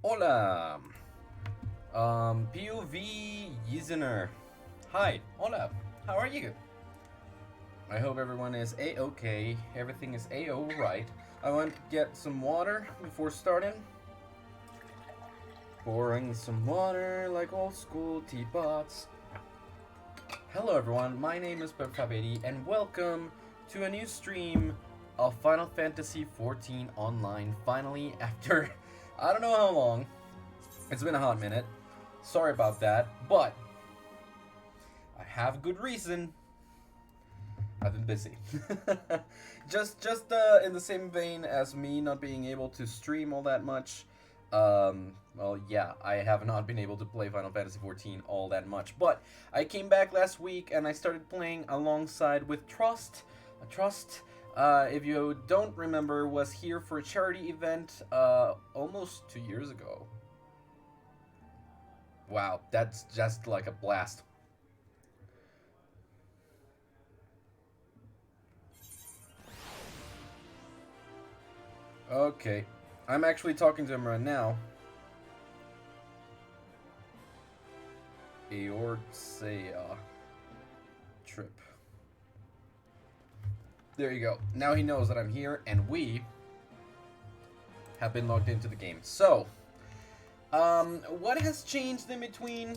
Hola, POV user. Hi, hola. How are you? I hope everyone is a-okay. Everything is a-alright. I want to get some water before starting. Pouring some water like old school teapots. Hello everyone, my name is FFXIV and welcome to a new stream of Final Fantasy XIV Online. Finally, after I don't know how long. It's been a hot minute. Sorry about that, but I have good reason. I've been busy. just in the same vein as me not being able to stream all that much. Well, yeah, I have not been able to play Final Fantasy XIV all that much, but I came back last week and I started playing alongside with Trust. Trust, if you don't remember, was here for a charity event almost 2 years ago. Wow, that's just like a blast. Okay, I'm actually talking to him right now. Eorzea trip. There you go. Now he knows that I'm here, and we have been logged into the game. So, what has changed in between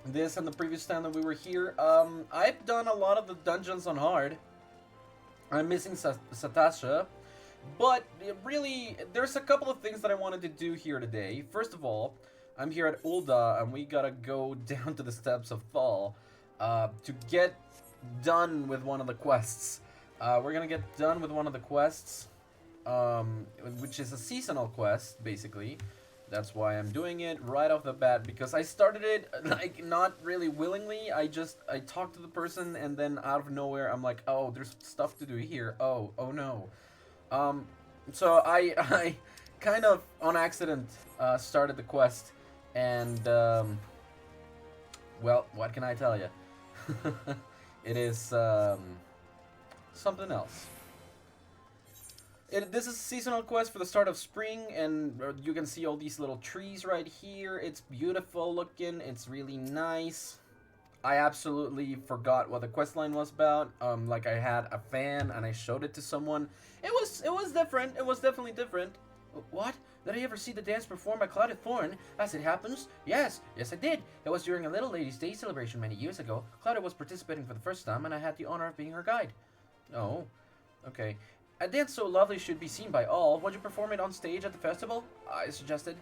this and the previous time that we were here? I've done a lot of the dungeons on hard. I'm missing Satasha. But really, there's a couple of things that I wanted to do here today. First of all, I'm here at Ul'dah, and we gotta go down to the Steps of Thal to get done with one of the quests. We're gonna get done with one of the quests, which is a seasonal quest, basically. That's why I'm doing it right off the bat, because I started it, like, not really willingly. I talked to the person, and then out of nowhere, I'm like, oh, there's stuff to do here. Oh no. So I kind of on accident started the quest, and well, what can I tell you? It is something else. This is a seasonal quest for the start of spring, and you can see all these little trees right here. It's beautiful looking. It's really nice. I absolutely forgot what the quest line was about. Like I had a fan and I showed it to someone. It was different. It was definitely different. What? Did I ever see the dance performed by Claudia Thorne? As it happens, yes I did. It was during a Little Ladies' Day celebration many years ago. Claudia was participating for the first time, and I had the honor of being her guide. Oh, okay. A dance so lovely should be seen by all. Would you perform it on stage at the festival? I suggested.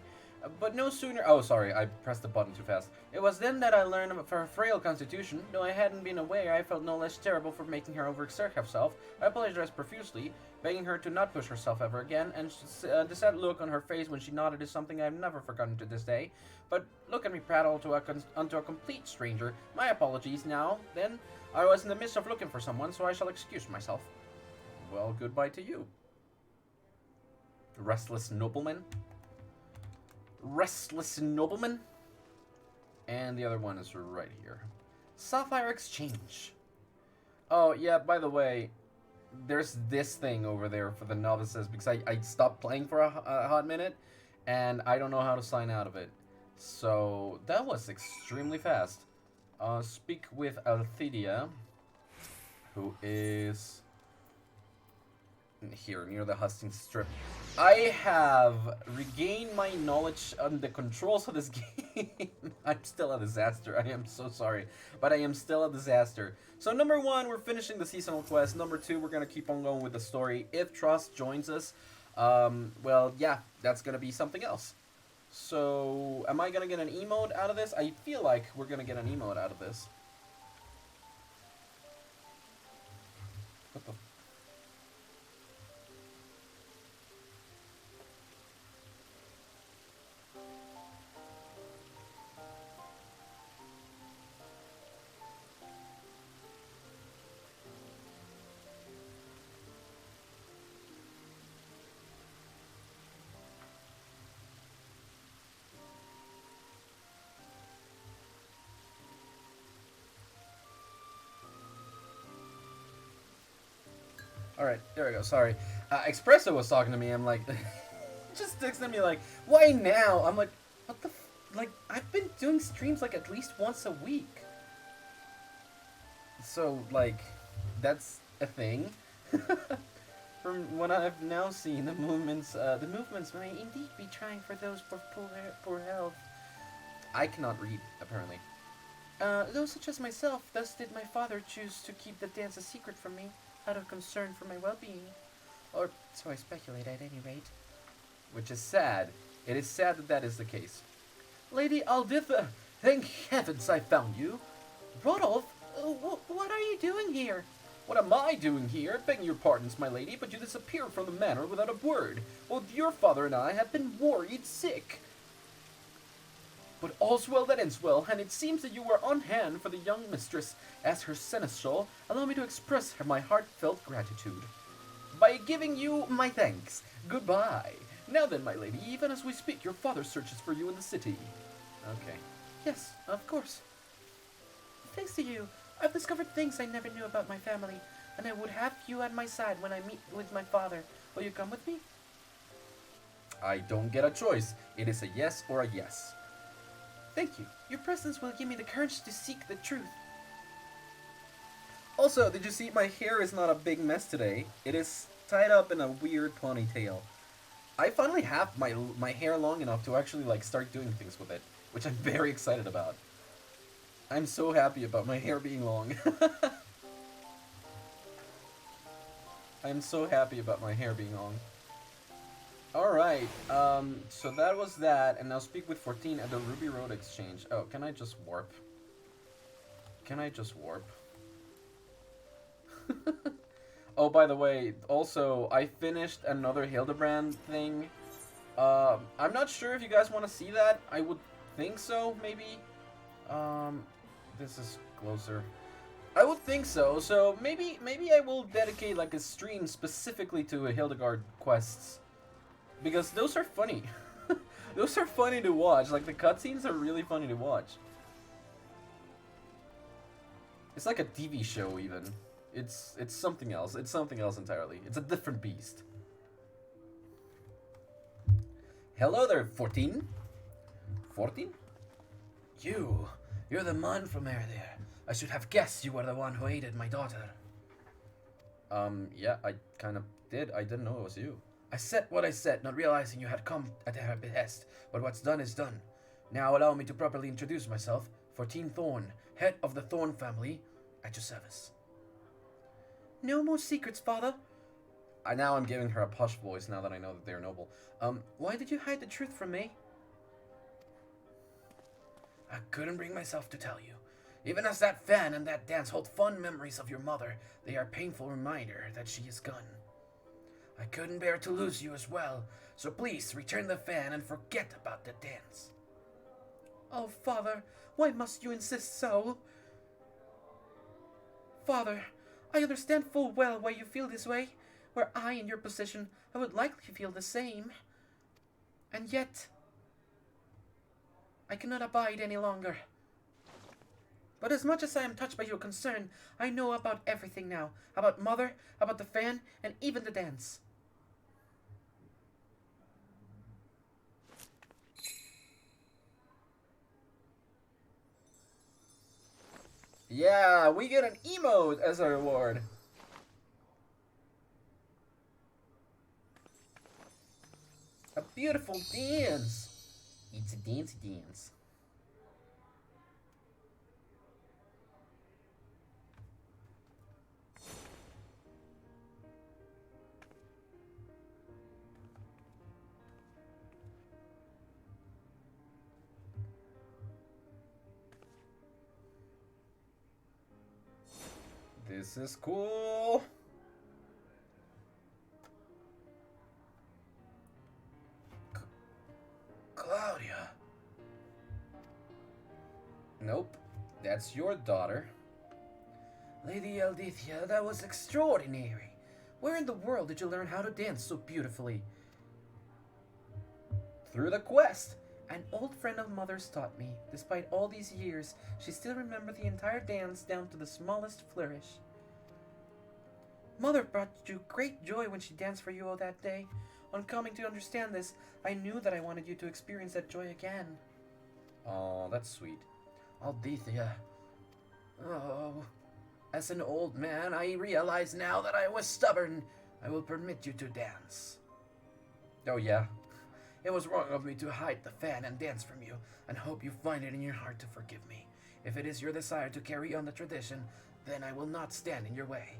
But no sooner... Oh, sorry, I pressed the button too fast. It was then that I learned of her frail constitution. Though I hadn't been aware, I felt no less terrible for making her overexert herself. I apologized profusely, begging her to not push herself ever again, and the sad look on her face when she nodded is something I have never forgotten to this day. But look at me prattle unto a complete stranger. My apologies now, then. I was in the midst of looking for someone, so I shall excuse myself. Well, goodbye to you. Restless nobleman. Restless nobleman. And the other one is right here. Sapphire Exchange. Oh, yeah, by the way, there's this thing over there for the novices, because I stopped playing for a hot minute, and I don't know how to sign out of it. So, that was extremely fast. Speak with Althedia, who is here near the Hustings Strip. I have regained my knowledge on the controls of this game. I'm still a disaster. I am so sorry, but I am still a disaster. So number one, we're finishing the seasonal quest. Number two, we're gonna keep on going with the story. If Trust joins us, well, yeah, that's gonna be something else. So, am I gonna get an emote out of this? I feel like we're gonna get an emote out of this. What the? Alright, there we go, sorry. Espresso was talking to me, I'm like... just texted me like, why now? I'm like, what the like, I've been doing streams like at least once a week. So, like, that's a thing. From what I've now seen, the movements may indeed be trying for those with poor health. I cannot read, apparently. Those such as myself, thus did my father choose to keep the dance a secret from me, out of concern for my well-being. Or so I speculate, at any rate. Which is sad. It is sad that that is the case. Lady Alditha, thank heavens I found you. Rodolph, what are you doing here? What am I doing here? Begging your pardons, my lady, but you disappeared from the manor without a word. Both your father and I have been worried sick. But all's well that ends well, and it seems that you were on hand for the young mistress. As her seneschal, allow me to express my heartfelt gratitude by giving you my thanks. Goodbye. Now then, my lady, even as we speak, your father searches for you in the city. Okay. Yes, of course. Thanks to you, I've discovered things I never knew about my family, and I would have you at my side when I meet with my father. Will you come with me? I don't get a choice. It is a yes or a yes. Thank you. Your presence will give me the courage to seek the truth. Also, did you see my hair is not a big mess today? It is tied up in a weird ponytail. I finally have my hair long enough to actually like start doing things with it, which I'm very excited about. I'm so happy about my hair being long. I'm so happy about my hair being long. Alright, so that was that, and now speak with 14 at the Ruby Road Exchange. Oh, can I just warp? Can I just warp? Oh, by the way, also, I finished another Hildebrand thing. I'm not sure if you guys want to see that. I would think so, maybe. This is closer. I would think so, so maybe I will dedicate like a stream specifically to Hildegard quests. Because those are funny. Those are funny to watch. Like, the cutscenes are really funny to watch. It's like a TV show, even. It's something else. It's something else entirely. It's a different beast. Hello there, 14. 14? You're the man from Eorzea. I should have guessed you were the one who aided my daughter. Yeah, I kind of did. I didn't know it was you. I said what I said, not realizing you had come at her behest, but what's done is done. Now allow me to properly introduce myself. 14 Thorn, head of the Thorn family, at your service. No more secrets, father. Now I'm giving her a posh voice now that I know that they're noble. Why did you hide the truth from me? I couldn't bring myself to tell you. Even as that fan and that dance hold fond memories of your mother, they are a painful reminder that she is gone. I couldn't bear to lose you as well, so please return the fan and forget about the dance. Oh, father, why must you insist so? Father, I understand full well why you feel this way. Were I in your position, I would likely feel the same. And yet, I cannot abide any longer. But as much as I am touched by your concern, I know about everything now. About Mother, about the fan, and even the dance. Yeah, we get an emote as a reward. A beautiful dance. It's a dancey dance. This is cool. Claudia. Nope, that's your daughter. Lady Aldithia, that was extraordinary. Where in the world did you learn how to dance so beautifully? Through the quest. An old friend of Mother's taught me. Despite all these years, she still remembers the entire dance down to the smallest flourish. Mother brought you great joy when she danced for you all that day. On coming to understand this, I knew that I wanted you to experience that joy again. Oh, that's sweet. Althea. Oh. As an old man, I realize now that I was stubborn. I will permit you to dance. Oh, yeah. It was wrong of me to hide the fan and dance from you, and hope you find it in your heart to forgive me. If it is your desire to carry on the tradition, then I will not stand in your way.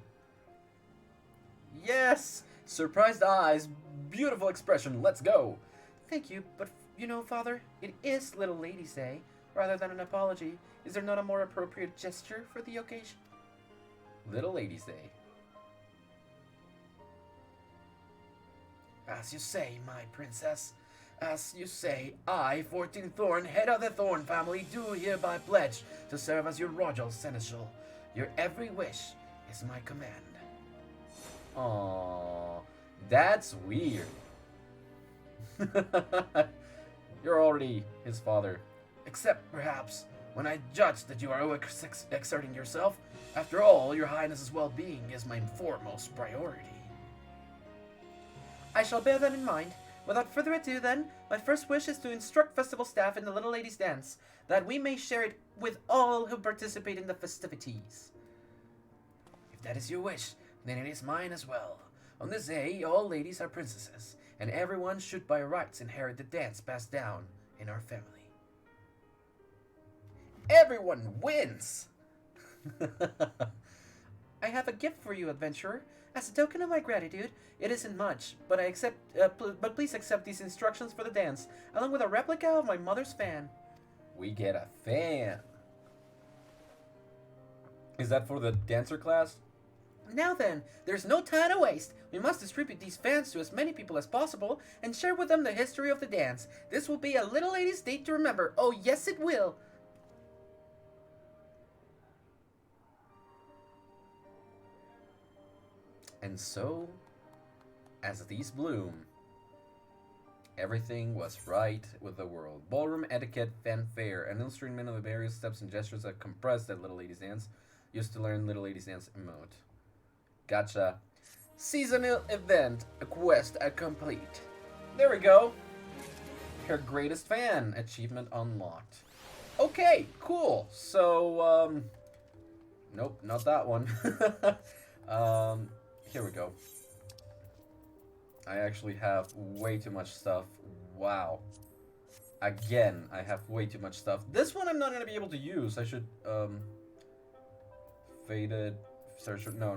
Yes! Surprised eyes, beautiful expression, let's go! Thank you, but you know, Father, it is Little Lady's Day. Rather than an apology, is there not a more appropriate gesture for the occasion? Little Lady's Day. As you say, my princess. As you say, I, 14 Thorn, head of the Thorn family, do hereby pledge to serve as your royal seneschal. Your every wish is my command. Aww, that's weird. You're already his father. Except, perhaps, when I judge that you are exerting yourself. After all, your highness's well-being is my foremost priority. I shall bear that in mind. Without further ado, then, my first wish is to instruct festival staff in the Little Lady's Dance, that we may share it with all who participate in the festivities. If that is your wish, then it is mine as well. On this day, all ladies are princesses, and everyone should by rights inherit the dance passed down in our family. Everyone wins! I have a gift for you, adventurer. As a token of my gratitude, it isn't much, but but please accept these instructions for the dance, along with a replica of my mother's fan. We get a fan. Is that for the dancer class? Now then, there's no time to waste. We must distribute these fans to as many people as possible and share with them the history of the dance. This will be a Little Lady's Day to remember. Oh, yes, it will. And so, as these bloom, everything was right with the world. Ballroom etiquette, fanfare, an illustrated of the various steps and gestures that compressed that Little Lady's Dance. Used to learn Little Lady's Dance emote. Gotcha. Seasonal event, a quest complete. There we go. Her greatest fan, achievement unlocked. Okay, cool. So, nope, not that one. Here we go. I actually have way too much stuff. Wow. Again, I have way too much stuff. This one I'm not gonna be able to use. I should, faded search. No.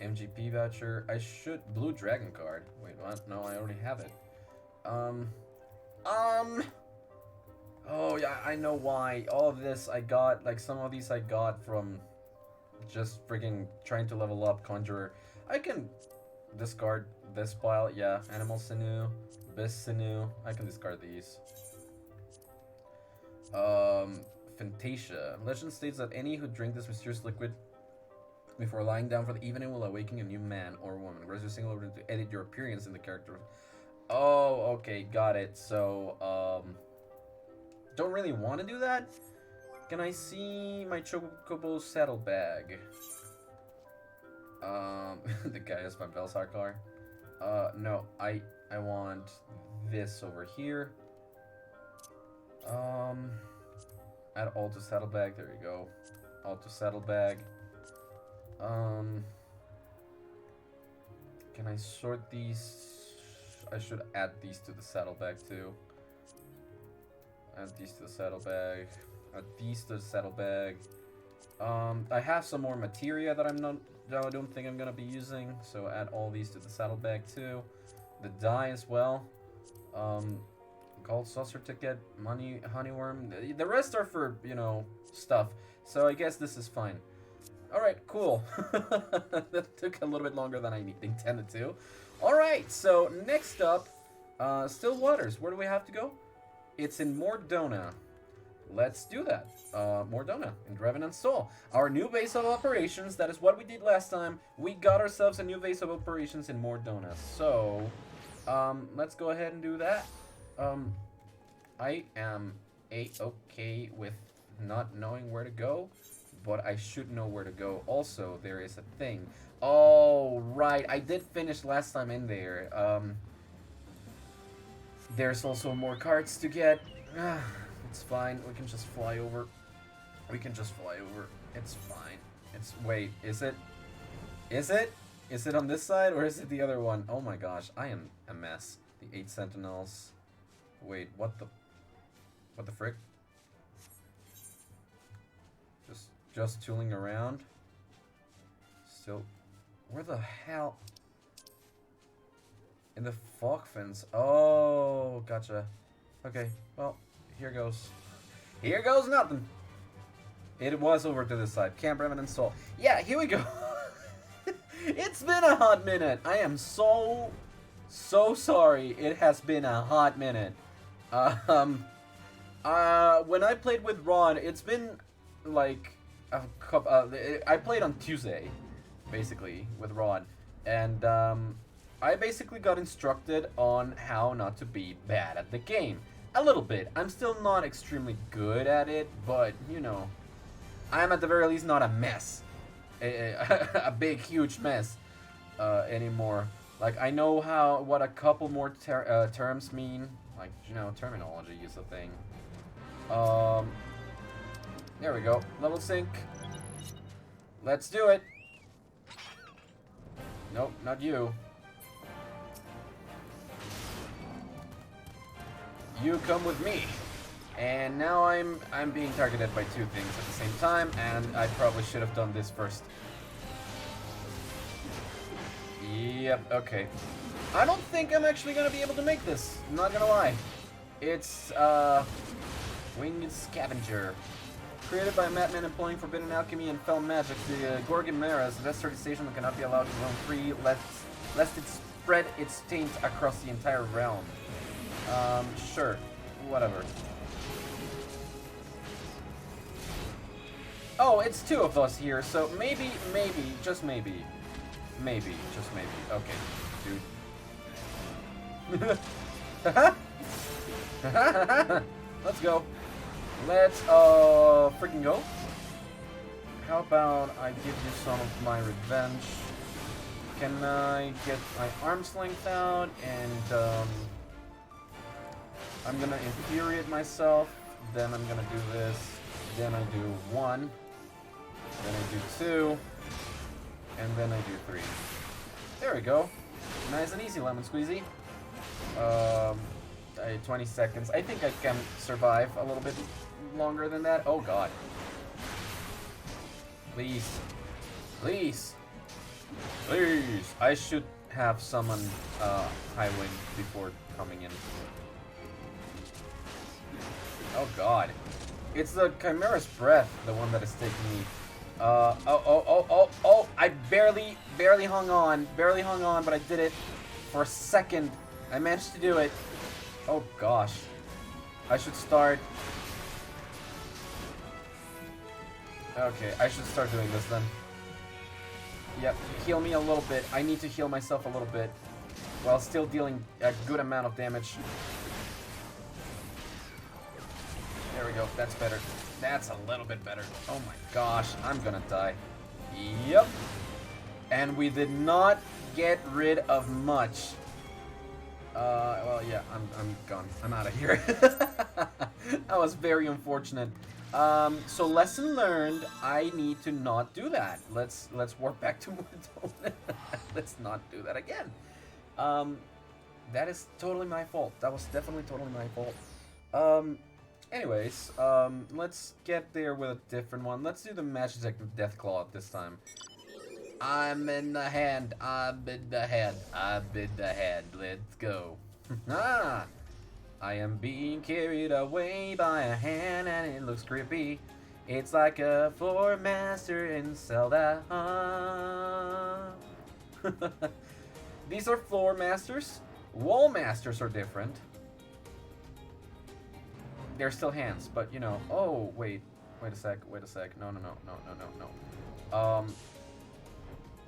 MGP voucher. I should blue dragon card. Wait, what? No, I already have it. Oh yeah, I know why. All of this I got. Like some of these I got from just freaking trying to level up Conjurer. I can discard this pile. Yeah, Animal Sinew, Beast Sinew. I can discard these. Fantasia. Legend states that any who drink this mysterious liquid before lying down for the evening will awaken a new man or woman. Whereas your single order to edit your appearance in the character. Oh, okay, got it. So, don't really want to do that. Can I see my Chocobo saddlebag? The guy is my Belsar car. No, I want this over here. Add all to saddlebag. There you go. All to saddlebag. Can I sort these? I should add these to the saddlebag too. Add these to the saddlebag. Add these to the saddlebag. I have some more materia that I don't think I'm gonna be using, so add all these to the saddlebag too. The dye as well. Gold saucer ticket, money, honeyworm. The rest are for, you know, stuff. So I guess this is fine. Alright, cool. That took a little bit longer than I intended to. Alright, so next up, Still Waters. Where do we have to go? It's in Mordona. Let's do that. Mordona in Revenant Soul. Our new base of operations. That is what we did last time. We got ourselves a new base of operations in Mordona. So, let's go ahead and do that. I am okay with not knowing where to go. but I should know where to go. Also, there is a thing. Oh, right. I did finish last time in there. There's also more cards to get. It's fine. We can just fly over. We can just fly over. It's fine. It's... Wait, is it? Is it? Is it on this side or is it the other one? Oh my gosh, I am a mess. The 8 sentinels. Wait, what the... What the frick? Just tooling around. Still... Where the hell... In the fog fence. Oh, gotcha. Okay, well, here goes. Here goes nothing. It was over to this side. Camp Remnant Soul. Yeah, here we go. It's been a hot minute. I am so sorry. It has been a hot minute. When I played with Rod, it's been like a couple. I played on Tuesday, basically with Rod, and I basically got instructed on how not to be bad at the game. A little bit. I'm still not extremely good at it, but you know, I'm at the very least not a mess. A big, huge mess anymore. Like, I know what a couple more terms mean. Like, you know, terminology is a thing. There we go. Level sync. Let's do it. Nope, not you. You come with me. And now I'm being targeted by 2 things at the same time, and I probably should have done this first. Yep, okay. I don't think I'm actually gonna be able to make this, I'm not gonna lie. It's, Winged Scavenger. Created by madmen employing forbidden alchemy and fell magic, the Gorgon Mara is a desert station that cannot be allowed to roam free, lest it spread its taint across the entire realm. Sure. Whatever. Oh, it's 2 of us here, so maybe, just maybe. Maybe, just maybe. Okay, dude. Let's go. Let's, freaking go. How about I give you some of my revenge? Can I get my arm's length out and, I'm gonna infuriate myself, then I'm gonna do this, then I do 1, then I do 2, and then I do 3. There we go. Nice and easy, lemon squeezy. 20 seconds. I think I can survive a little bit longer than that. Oh god. Please. Please. Please. I should have summoned High Wind before coming in. Oh god. It's the Chimera's Breath, the one that is taking me. Oh, I barely hung on, but I did it for a second. I managed to do it. Oh gosh. I should start. Okay, I should start doing this then. Yep, heal me a little bit. I need to heal myself a little bit while still dealing a good amount of damage. There we go, that's better. That's a little bit better. Oh my gosh, I'm gonna die. Yep. And we did not get rid of much. Well, yeah, I'm gone. I'm out of here. That was very unfortunate. So lesson learned, I need to not do that. Let's warp back to Mordor. Let's not do that again. That is totally my fault. That was definitely totally my fault. Anyways, let's get there with a different one. Let's do the Magic Deathclaw this time. I'm in the hand, I'm in the hand, I'm in the hand, let's go. Ah! I am being carried away by a hand and it looks creepy. It's like a floor master in Zelda. These are floor masters. Wall masters are different. They're still hands, but you know. Oh, wait a sec. No.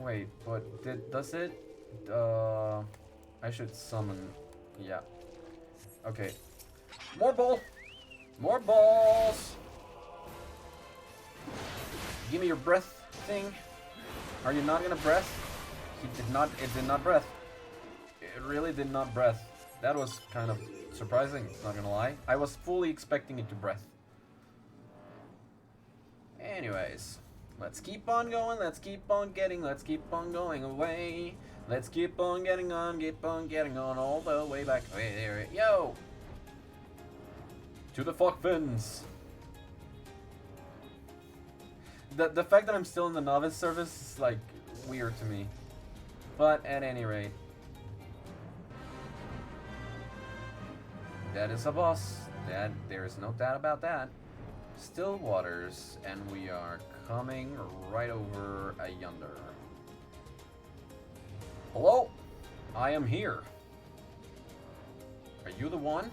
Wait, but does it? I should summon. Yeah. Okay. More balls. Give me your breath thing. Are you not gonna breath? It did not breath. It really did not breath. That was kind of surprising, not gonna lie. I was fully expecting it to breath. Anyways, let's keep on going, let's keep on going away. Let's keep on getting on all the way back. Wait, there, yo! To the fuck fins! The fact that I'm still in the novice service is, like, weird to me. But, at any rate. That is a boss. There is no doubt about that. Still waters, and we are coming right over yonder. Hello? I am here. Are you the one?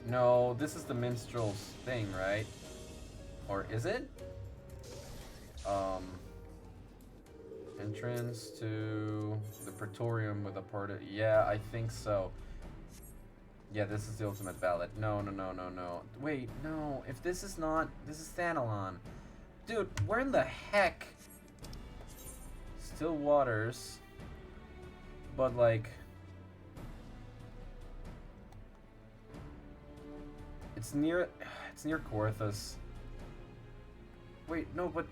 No, this is the minstrel's thing, right? Or is it? Entrance to the Praetorium with a part of... Yeah, I think so. Yeah, this is the ultimate ballad. No. Wait, no. If this is not... This is Thanalon. Dude, where in the heck? Still waters. But, like... It's near Corythus. Wait, no, but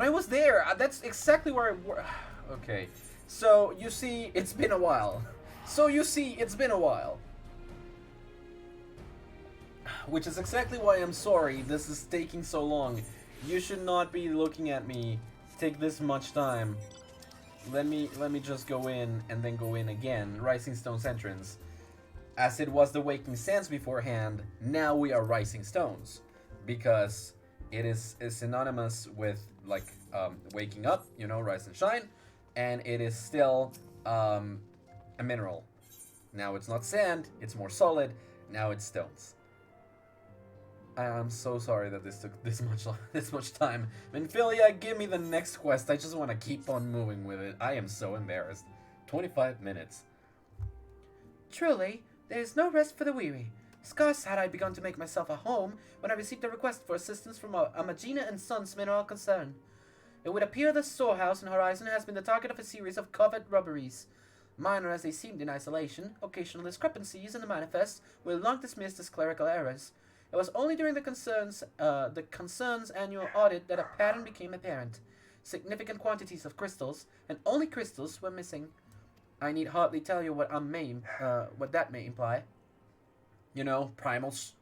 I was there. That's exactly where I... Okay. So, you see, it's been a while. Which is exactly why I'm sorry this is taking so long. You should not be looking at me take this much time. Let me just go in and then go in again. Rising Stone's entrance. As it was the Waking Sands beforehand, now we are Rising Stones. Because it is synonymous with, like, waking up, you know, rise and shine. And it is still a mineral. Now it's not sand, it's more solid. Now it's stones. I'm so sorry that this took this much time. Minfilia, give me the next quest. I just want to keep on moving with it. I am so embarrassed. 25 minutes. Truly, there is no rest for the weary. Scarce had I begun to make myself a home when I received a request for assistance from a Magina and Sons mineral concern. It would appear the storehouse in Horizon has been the target of a series of covert robberies. Minor as they seemed in isolation, occasional discrepancies in the manifest were long dismissed as clerical errors. It was only during the concern's annual audit that a pattern became apparent. Significant quantities of crystals, and only crystals, were missing. I need hardly tell you what that may imply. You know, primals.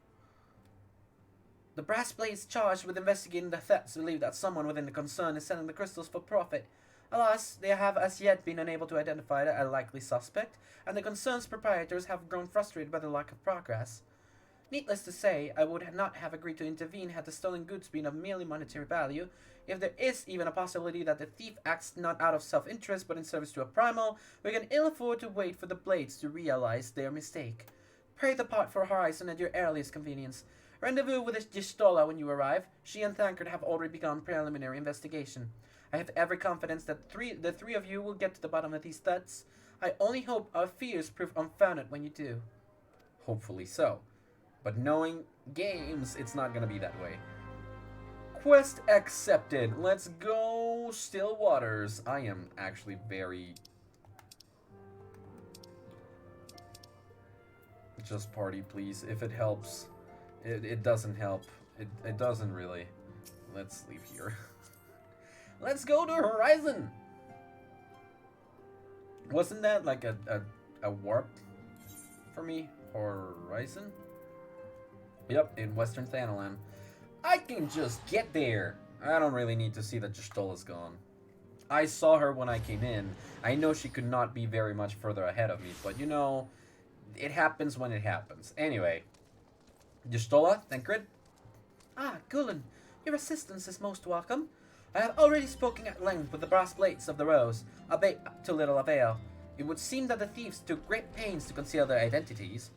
The brass blades charged with investigating the thefts believe that someone within the concern is selling the crystals for profit. Alas, they have as yet been unable to identify a likely suspect, and the concern's proprietors have grown frustrated by the lack of progress. Needless to say, I would not have agreed to intervene had the stolen goods been of merely monetary value. If there is even a possibility that the thief acts not out of self-interest but in service to a primal, we can ill afford to wait for the blades to realize their mistake. Pray depart for Horizon at your earliest convenience. Rendezvous with Y'shtola when you arrive. She and Thancred have already begun preliminary investigation. I have every confidence that the three of you will get to the bottom of these thefts. I only hope our fears prove unfounded when you do. Hopefully so. But knowing games, it's not gonna be that way. Quest accepted. Let's go Still Waters. I am actually very... Just party, please, if it helps. It doesn't help. It doesn't really. Let's leave here. Let's go to Horizon! Wasn't that like a warp for me? Horizon? Yep, in Western Thanalan. I can just get there. I don't really need to see that Y'shtola's gone. I saw her when I came in. I know she could not be very much further ahead of me, but you know, it happens when it happens. Anyway, Y'shtola, Thancred? Ah, Gulen, your assistance is most welcome. I have already spoken at length with the brass blades of the Rose, albeit to little avail. It would seem that the thieves took great pains to conceal their activities.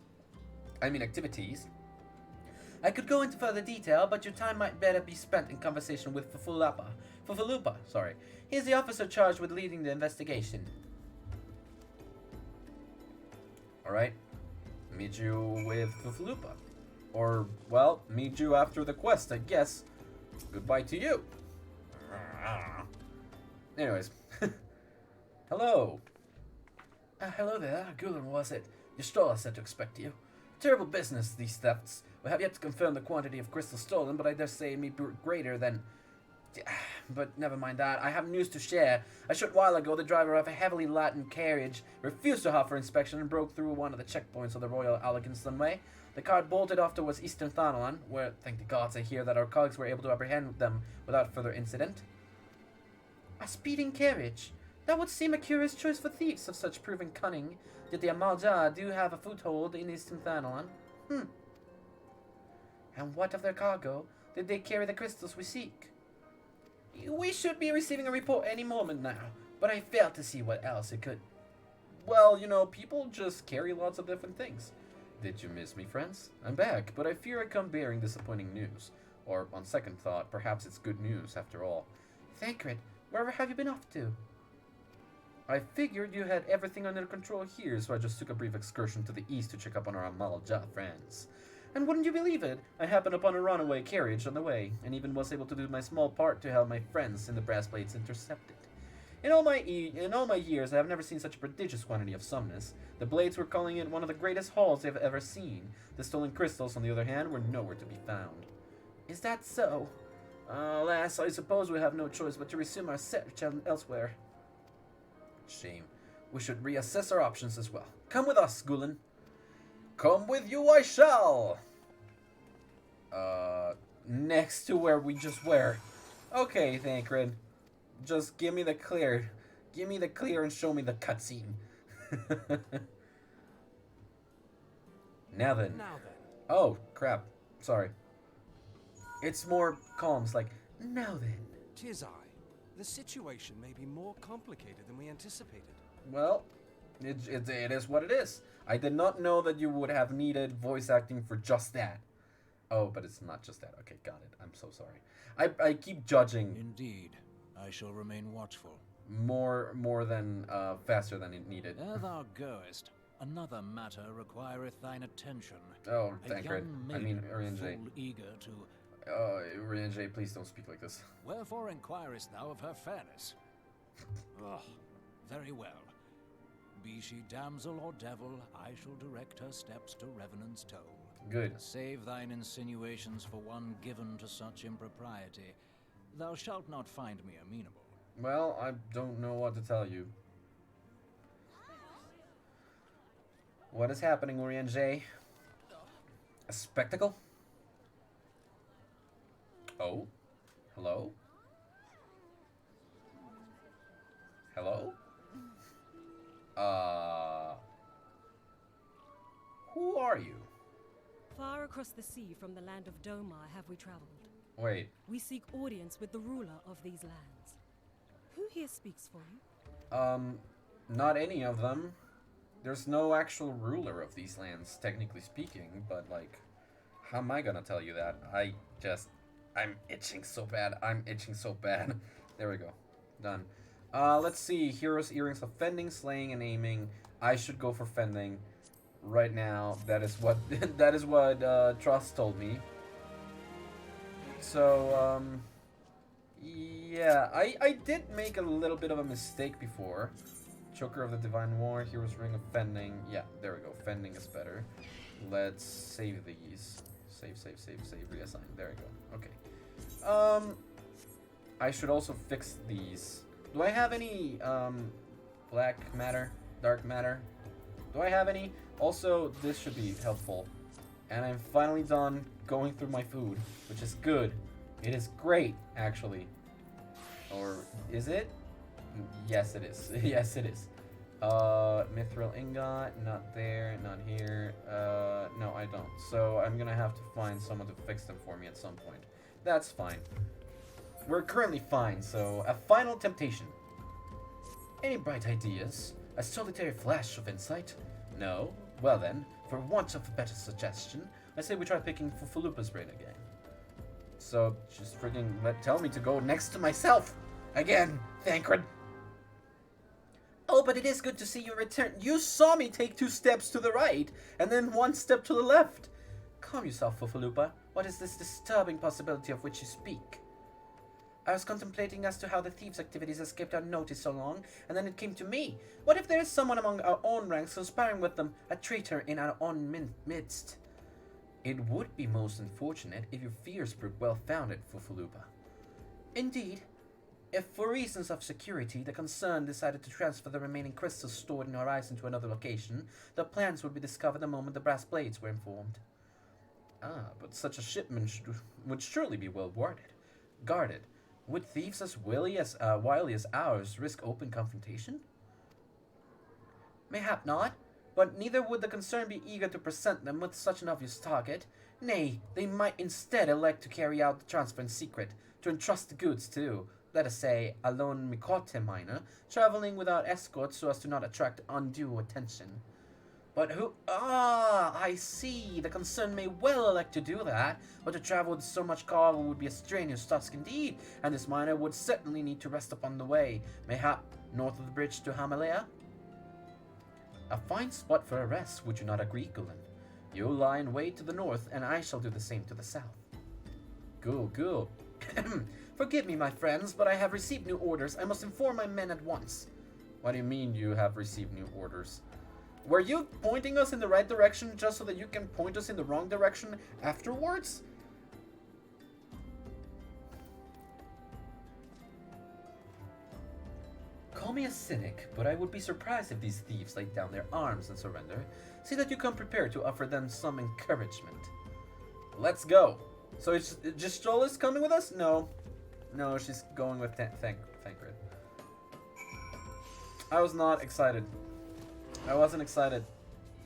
I could go into further detail, but your time might better be spent in conversation with Fufalupa, sorry. He is the officer charged with leading the investigation. Alright. Meet you with Fufalupa. Or, well, meet you after the quest, I guess. Goodbye to you. Anyways. Hello. Hello there. Gulen, was it? Your stall said to expect you. Terrible business, these thefts. We have yet to confirm the quantity of crystal stolen, but I dare say it may be greater than... But never mind that. I have news to share. A short while ago, the driver of a heavily laden carriage refused to offer inspection and broke through one of the checkpoints of the Royal Alleganston Way. The car bolted off towards Eastern Thanalan, where, thank the gods, I hear that our colleagues were able to apprehend them without further incident. A speeding carriage? That would seem a curious choice for thieves of such proven cunning. Yet the Amalja do have a foothold in Eastern Thanalan. And what of their cargo? Did they carry the crystals we seek? We should be receiving a report any moment now, but I fail to see what else it could. Well, you know, people just carry lots of different things. Did you miss me, friends? I'm back, but I fear I come bearing disappointing news. Or, on second thought, perhaps it's good news after all. Thancred, wherever have you been off to? I figured you had everything under control here, so I just took a brief excursion to the east to check up on our Amalja friends. And wouldn't you believe it? I happened upon a runaway carriage on the way, and even was able to do my small part to help my friends in the brass plates intercept it. In all my years, I have never seen such a prodigious quantity of summness. The blades were calling it one of the greatest hauls they've ever seen. The stolen crystals, on the other hand, were nowhere to be found. Is that so? Alas, I suppose we have no choice but to resume our search elsewhere. Shame. We should reassess our options as well. Come with us, Gulen. Come with you I shall! Next to where we just were. Okay, Thancred. Just give me the clear. Give me the clear and show me the cutscene. Now then. Oh, crap. Sorry. It's more calm. It's like, now then. 'Tis I. The situation may be more complicated than we anticipated. Well, it is what it is. I did not know that you would have needed voice acting for just that. Oh, but it's not just that. Okay, got it. I'm so sorry. I keep judging. Indeed. I shall remain watchful. More than faster than it needed. Ere thou goest, another matter requireth thine attention. Oh, A Thancred. young I mean, maiden Eorzea. full eager to... Eorzea, please don't speak like this. Wherefore inquirest thou of her fairness? Oh, very well. Be she damsel or devil, I shall direct her steps to Revenant's toll. Good. Save thine insinuations for one given to such impropriety. Thou shalt not find me amenable. Well, I don't know what to tell you. What is happening, Eorzea? A spectacle? Oh? Hello? Hello? Who are you? Far across the sea from the land of Domar have we traveled. Wait. We seek audience with the ruler of these lands. Who here speaks for you? Not any of them. There's no actual ruler of these lands, technically speaking, but, like, how am I gonna tell you that? I'm itching so bad. I'm itching so bad. There we go. Done. Let's see. Hero's Earrings of Fending, Slaying, and Aiming. I should go for Fending right now. That is what that is what Trust told me. So, yeah, I did make a little bit of a mistake before. Choker of the Divine War, Hero's Ring of Fending. Yeah, there we go. Fending is better. Let's save these. Save, reassign. There we go. Okay. I should also fix these. Do I have any, black matter? Dark matter? Do I have any? Also, this should be helpful. And I'm finally done going through my food, which is good. It is great, actually. Or is it? Yes, it is. Yes, it is. Mithril ingot, not there, not here. No, I don't. So I'm gonna have to find someone to fix them for me at some point. That's fine. We're currently fine, so a final temptation. Any bright ideas? A solitary flash of insight? No? Well then, for want of a better suggestion, I say we try picking Fufalupa's brain again. So, just freaking tell me to go next to myself! Again, Thancred! Oh, but it is good to see you return. You saw me take 2 steps to the right, and then 1 step to the left. Calm yourself, Fufalupa. What is this disturbing possibility of which you speak? I was contemplating as to how the thieves' activities escaped unnoticed so long, and then it came to me. What if there is someone among our own ranks conspiring with them, a traitor in our own midst? It would be most unfortunate if your fears were well-founded, Fufulupa. Indeed. If for reasons of security the concern decided to transfer the remaining crystals stored in Horizon to another location, the plans would be discovered the moment the brass blades were informed. Ah, but such a shipment would surely be well guarded. Would thieves as wily as ours risk open confrontation? Mayhap not, but neither would the concern be eager to present them with such an obvious target. Nay, they might instead elect to carry out the transfer in secret, to entrust the goods to, let us say, a lone Mikote miner, traveling without escort so as to not attract undue attention. But who... Ah, I see. The concern may well elect to do that, but to travel with so much cargo would be a strenuous task indeed, and this miner would certainly need to rest upon the way, mayhap north of the bridge to Hamalea. A fine spot for a rest, would you not agree, Gulen? You'll lie in wait to the north, and I shall do the same to the south. Good. Forgive me, my friends, but I have received new orders. I must inform my men at once. What do you mean you have received new orders? Were you pointing us in the right direction just so that you can point us in the wrong direction afterwards? Call me a cynic, but I would be surprised if these thieves laid down their arms and surrender. See that you come prepared to offer them some encouragement. Let's go. So it's just Jola's coming with us? No, she's going with Thancred. I was not excited. I wasn't excited.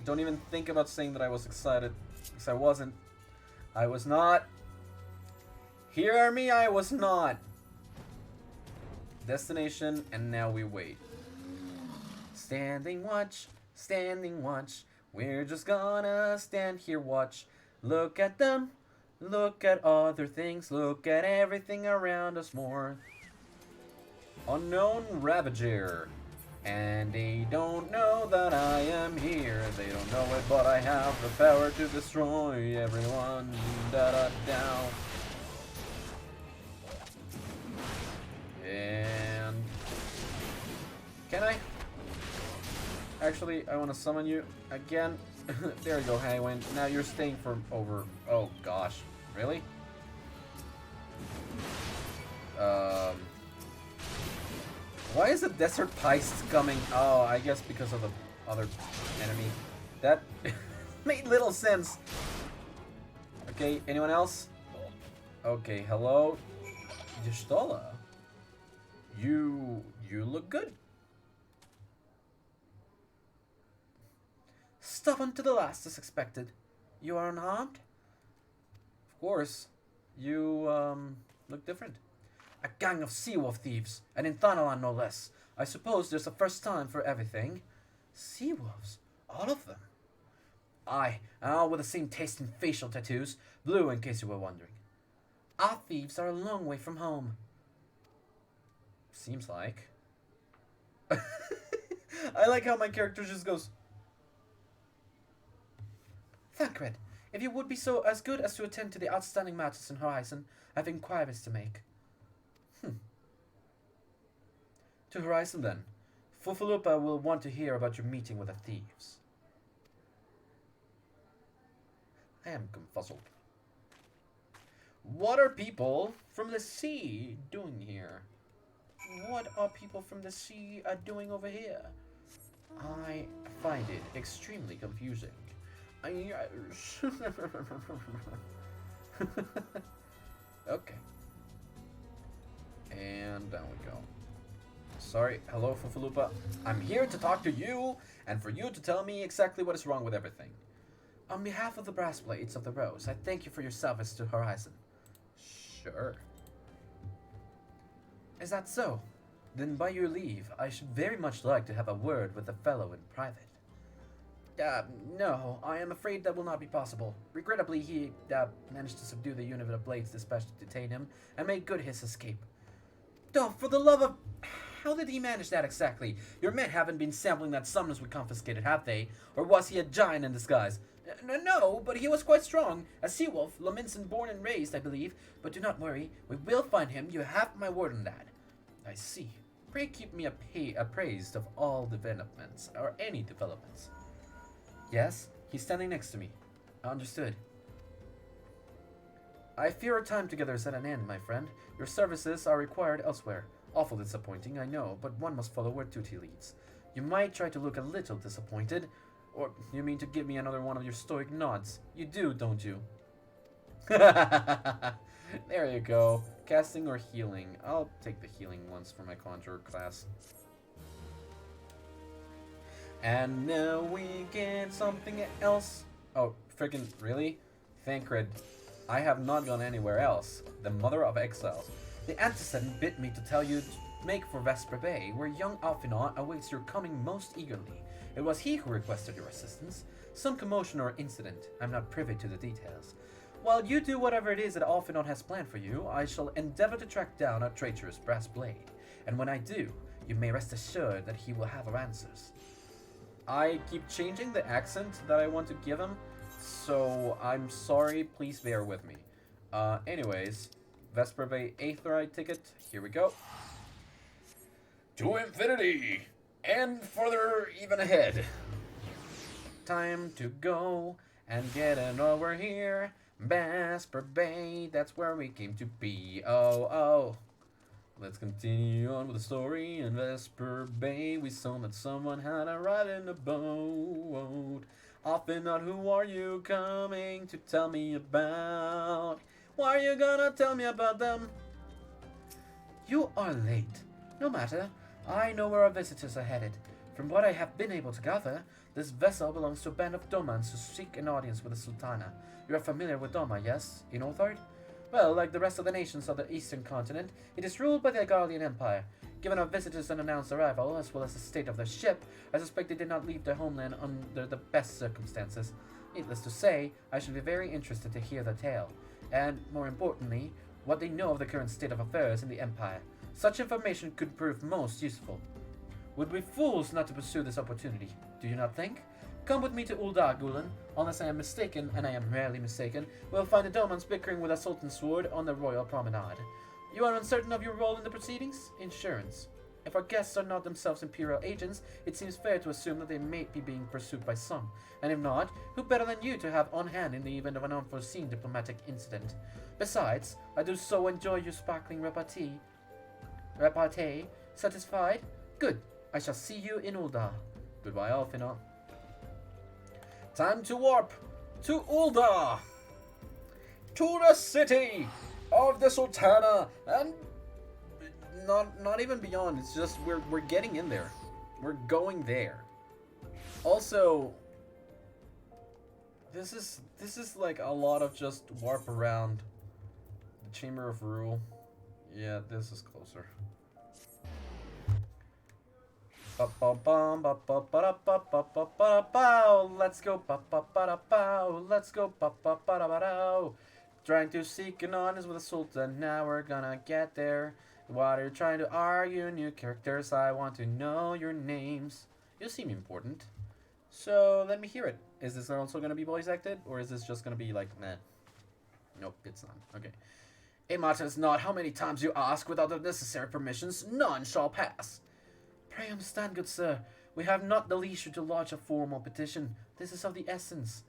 Don't even think about saying that I was excited, because I wasn't. I was not. Hear me, I was not. Destination, and now we wait. Standing watch, we're just gonna stand here, watch. Look at them, look at other things, look at everything around us more. Unknown Ravager. And they don't know that I am here. They don't know it, but I have the power to destroy everyone. Down. And can I? Actually, I want to summon you again. There you go, Haywin. Now you're staying for over. Oh gosh, really? Why is the desert heist coming? Oh, I guess because of the other enemy. That made little sense. Okay, anyone else? Okay, hello. Y'shtola. You look good. Stubborn to the last as expected. You are unharmed? Of course. You look different. A gang of sea wolf thieves, and in Thanalan no less. I suppose there's a first time for everything. Sea wolves? All of them? Aye, and all with the same taste in facial tattoos. Blue, in case you were wondering. Our thieves are a long way from home. Seems like. I like how my character just goes... Thancred, if you would be so as good as to attend to the outstanding matters in Horizon, I have inquiries to make. To Horizon, then. Fufulupa will want to hear about your meeting with the thieves. I am confuzzled. What are people from the sea doing here? What are people from the sea doing over here? I find it extremely confusing. Okay. And down we go. Sorry, hello Fufulupa. I'm here to talk to you, and for you to tell me exactly what is wrong with everything. On behalf of the Brass Blades of the Rose, I thank you for your service to Horizon. Sure. Is that so? Then by your leave, I should very much like to have a word with the fellow in private. No, I am afraid that will not be possible. Regrettably, he, managed to subdue the unit of blades dispatched to detain him, and made good his escape. Oh, for the love of... How did he manage that exactly? Your men haven't been sampling that summoners we confiscated, have they? Or was he a giant in disguise? No, but he was quite strong. A sea-wolf, Lominson born and raised, I believe. But do not worry, we will find him. You have my word on that. I see. Pray keep me appraised of all developments, or any developments. Yes, he's standing next to me. Understood. I fear our time together is at an end, my friend. Your services are required elsewhere. Awful disappointing, I know, but one must follow where duty leads. You might try to look a little disappointed, or you mean to give me another one of your stoic nods? You do, don't you? There you go. Casting or healing? I'll take the healing ones for my conjurer class. And now we get something else. Oh, freaking really? Thancred. I have not gone anywhere else. The Mother of Exiles. The antecedent bid me to tell you to make for Vesper Bay, where young Alphinaud awaits your coming most eagerly. It was he who requested your assistance. Some commotion or incident. I'm not privy to the details. While you do whatever it is that Alphinaud has planned for you, I shall endeavor to track down a traitorous brass blade. And when I do, you may rest assured that he will have our answers. I keep changing the accent that I want to give him, so I'm sorry, please bear with me. Anyways, Vesper Bay Aetherite ticket, here we go. To infinity, and further even ahead. Time to go and get it over here. Vesper Bay, that's where we came to be. Oh. Let's continue on with the story. In Vesper Bay, we saw that someone had arrived in a boat. Often not, who are you coming to tell me about? Why are you gonna tell me about them? You are late. No matter. I know where our visitors are headed. From what I have been able to gather, this vessel belongs to a band of Domans who seek an audience with the Sultana. You are familiar with Doma, yes? In Ulthard? Well, like the rest of the nations of the eastern continent, it is ruled by the Agarlian Empire. Given our visitors' unannounced arrival, as well as the state of their ship, I suspect they did not leave their homeland under the best circumstances. Needless to say, I should be very interested to hear their tale, and, more importantly, what they know of the current state of affairs in the Empire. Such information could prove most useful. Would be fools not to pursue this opportunity, do you not think? Come with me to Ul'dah, Gulen. Unless I am mistaken, and I am rarely mistaken, we'll find the Domans bickering with a Sultan's sword on the royal promenade. You are uncertain of your role in the proceedings? Insurance. If our guests are not themselves Imperial agents, it seems fair to assume that they may be being pursued by some. And if not, who better than you to have on hand in the event of an unforeseen diplomatic incident? Besides, I do so enjoy your sparkling repartee. Repartee? Satisfied? Good. I shall see you in Ul'dah. Goodbye, Alphinaud. Time to warp to Ul'dah, to the city of the Sultana, and not even beyond. It's just we're getting in there. We're going there. Also, this is like a lot of just warp around the Chamber of Rule. Yeah, this is closer. Let's go. Let's go. Trying to seek an audience with the Sultan. Now we're gonna get there. What are you trying to argue? New characters. I want to know your names. You seem important. So let me hear it. Is this also gonna be voice acted, or is this just gonna be like meh? Nope, it's not. Okay. It matters not how many times you ask. Without the necessary permissions, none shall pass. Pray understand, good sir. We have not the leisure to lodge a formal petition. This is of the essence.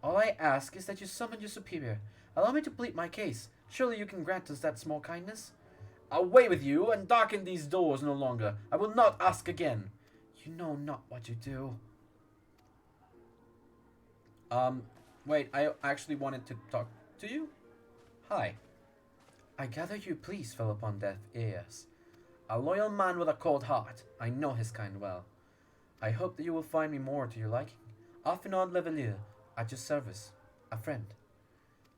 All I ask is that you summon your superior. Allow me to plead my case. Surely you can grant us that small kindness? Away with you, and darken these doors no longer. I will not ask again. You know not what you do. Wait, I actually wanted to talk to you? Hi. I gather you please fell upon deaf ears. A loyal man with a cold heart. I know his kind well. I hope that you will find me more to your liking. Alphinaud Levelier, at your service. A friend.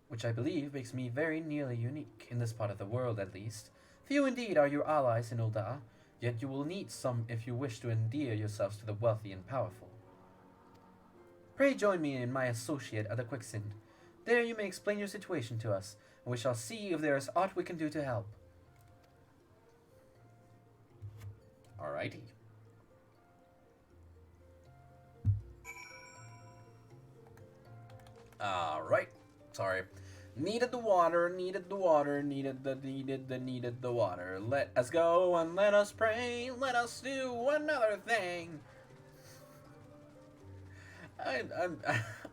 Which I believe makes me very nearly unique, in this part of the world at least. Few indeed are your allies in Ul'dah, yet you will need some if you wish to endear yourselves to the wealthy and powerful. Pray join me and my associate at the Quicksand. There you may explain your situation to us, and we shall see if there is aught we can do to help. Alrighty. Alright. Sorry. Needed the water, needed the water, needed the water. Let us go and let us pray. Let us do another thing. I'm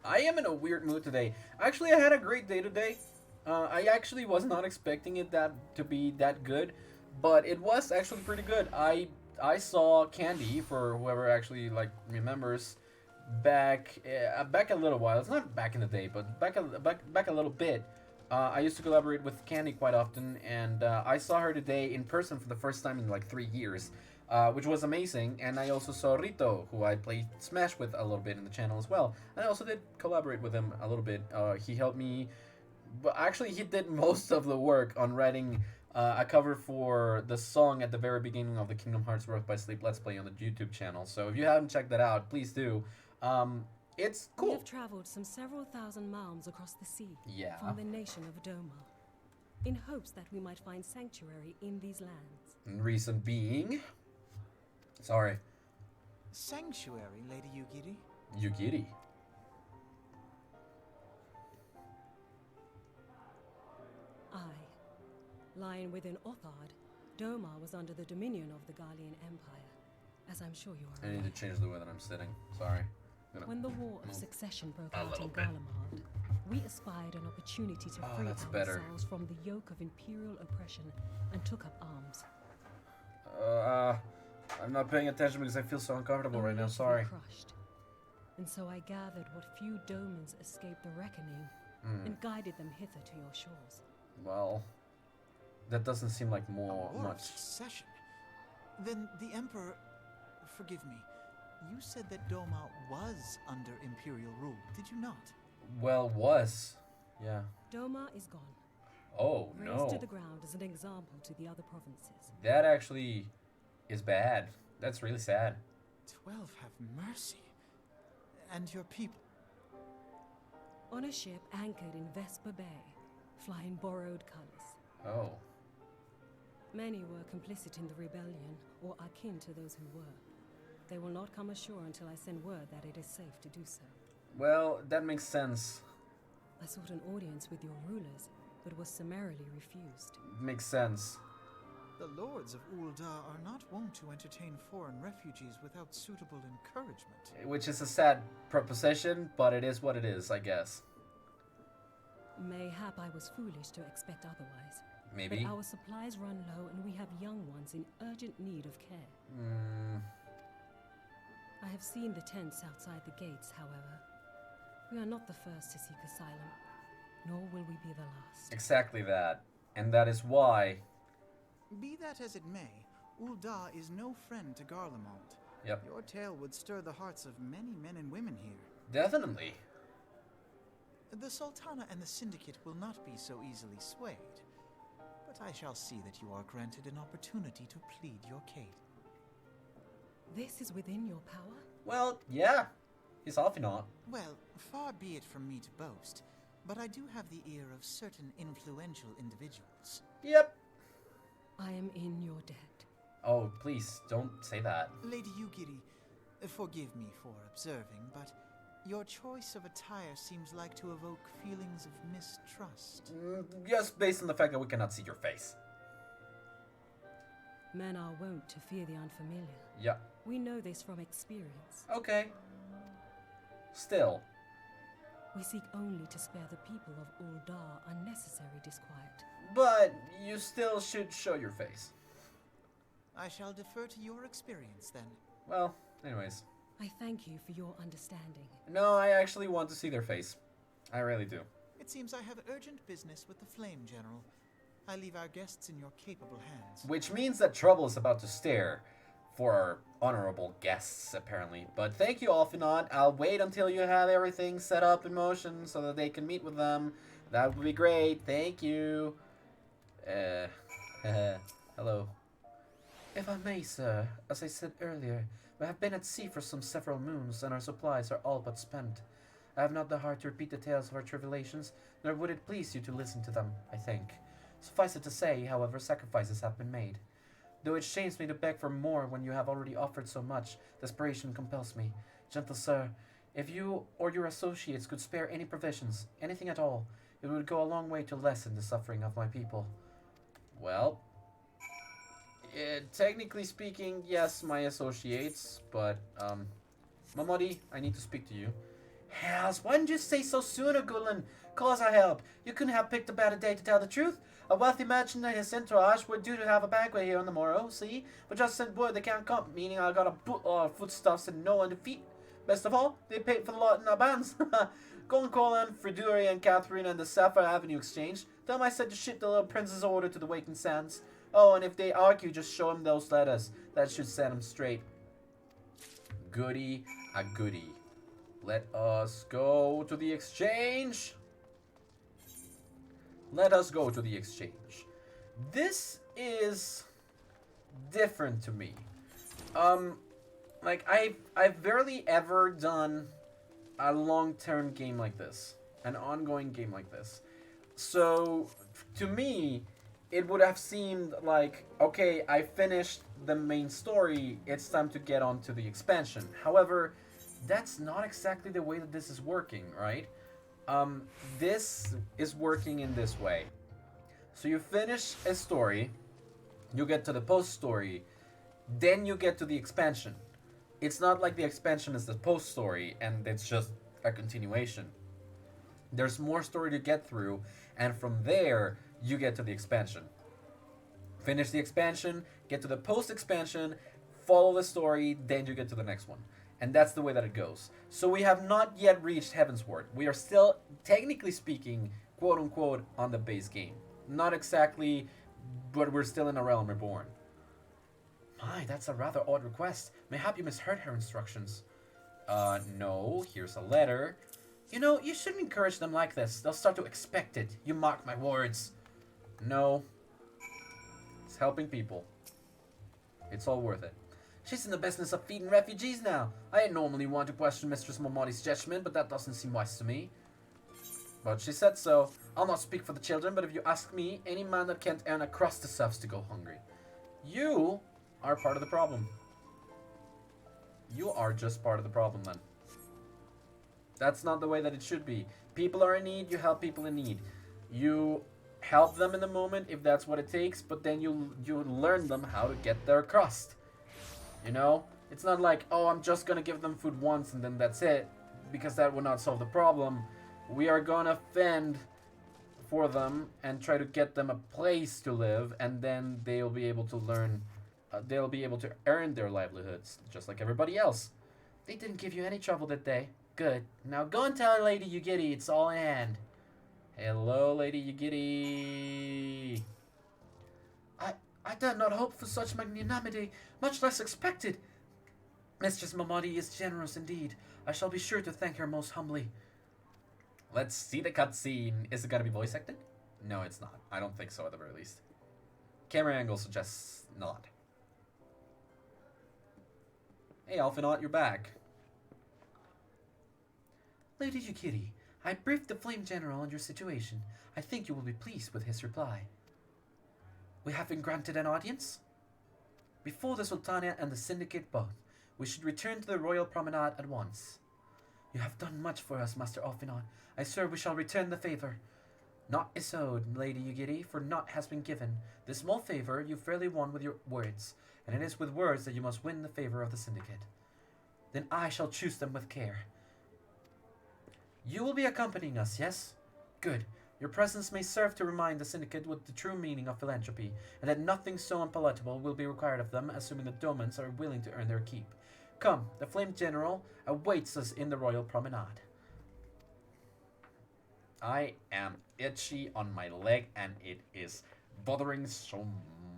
I am in a weird mood today. Actually, I had a great day today. I actually was not expecting it to be that good, but it was actually pretty good. I saw Candy, for whoever actually like remembers, back a little while. It's not back in the day, but back a little bit. I used to collaborate with Candy quite often, and I saw her today in person for the first time in like 3 years, which was amazing. And I also saw Rito, who I played Smash with a little bit in the channel as well. And I also did collaborate with him a little bit. He helped me, but actually he did most of the work on writing a cover for the song at the very beginning of the Kingdom Hearts Birth by Sleep Let's Play on the YouTube channel. So if you haven't checked that out, please do. It's We cool. have traveled some several thousand miles across the sea Yeah. from the nation of Doma, in hopes that we might find sanctuary in these lands. Reason being, sorry, Sanctuary, Lady Yugiri? Yugiri. Lying within Othard, Doma was under the dominion of the Garlean Empire, as I'm sure you are I need aware. to change the way that I'm sitting. Sorry. When the War of Succession broke A out little in bit. Garlemald, we aspired an opportunity to free that's ourselves better. from the yoke of imperial oppression and took up arms. I'm not paying attention because I feel so uncomfortable right now. Only to be Sorry. crushed. And so I gathered what few Domans escaped the reckoning and guided them hither to your shores. Well, that doesn't seem like A more war of much. succession? Then the Emperor... Forgive me. You said that Doma was under Imperial rule, did you not? Well, was. Yeah. Doma is gone, Oh, razed to no. the ground as an example to the other provinces. That actually is bad. That's really sad. 12 have mercy. And your people? On a ship anchored in Vesper Bay, flying borrowed colors. Oh. Many were complicit in the rebellion, or akin to those who were. They will not come ashore until I send word that it is safe to do so. Well, that makes sense. I sought an audience with your rulers, but was summarily refused. Makes sense. The lords of Ul'dah are not wont to entertain foreign refugees without suitable encouragement. Which is a sad proposition, but it is what it is, I guess. Mayhap I was foolish to expect otherwise. Maybe. But our supplies run low and we have young ones in urgent need of care. I have seen the tents outside the gates, however. We are not the first to seek asylum, nor will we be the last. Exactly that. And that is why... Be that as it may, Ul'dah is no friend to Garlemald. Yep. Your tale would stir the hearts of many men and women here. Definitely. The Sultana and the Syndicate will not be so easily swayed. But I shall see that you are granted an opportunity to plead your case. This is within your power? Well, yeah. He's awfully not. Well, far be it from me to boast, but I do have the ear of certain influential individuals. Yep. I am in your debt. Oh, please, don't say that. Lady Yugiri, forgive me for observing, but your choice of attire seems like to evoke feelings of mistrust. Just based on the fact that we cannot see your face. Men are wont to fear the unfamiliar. Yeah. We know this from experience. Okay. Still. We seek only to spare the people of Ul'dah unnecessary disquiet. But you still should show your face. I shall defer to your experience then. Well, anyways. I thank you for your understanding. No, I actually want to see their face. I really do. It seems I have urgent business with the Flame General. I leave our guests in your capable hands. Which means that trouble is about to stare for our honorable guests, apparently. But thank you, Alfinot. I'll wait until you have everything set up in motion so that they can meet with them. That would be great. Thank you. Hello. If I may, sir, as I said earlier, we have been at sea for several moons, and our supplies are all but spent. I have not the heart to repeat the tales of our tribulations, nor would it please you to listen to them, I think. Suffice it to say, however, sacrifices have been made. Though it shames me to beg for more when you have already offered so much, desperation compels me. Gentle sir, If you or your associates could spare any provisions, anything at all, it would go a long way to lessen the suffering of my people. Well, technically speaking, yes, my associates, but, Mamodi, I need to speak to you. Hells, why didn't you say so sooner, Gulen? Cause I help. You couldn't have picked a better day to tell the truth. A wealthy merchant and his entourage were due to have a banquet here on the morrow, see? But just sent word they can't come, meaning I got a bootload of foodstuffs and no one to feed. Best of all, they paid for the lot in our bands. Go and call on Freduri and Catherine and the Sapphire Avenue Exchange. Tell them I said to ship the little prince's order to the Waking Sands. Oh, and if they argue, just show them those letters. That should set them straight. Goody a goody. Let us go to the exchange. Let us go to the exchange. This is different to me. Like I've barely ever done a long-term game like this, an ongoing game like this. So to me, it would have seemed like, okay, I finished the main story, it's time to get on to the expansion. However, that's not exactly the way that this is working, right? This is working in this way. So you finish a story, you get to the post-story, then you get to the expansion. It's not like the expansion is the post-story and it's just a continuation. There's more story to get through, and from there, you get to the expansion. Finish the expansion, get to the post-expansion, follow the story, then you get to the next one. And that's the way that it goes. So we have not yet reached Heavensward. We are still, technically speaking, quote-unquote, on the base game. Not exactly, but we're still in A Realm Reborn. My, that's a rather odd request. Mayhap you misheard her instructions. No, here's a letter. You know, you shouldn't encourage them like this. They'll start to expect it. You mark my words. No. It's helping people. It's all worth it. She's in the business of feeding refugees now. I ain't normally one to question Mistress Momodi's judgment, but that doesn't seem wise to me. But she said so. I'll not speak for the children, but if you ask me, any man that can't earn a crust deserves to go hungry. You are part of the problem. You are just part of the problem then. That's not the way that it should be. People are in need, you help people in need. You help them in the moment if that's what it takes, but then you learn them how to get their crust. You know? It's not like, oh, I'm just gonna give them food once and then that's it, because that would not solve the problem. We are gonna fend for them and try to get them a place to live, and then they'll be able to learn, they'll be able to earn their livelihoods, just like everybody else. They didn't give you any trouble, did they? Good. Now go and tell Lady Ugiri it's all in hand. Hello, Lady Ugiri. I dare not hope for such magnanimity, much less expected. Mistress Momodi is generous indeed. I shall be sure to thank her most humbly. Let's see the cutscene. Is it gonna be voice acted? No, it's not. I don't think so at the very least. Camera angle suggests not. Hey, Alphinaut, you're back. Lady Ugiri, I briefed the Flame General on your situation. I think you will be pleased with his reply. We have been granted an audience? Before the Sultana and the Syndicate both, we should return to the Royal Promenade at once. You have done much for us, Master Alphinaut. I swear we shall return the favor. Not is owed, Lady Ugiri, for naught has been given. This small favor you fairly won with your words, and it is with words that you must win the favor of the Syndicate. Then I shall choose them with care. You will be accompanying us, yes? Good. Your presence may serve to remind the Syndicate what the true meaning of philanthropy, and that nothing so unpalatable will be required of them, assuming the Domans are willing to earn their keep. Come, the Flame General awaits us in the Royal Promenade. I am itchy on my leg, and it is bothering me so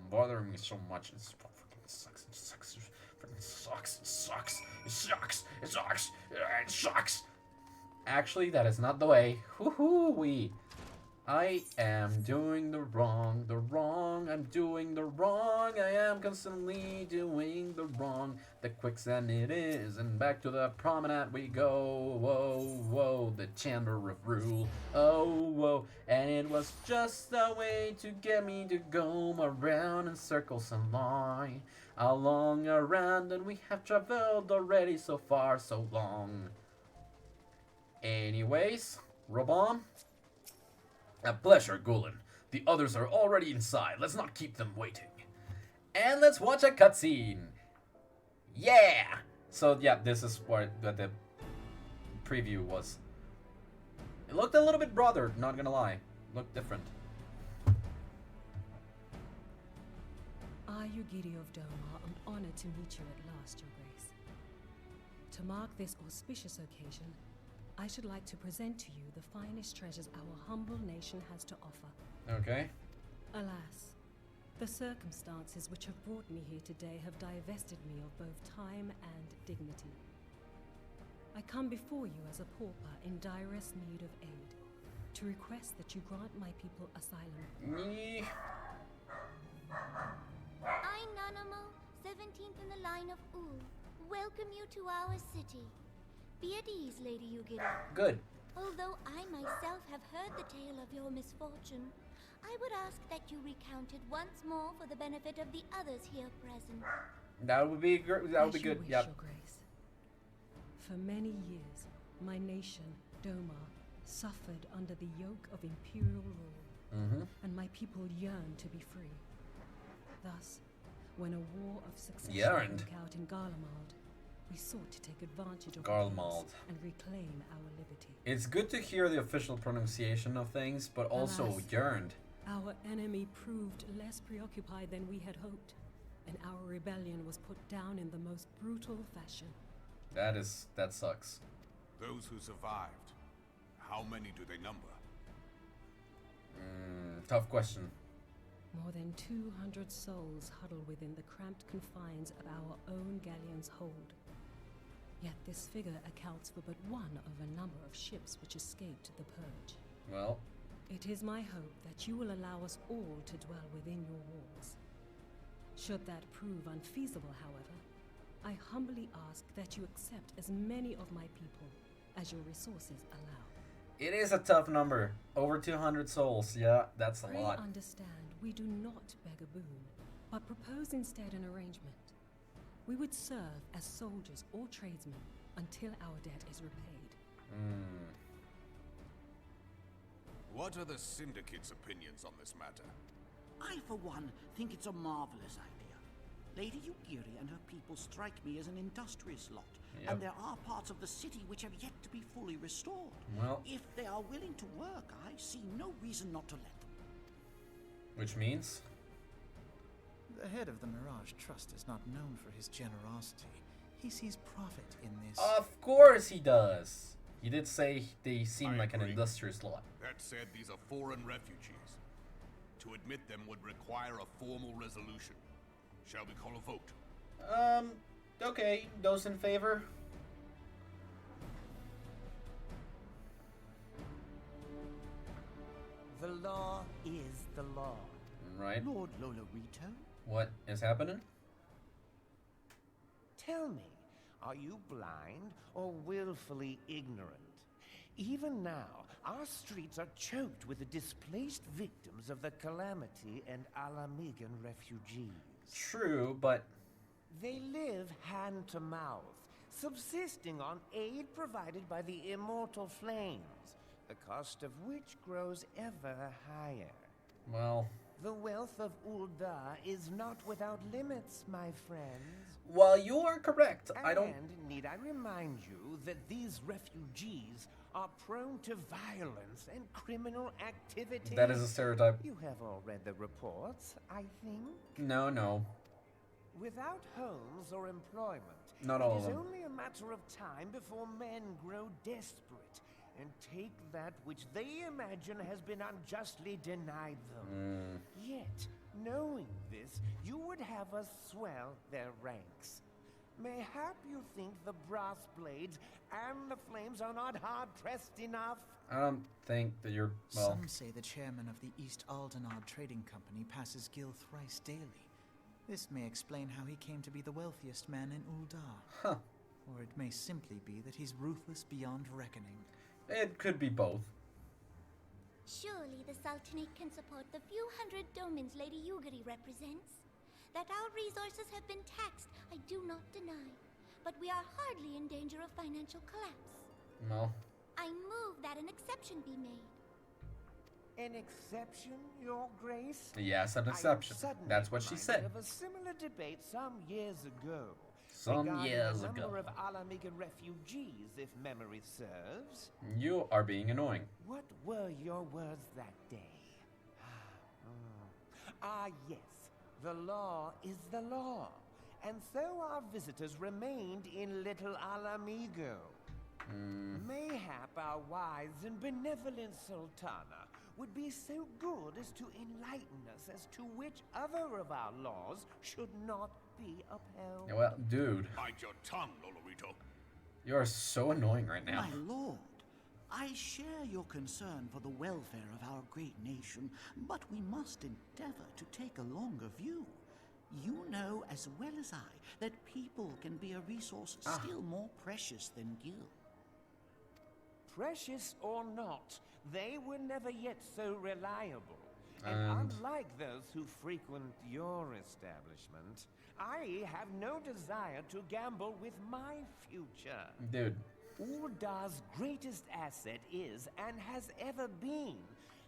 much. It fucking sucks. It sucks. It fucking sucks. It sucks. It sucks. It sucks. It sucks. Actually, that is not the way. Woohoo! I am doing the wrong, I'm doing the wrong, I am constantly doing the wrong. The quicksand it is, and back to the promenade we go. Whoa, whoa, the chamber of rule. Oh, whoa, and it was just a way to get me to go around in circles along around, and we have traveled already so far, so long. Anyways, Robon. A pleasure, Gulen. The others are already inside. Let's not keep them waiting. And let's watch a cutscene. Yeah! So, yeah, this is what the preview was. It looked a little bit broader, not gonna lie. Looked different. I, Yugiri of Doma, am honored to meet you at last, Your Grace. To mark this auspicious occasion, I should like to present to you the finest treasures our humble nation has to offer. Okay. Alas, the circumstances which have brought me here today have divested me of both time and dignity. I come before you as a pauper in direst need of aid, to request that you grant my people asylum. Me. I, Nanamo, 17th in the line of Ul, welcome you to our city. Be at ease, Lady Yugiri. Good. Although I myself have heard the tale of your misfortune, I would ask that you recount it once more for the benefit of the others here present. That would be that would be As you good. wish, Yep. Your Grace. For many years, my nation, Doma, suffered under the yoke of imperial rule, and my people yearned to be free. Thus, when a war of succession Yearned. broke out in Garlemald, we sought to take advantage of Garlemald. peace and reclaim our liberty. It's good to hear the official pronunciation of things, but also Alas. yearned. Our enemy proved less preoccupied than we had hoped, and our rebellion was put down in the most brutal fashion. That sucks. Those who survived, how many do they number? Tough question. More than 200 souls huddle within the cramped confines of our own galleon's hold. Yet this figure accounts for but one of a number of ships which escaped the purge. Well, It is my hope that you will allow us all to dwell within your walls. Should that prove unfeasible, however, I humbly ask that you accept as many of my people as your resources allow. it is a tough number. Over 200 souls. Yeah, that's a Pray lot. understand, we do not beg a boon, but propose instead an arrangement. We would serve as soldiers or tradesmen until our debt is repaid. What are the Syndicate's opinions on this matter? I, for one, think it's a marvelous idea. Lady Yugiri and her people strike me as an industrious lot, Yep. and there are parts of the city which have yet to be fully restored. Well, If they are willing to work, I see no reason not to let them. which means The head of the Mirage Trust is not known for his generosity. He sees profit in this. of course he does. He did say they seem I like an agree. industrious lot. That said, these are foreign refugees. To admit them would require a formal resolution. Shall we call a vote? Okay, those in favor? The law is the law. Right. Lord Lolorito? What is happening? Tell me, are you blind or willfully ignorant? Even now, our streets are choked with the displaced victims of the Calamity and Alamigan refugees. True, but They live hand to mouth, subsisting on aid provided by the immortal flames, the cost of which grows ever higher. well, The wealth of Ul'dah is not without limits, my friends. while you are correct, I don't. And need I remind you that these refugees are prone to violence and criminal activity? That is a stereotype. You have all read the reports, I think. No. Without homes or employment, Not all it of is them. only a matter of time before men grow desperate and take that which they imagine has been unjustly denied them. Yet, knowing this, you would have us swell their ranks. Mayhap you think the brass blades and the flames are not hard-pressed enough? I don't think that you're. Well, Some say the chairman of the East Aldenard Trading Company passes Gil thrice daily. This may explain how he came to be the wealthiest man in Ul'dah. huh. Or it may simply be that he's ruthless beyond reckoning. It could be both. Surely the Sultanate can support the few hundred domins Lady Yugiri represents. That our resources have been taxed, I do not deny. But we are hardly in danger of financial collapse. Well, I move that an exception be made. An exception, Your Grace? Yes, an exception. That's what she said. Of a similar debate some years ago. Some years the ago. number of Alamigan refugees, if memory serves. You are being annoying. What were your words that day? Yes. The law is the law. And so our visitors remained in Little Alamigo. Mayhap our wise and benevolent Sultana would be so good as to enlighten us as to which other of our laws should not be upheld. Well, dude. Mind your tongue, Lolorito. You are so annoying right now. My lord, I share your concern for the welfare of our great nation, but we must endeavor to take a longer view. You know as well as I that people can be a resource still more precious than gil. Precious or not, they were never yet so reliable. And unlike those who frequent your establishment, I have no desire to gamble with my future. Dude. Uldar's greatest asset is, and has ever been,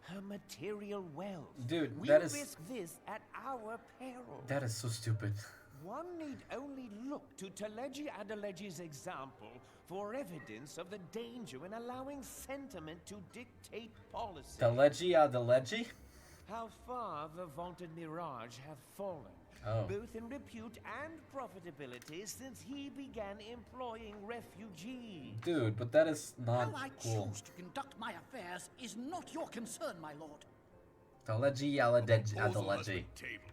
her material wealth. Dude, we that is... risk this at our peril. That is so stupid. One need only look to Teleji Adeleji's example for evidence of the danger in allowing sentiment to dictate policy. Teleji Adeleji? How far the vaunted Mirage have fallen, both in repute and profitability, since he began employing refugees. Dude, but that is not How I cool. choose to conduct my affairs is not your concern, my lord. Teleji Proposal has Adeleji. been tabled.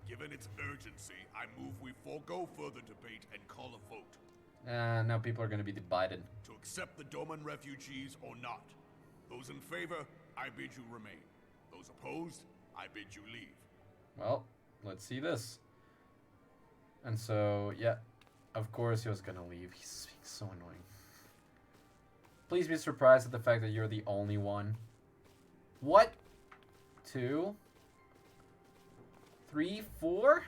Given its urgency, I move we forego further debate and call a vote. Now people are going to be divided. To accept the Doman refugees or not. Those in favor, I bid you remain. Those opposed, I bid you leave. Well, let's see this. And so, yeah, of course he was going to leave. He's being so annoying. Please be surprised at the fact that you're the only one. What? 2? 3, 4?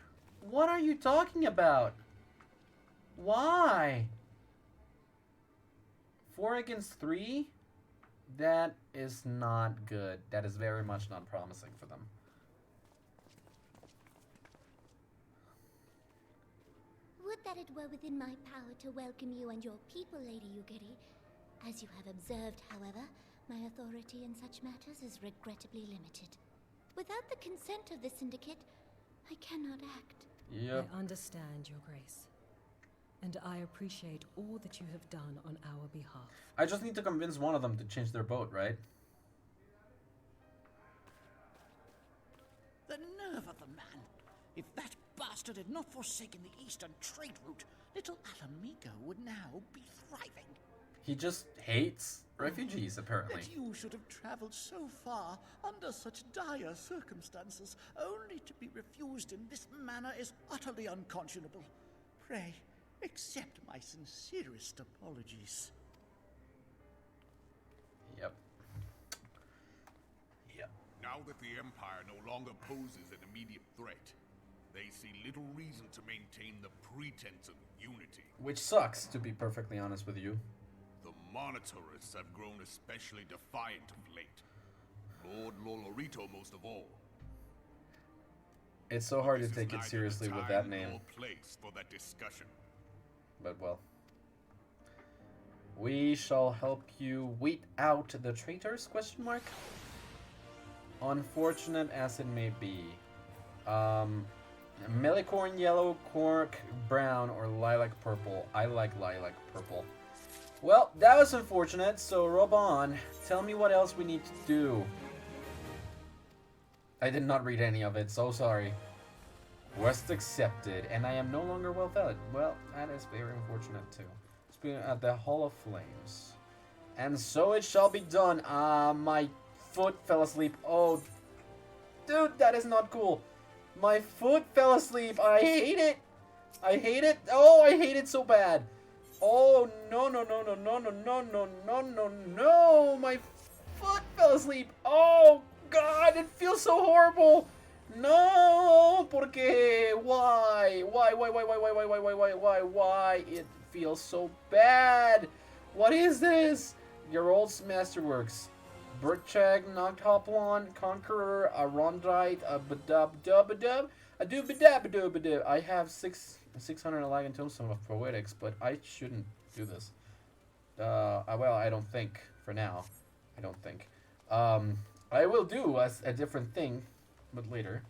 What are you talking about? Why? 4 against 3? That is not good. That is very much not promising for them. Would that it were within my power to welcome you and your people, Lady Yugiri. As you have observed, however, my authority in such matters is regrettably limited. Without the consent of the Syndicate, I cannot act. Yep. I understand, Your Grace. And I appreciate all that you have done on our behalf. I just need to convince one of them to change their boat, right? The nerve of the man! If that bastard had not forsaken the eastern trade route, little Alamigo would now be thriving. He just hates refugees, apparently. That you should have traveled so far under such dire circumstances, only to be refused in this manner is utterly unconscionable. Pray, accept my sincerest apologies. Yep. Yep. Now that the Empire no longer poses an immediate threat, they see little reason to maintain the pretense of unity. Which sucks, to be perfectly honest with you. The Monitorists have grown especially defiant of late. Lord Lolorito most of all. It's so hard to This is take it neither seriously the with that time name. nor place for that discussion. But well. We shall help you weed out the traitors, question mark? Unfortunate as it may be. Melicorn yellow, cork brown, or lilac purple. I like lilac purple. Well, that was unfortunate, so Robon, tell me what else we need to do. I did not read any of it, so sorry. Quest accepted, and I am no longer well fed. Well, that is very unfortunate too. Speaking at the Hall of Flames. And so it shall be done. My foot fell asleep. Oh, dude, that is not cool. My foot fell asleep. I hate it. I hate it. Oh, I hate it so bad. Oh, no, no, no, no, no, no, no, no, no, no, no. My foot fell asleep. Oh, God, it feels so horrible. No, porque why? Why? It feels so bad. What is this? Geralt's Masterworks. Burchag, Noctoplon, Conqueror, Arondite, a badub, a doobadabadubadub. I have 600 Alagan Tombstone of Poetics, but I shouldn't do this. Well, I don't think, for now. I don't think. I will do a different thing, but later.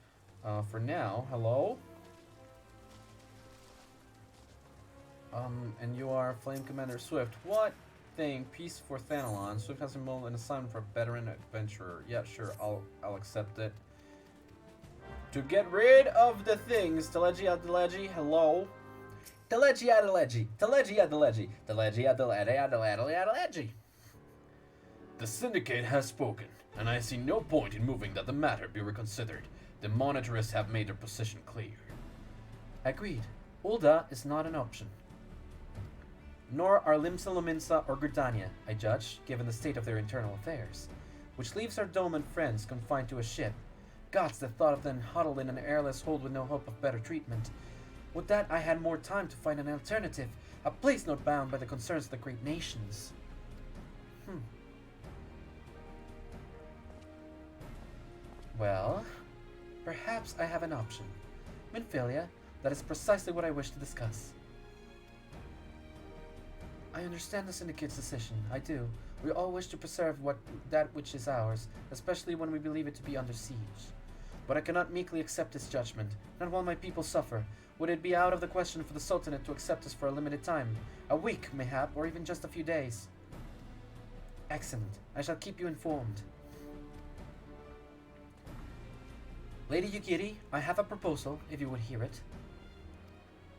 For now, hello? And you are Flame Commander Swift. What thing? Peace for Thanalon. Swift has enrolled an assignment for veteran adventurer. Yeah, sure, I'll accept it. To get rid of the things, Telegi Adelegi, hello? Telegi Adelegi, Telegi Adelegi, Telegi Adelegi. The Syndicate has spoken, and I see no point in moving that the matter be reconsidered. The Monitorists have made their position clear. Agreed. Ulda is not an option. Nor are Limsa Lominsa or Gridania, I judge, given the state of their internal affairs. Which leaves our Doman friends confined to a ship. Gods, the thought of them huddled in an airless hold with no hope of better treatment. Would that I had more time to find an alternative, a place not bound by the concerns of the great nations. Well, perhaps I have an option. Minfilia, that is precisely what I wish to discuss. I understand the Syndicate's decision, I do. We all wish to preserve that which is ours, especially when we believe it to be under siege. But I cannot meekly accept this judgment, not while my people suffer. Would it be out of the question for the Sultanate to accept us for a limited time? A week, mayhap, or even just a few days? Excellent. I shall keep you informed. Lady Yugiri, I have a proposal, if you would hear it.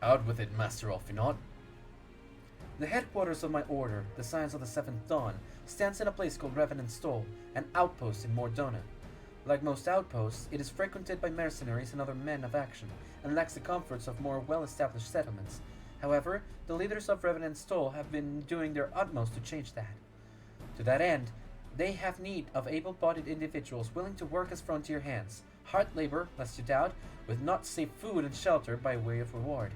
Out with it, Master Alfinot. The headquarters of my order, the Scions of the Seventh Dawn, stands in a place called Revenant Stole, an outpost in Mordona. Like most outposts, it is frequented by mercenaries and other men of action, and lacks the comforts of more well-established settlements. However, the leaders of Revenant Stole have been doing their utmost to change that. To that end, they have need of able-bodied individuals willing to work as frontier hands, hard labor, lest you doubt, with not safe food and shelter by way of reward.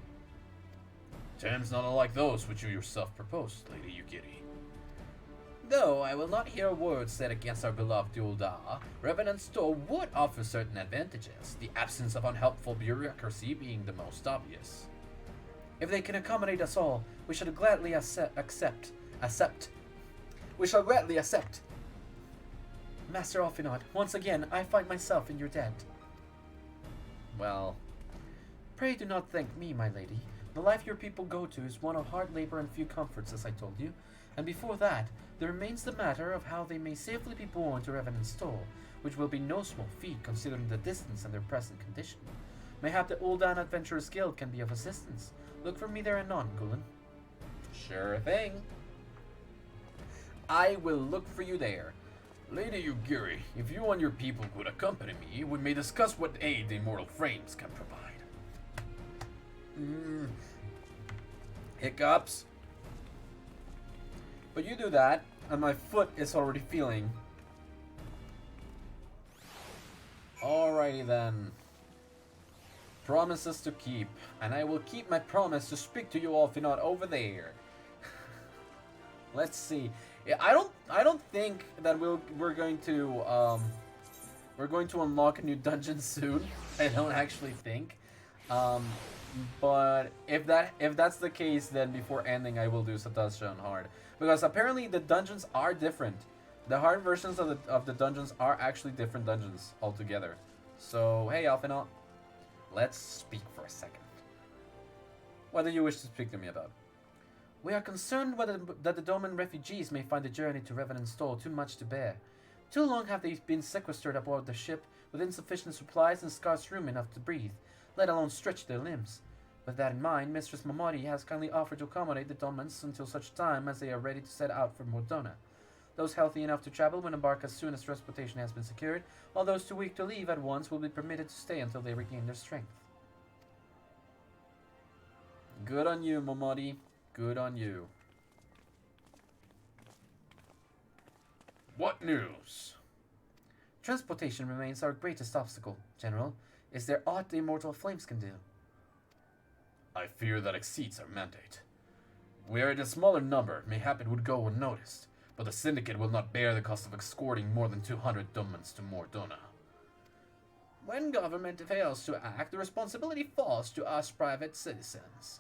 Terms not unlike those which you yourself proposed, Lady Yugiri. Though I will not hear words said against our beloved Ulda, Revenant Store would offer certain advantages, the absence of unhelpful bureaucracy being the most obvious. If they can accommodate us all, we shall gladly accept. We shall gladly accept. Master Alfinot, once again, I find myself in your debt. Well, pray do not thank me, my lady. The life your people go to is one of hard labor and few comforts, as I told you. And before that, there remains the matter of how they may safely be borne to Revenant Stole, which will be no small feat considering the distance and their present condition. Mayhap the Uldan Adventurers Guild can be of assistance. Look for me there anon, Gulen. Sure thing. I will look for you there. Lady Yugiri, if you and your people would accompany me, we may discuss what aid the immortal frames can provide. Hiccups. But you do that, and my foot is already feeling. Alrighty then. Promises to keep, and I will keep my promise to speak to you all if you're not over there. Let's see. Yeah, I don't think that we're going to unlock a new dungeon soon. I don't actually think. But if that's the case, then before ending I will do Satasha on hard, because apparently the dungeons are different. The hard versions of the dungeons are actually different dungeons altogether. So hey, Alfinot, let's speak for a second. What do you wish to speak to me about? We are concerned that the Doman refugees may find the journey to Revenant Stole too much to bear. Too long have they been sequestered aboard the ship with insufficient supplies and scarce room enough to breathe, let alone stretch their limbs. With that in mind, Mistress Momodi has kindly offered to accommodate the Domans until such time as they are ready to set out for Mordona. Those healthy enough to travel will embark as soon as transportation has been secured, while those too weak to leave at once will be permitted to stay until they regain their strength. Good on you, Momodi. Good on you. What news? Transportation remains our greatest obstacle, General. Is there aught the Immortal Flames can do? I fear that exceeds our mandate. Were it a smaller number, mayhap it would go unnoticed. but the Syndicate will not bear the cost of escorting more than 200 Dumans to Mordona. When government fails to act, the responsibility falls to us private citizens.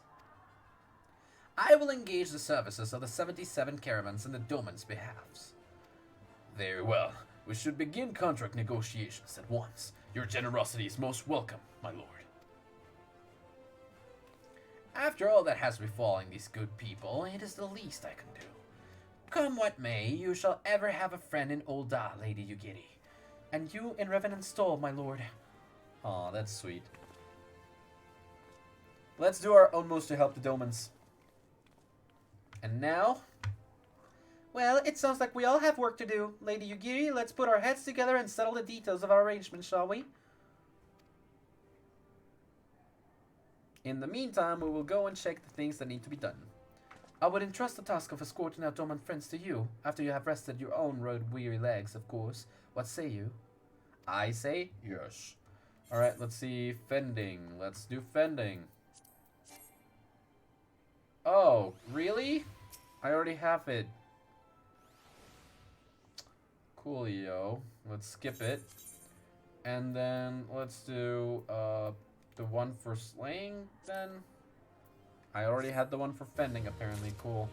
I will engage the services of the 77 caravans in the Doman's behalfs. Very well. We should begin contract negotiations at once. Your generosity is most welcome, my lord. After all that has befallen these good people, it is the least I can do. Come what may, you shall ever have a friend in Ul'dah, Lady Ugiri. And you in Revenant Stall, my lord. Aw, that's sweet. Let's do our utmost to help the Domans. And now? Well, it sounds like we all have work to do. Lady Ugiri, let's put our heads together and settle the details of our arrangement, shall we? In the meantime, we will go and check the things that need to be done. I would entrust the task of escorting our Doman friends to you, after you have rested your own road-weary legs, of course. What say you? I say yes. Alright, let's see. Fending. Let's do fending. Oh, really? I already have it. Coolio. Let's skip it. And then let's do the one for slaying then. I already had the one for fending apparently. Cool.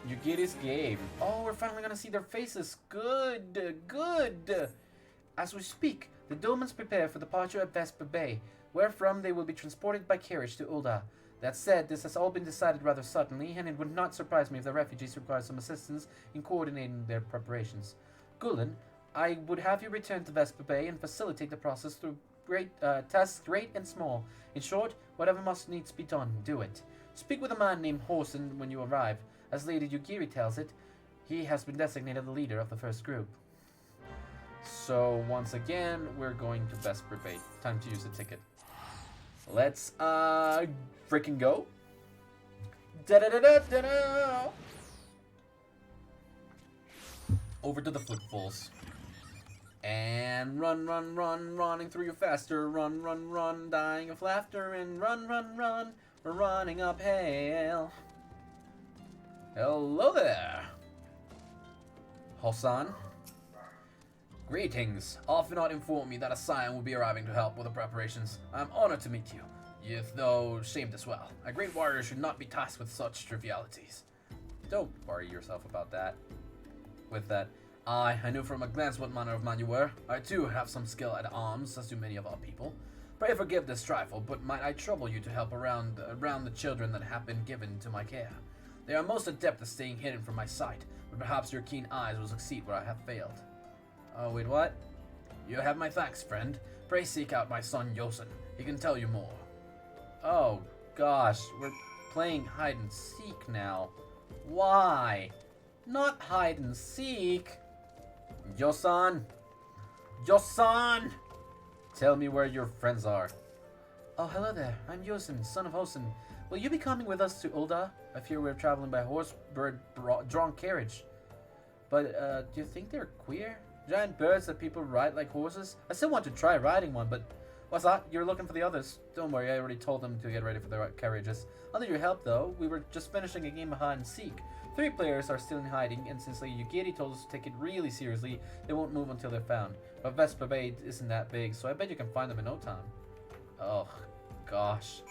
Yugiri's game. Oh, we're finally gonna see their faces. Good, good. As we speak, the Domans prepare for departure at Vesper Bay, wherefrom they will be transported by carriage to Ul'dah. That said, this has all been decided rather suddenly, and it would not surprise me if the refugees require some assistance in coordinating their preparations. Gulen, I would have you return to Vesper Bay and facilitate the process through tasks great and small. In short, whatever must needs be done, do it. Speak with a man named Horson when you arrive. As Lady Ugiri tells it, he has been designated the leader of the first group. So, once again, we're going to Vesper Bay. Time to use the ticket. Let's, freaking go. Da-da-da-da-da-da! Over to the footfalls. And run, run, run, running through you faster. Run, run, run, dying of laughter. And run, run, run, we're running uphill. Hello there. Hassan. Greetings. Alphanot informed me that a Scion will be arriving to help with the preparations. I am honored to meet you. Youth, though, shamed as well. A great warrior should not be tasked with such trivialities. Don't worry yourself about that. With that, I knew from a glance what manner of man you were. I too have some skill at arms, as do many of our people. Pray forgive this trifle, but might I trouble you to help around the children that have been given to my care? They are most adept at staying hidden from my sight, but perhaps your keen eyes will succeed where I have failed. Oh, wait, what? You have my thanks, friend. Pray seek out my son, Yosin. He can tell you more. Oh, gosh. We're playing hide and seek now. Why? Not hide and seek. Yosan! Yosan! Tell me where your friends are. Oh, hello there. I'm Yosin, son of Hosen. Will you be coming with us to Ul'dah? I fear we're traveling by horse, bird, drawn carriage. But, do you think they're queer? Giant birds that people ride like horses? I still want to try riding one, but... What's that? You're looking for the others. Don't worry, I already told them to get ready for their carriages. Under your help, though, we were just finishing a game of hide and seek. 3 players are still in hiding, and since Lady Ugiri told us to take it really seriously, they won't move until they're found. But Vesper Bay isn't that big, so I bet you can find them in no time. Oh, gosh.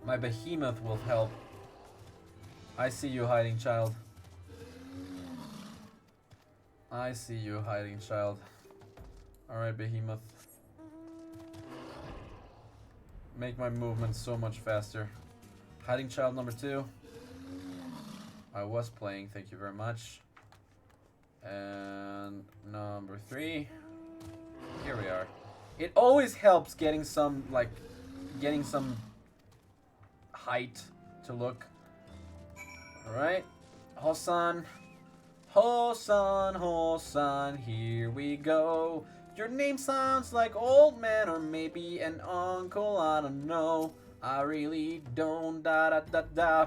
My behemoth will help. I see you, hiding child. I see you, hiding child. Alright, behemoth. Make my movement so much faster. Hiding child number 2. I was playing, thank you very much. And number 3. Here we are. It always helps getting some, height to look. Alright. Hosan. Hosan, Hosan, here we go. Your name sounds like old man or maybe an uncle, I don't know. I really don't, da da da da.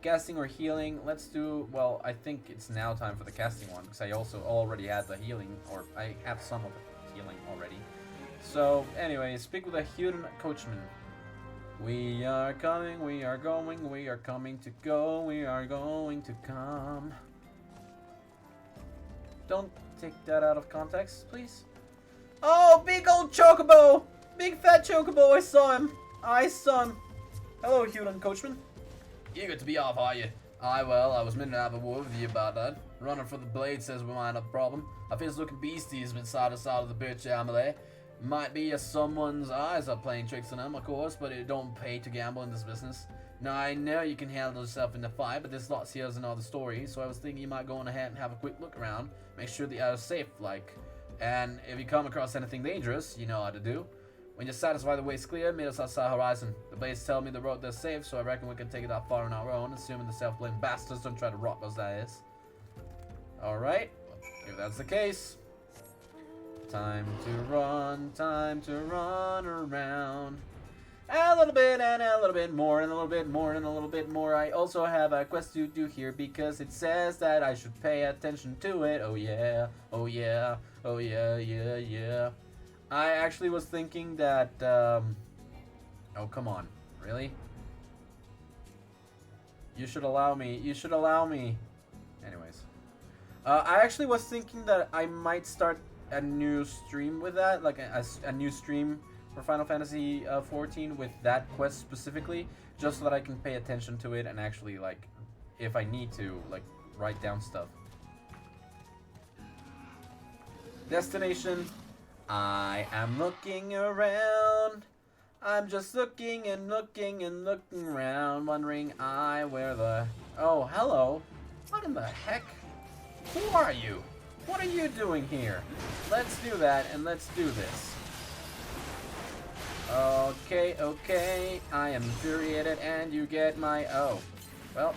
Casting or healing, let's do, well, I think it's now time for the casting one, because I also already had the healing, or I have some of the healing already. So, anyway, speak with a human coachman. We are coming, we are going, we are coming to go, we are going to come. Don't take that out of context, please. Oh, big old chocobo! Big fat chocobo, I saw him. I saw him. Hello, Huron coachman. Eager to be off, are you? Aye, well, I was meant to have a word with you about that. Runner for the blade says we might have a problem. A fierce-looking beastie has been side to side of the birch family. Might be someone's eyes are playing tricks on him, of course, but it don't pay to gamble in this business. Now, I know you can handle yourself in the fight, but there's lots here is another story, so I was thinking you might go on ahead and have a quick look around, make sure the are safe, like. And if you come across anything dangerous, you know how to do. When you're satisfied the way's clear, meet us outside horizon. The blades tell me the road is safe, so I reckon we can take it that far on our own, assuming the self-blame bastards don't try to rock us, that is. Alright, if that's the case. Time to run around. A little bit, and a little bit more, and a little bit more, and a little bit more. I also have a quest to do here, because it says that I should pay attention to it. Oh yeah, oh yeah, oh yeah, yeah, yeah. I actually was thinking that, oh, come on. Really? You should allow me. You should allow me. Anyways. I actually was thinking that I might start a new stream with that. Like, a new stream for Final Fantasy XIV with that quest specifically. Just so that I can pay attention to it and actually, like, if I need to, like, write down stuff. Destination. I am looking around. I'm just looking and looking and looking around, wondering where the... Oh, hello. What in the heck? Who are you? What are you doing here? Let's do that and let's do this. Okay, okay. I am infuriated and you get my... Oh. Well.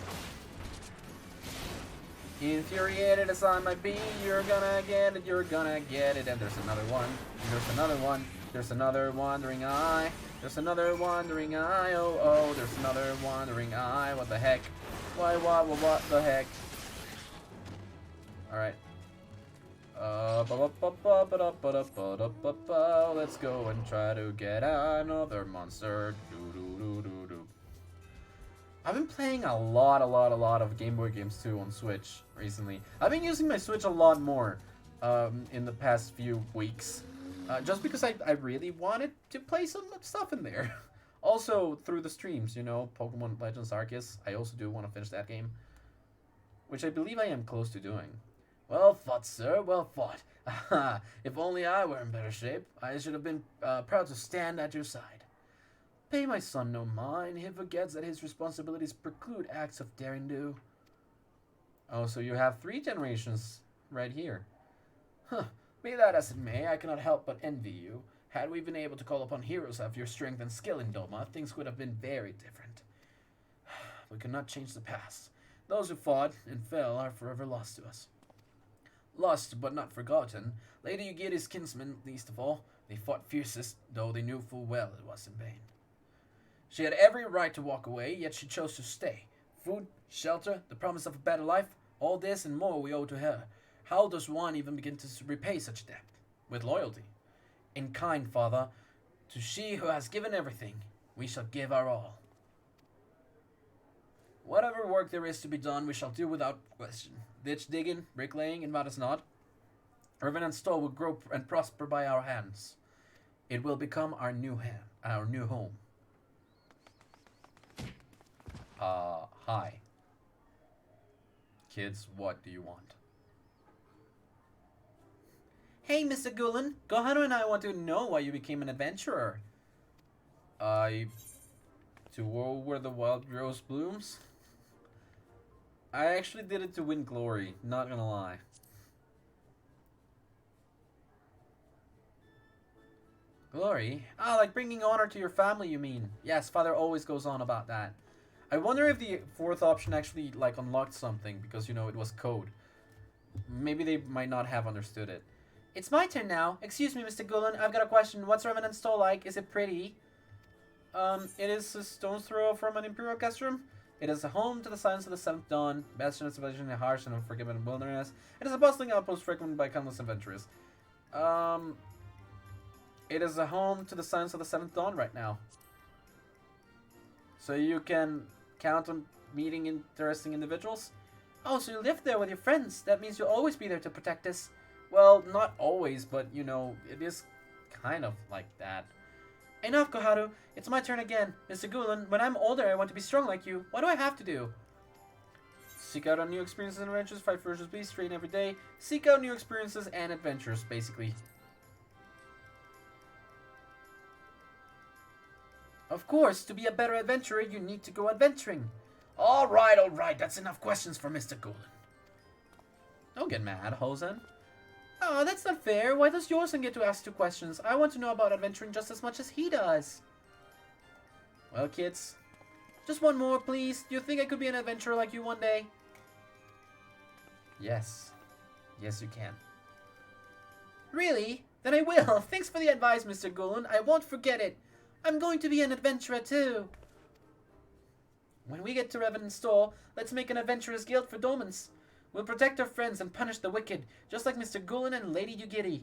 Infuriated as I might be, you're gonna get it, you're gonna get it. And there's another one, and there's another one, there's another wandering eye, there's another wandering eye, oh, oh, there's another wandering eye, what the heck? Why, what the heck? Alright. Let's go and try to get another monster. I've been playing a lot of Game Boy games too on Switch recently. I've been using my Switch a lot more in the past few weeks. Just because I really wanted to play some stuff in there. Also, through the streams, you know, Pokemon Legends Arceus. I also do want to finish that game. Which I believe I am close to doing. Well fought, sir, well fought. If only I were in better shape, I should have been proud to stand at your side. Pay my son no mind. He forgets that his responsibilities preclude acts of daring do. Oh, so you have 3 generations right here. Huh. Be that as it may, I cannot help but envy you. Had we been able to call upon heroes of your strength and skill in Doma, things would have been very different. We cannot change the past. Those who fought and fell are forever lost to us. Lost but not forgotten. Lady Yugiri's kinsmen, least of all, they fought fiercest, though they knew full well it was in vain. She had every right to walk away, yet she chose to stay. Food, shelter, the promise of a better life, all this and more we owe to her. How does one even begin to repay such debt? With loyalty. In kind, Father, to she who has given everything, we shall give our all. Whatever work there is to be done, we shall do without question. Ditch digging, bricklaying, and what is not. Urban and Stoll will grow and prosper by our hands. It will become our new home. Hi. Kids, what do you want? Hey, Mr. Gulen, Gohano and I want to know why you became an adventurer. To go where the wild rose blooms? I actually did it to win glory, not gonna lie. Glory? Ah, like bringing honor to your family, you mean? Yes, Father always goes on about that. I wonder if the 4th option actually, like, unlocked something, because, you know, it was code. Maybe they might not have understood it. It's my turn now. Excuse me, Mr. Gulen, I've got a question. What's Revenant Stoll like? Is it pretty? It is a stone's throw from an Imperial Castrum. It is a home to the Scions of the Seventh Dawn, bastion of civilization in a harsh and unforgiving wilderness. It is a bustling outpost frequented by countless adventurers. It is a home to the Scions of the Seventh Dawn right now. So you can count on meeting interesting individuals? Oh, so you live there with your friends. That means you'll always be there to protect us. Well, not always, but you know, it is kind of like that. Enough, Koharu. It's my turn again. Mr. Gulen, when I'm older, I want to be strong like you. What do I have to do? Seek out on new experiences and adventures, fight versus beasts, train every day. Seek out new experiences and adventures, basically. Of course, to be a better adventurer, you need to go adventuring. Alright, that's enough questions for Mr. Gulen. Don't get mad, Hosen. Oh, that's not fair. Why does Eorzea get to ask 2 questions? I want to know about adventuring just as much as he does. Well, kids. Just one more, please. Do you think I could be an adventurer like you one day? Yes. Yes, you can. Really? Then I will. Thanks for the advice, Mr. Gulen. I won't forget it. I'm going to be an adventurer too. When we get to Revenant's Store, let's make an adventurers guild for Domans. We'll protect our friends and punish the wicked, just like Mr. Gulen and Lady Yugiri.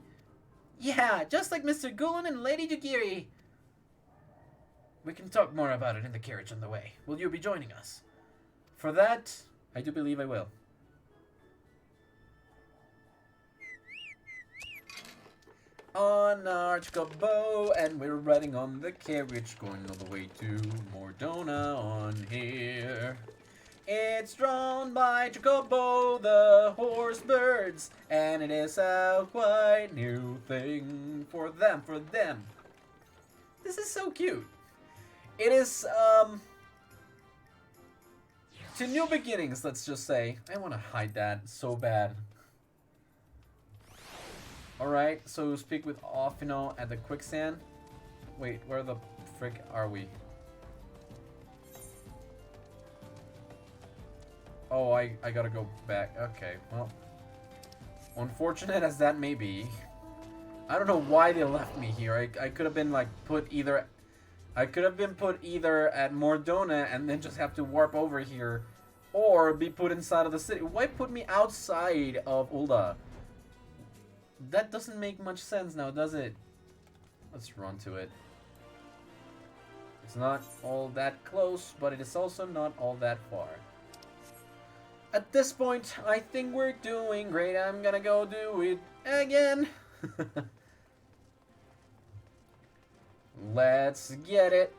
Yeah, just like Mr. Gulen and Lady Yugiri. We can talk more about it in the carriage on the way. Will you be joining us? For that, I do believe I will. On our Chocobo, and we're riding on the carriage, going all the way to Mordona on here. It's drawn by Chocobo, the horse birds, and it is a quite new thing for them, This is so cute. It is, to new beginnings, let's just say. I want to hide that so bad. Alright, so speak with Offino at the quicksand. Wait, where the frick are we? Oh, I gotta go back. Okay, well. Unfortunate as that may be. I don't know why they left me here. I could have been like put either... I could have been put either at Mordona and then just have to warp over here. Or be put inside of the city. Why put me outside of Ulda? That doesn't make much sense now, does it? Let's run to it. It's not all that close, but it is also not all that far. At this point, I think we're doing great. I'm gonna go do it again. Let's get it.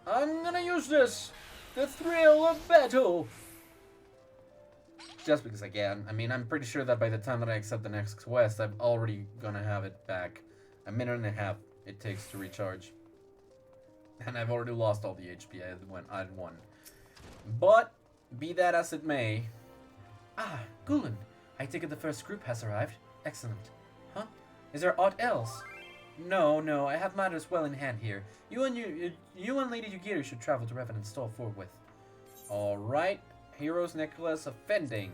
I'm gonna use this. The thrill of battle. Just because I can. I mean, I'm pretty sure that by the time that I accept the next quest, I'm already gonna have it back. A minute and a half it takes to recharge. And I've already lost all the HP I had won. But, be that as it may... Ah, Gulen. I take it the first group has arrived. Excellent. Huh? Is there aught else? No, I have matters well in hand here. You and Lady Yugiri should travel to Revenant's Store forthwith. Alright. Hero's Necklace offending.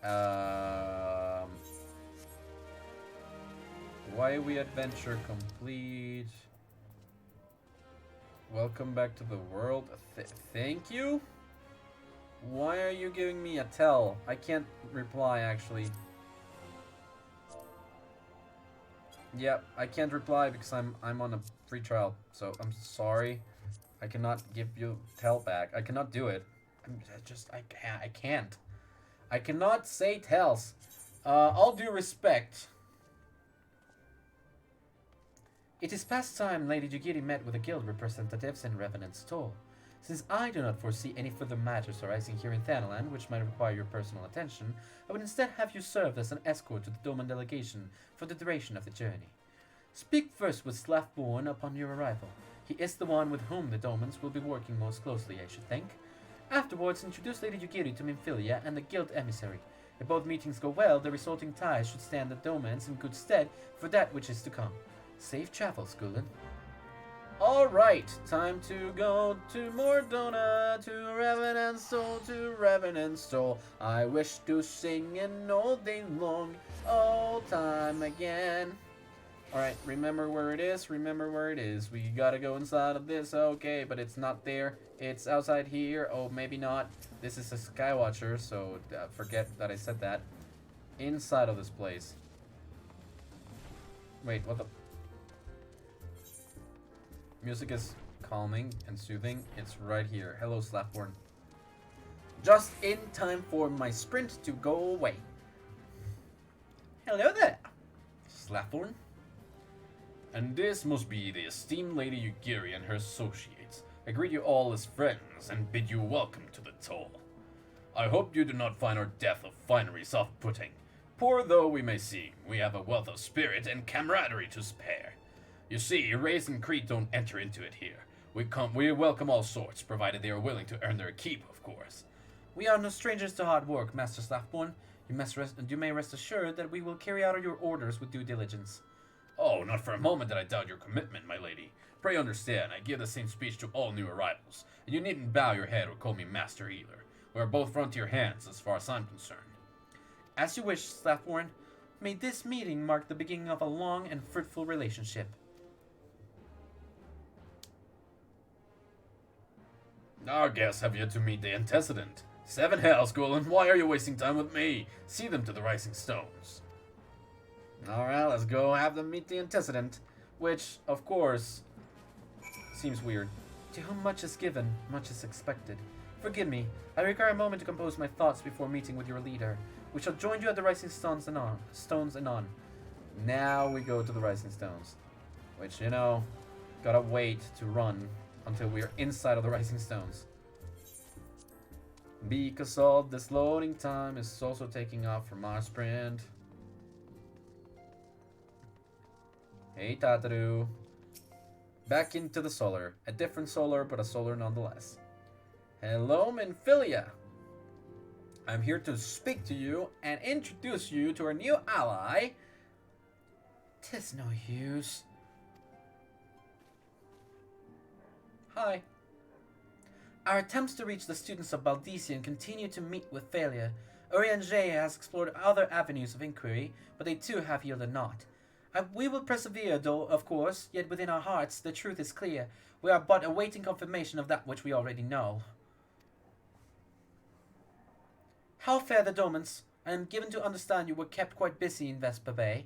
Why we adventure complete. Welcome back to the world. Thank you? Why are you giving me a tell? I can't reply actually. Yep, I can't reply because I'm on a free trial. So I'm sorry. I cannot give you tell back. I cannot do it. I can't. I cannot say tells. All due respect. It is past time Lady Yugiri met with the guild representatives in Revenant's Store. Since I do not foresee any further matters arising here in Thanalan which might require your personal attention, I would instead have you served as an escort to the Doman delegation for the duration of the journey. Speak first with Slavborn upon your arrival. He is the one with whom the Domans will be working most closely, I should think. Afterwards, introduce Lady Yugiri to Minfilia and the guild emissary. If both meetings go well, the resulting ties should stand the Domans in good stead for that which is to come. Safe travels, Gulen. Alright, time to go to Mordona, to Revenant's Store. I wish to sing an all day long, all time again. Alright, remember where it is, We gotta go inside of this, okay, but it's not there. It's outside here, oh, maybe not. This is a Skywatcher, so forget that I said that. Inside of this place. Wait, what the... Music is calming and soothing. It's right here. Hello, Slapborn. Just in time for my sprint to go away. Hello there, Slapborn. And this must be the esteemed Lady Yugiri and her associates. I greet you all as friends and bid you welcome to the toll. I hope you do not find our death of fineries off-putting. Poor though we may seem, we have a wealth of spirit and camaraderie to spare. You see, race and creed don't enter into it here. We welcome all sorts, provided they are willing to earn their keep, of course. We are no strangers to hard work, Master Slapborn. You may rest assured that we will carry out your orders with due diligence. Oh, not for a moment did I doubt your commitment, my lady. Pray understand, I give the same speech to all new arrivals, and you needn't bow your head or call me master either. We are both frontier hands, as far as I'm concerned. As you wish, Slapborn. May this meeting mark the beginning of a long and fruitful relationship. Our guests have yet to meet the antecedent. 7 hells, Golan, why are you wasting time with me? See them to the Rising Stones. Alright, let's go have them meet the antecedent. Which, of course, seems weird. To whom much is given, much is expected. Forgive me, I require a moment to compose my thoughts before meeting with your leader. We shall join you at the Rising Stones anon. Now we go to the Rising Stones. Which, you know, gotta wait to run until we are inside of the Rising Stones. Because all this loading time is also taking off from our sprint. Hey, Tataru. Back into the solar. A different solar, but a solar nonetheless. Hello, Minfilia. I'm here to speak to you and introduce you to our new ally. 'Tis no use. Hi. Our attempts to reach the students of Baldician continue to meet with failure. Eorzea has explored other avenues of inquiry, but they too have yielded naught. We will persevere, though, of course, yet within our hearts the truth is clear. We are but awaiting confirmation of that which we already know. How fare the Domans? I am given to understand you were kept quite busy in Vesper Bay.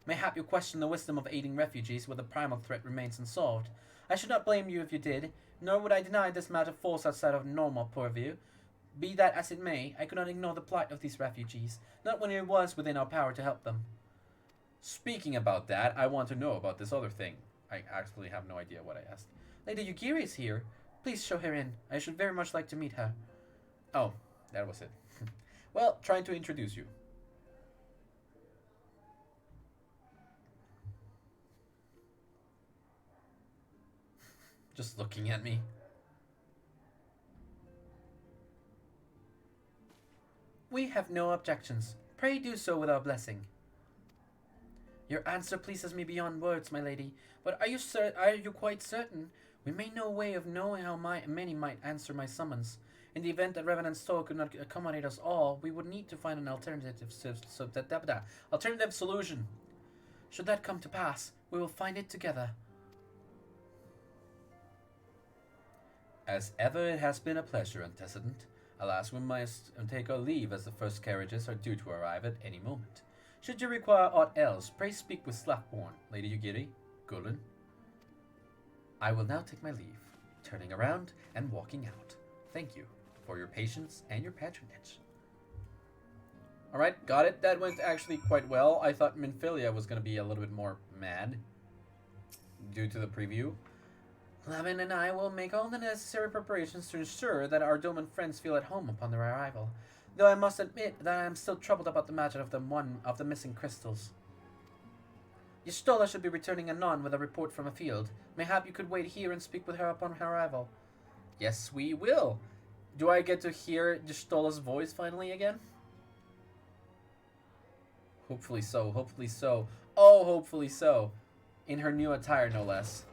Mayhap you question the wisdom of aiding refugees where the primal threat remains unsolved. I should not blame you if you did, nor would I deny this matter falls outside of normal purview. Be that as it may, I could not ignore the plight of these refugees, not when it was within our power to help them. Speaking about that, I want to know about this other thing. I actually have no idea what I asked. Lady Yugiri is here. Please show her in. I should very much like to meet her. Oh, that was it. Well, trying to introduce you. Just looking at me. We have no objections. Pray do so with our blessing. Your answer pleases me beyond words, my lady. But are you quite certain? We may no way of knowing how many might answer my summons. In the event that Revenant's Soul could not accommodate us all, we would need to find an alternative solution. Should that come to pass, we will find it together. As ever, it has been a pleasure, Antecedent. Alas, we must take our leave as the first carriages are due to arrive at any moment. Should you require aught else, pray speak with Slapborn, Lady Yugiri, Gulen. I will now take my leave, turning around and walking out. Thank you for your patience and your patronage. Alright, got it. That went actually quite well. I thought Minfilia was going to be a little bit more mad due to the preview. Lavin and I will make all the necessary preparations to ensure that our Doman friends feel at home upon their arrival. Though I must admit that I am still troubled about the matter of the missing crystals. Y'shtola should be returning anon with a report from a field. Mayhap you could wait here and speak with her upon her arrival. Yes, we will. Do I get to hear Y'shtola's voice finally again? Hopefully so, hopefully so. Oh, hopefully so. In her new attire, no less.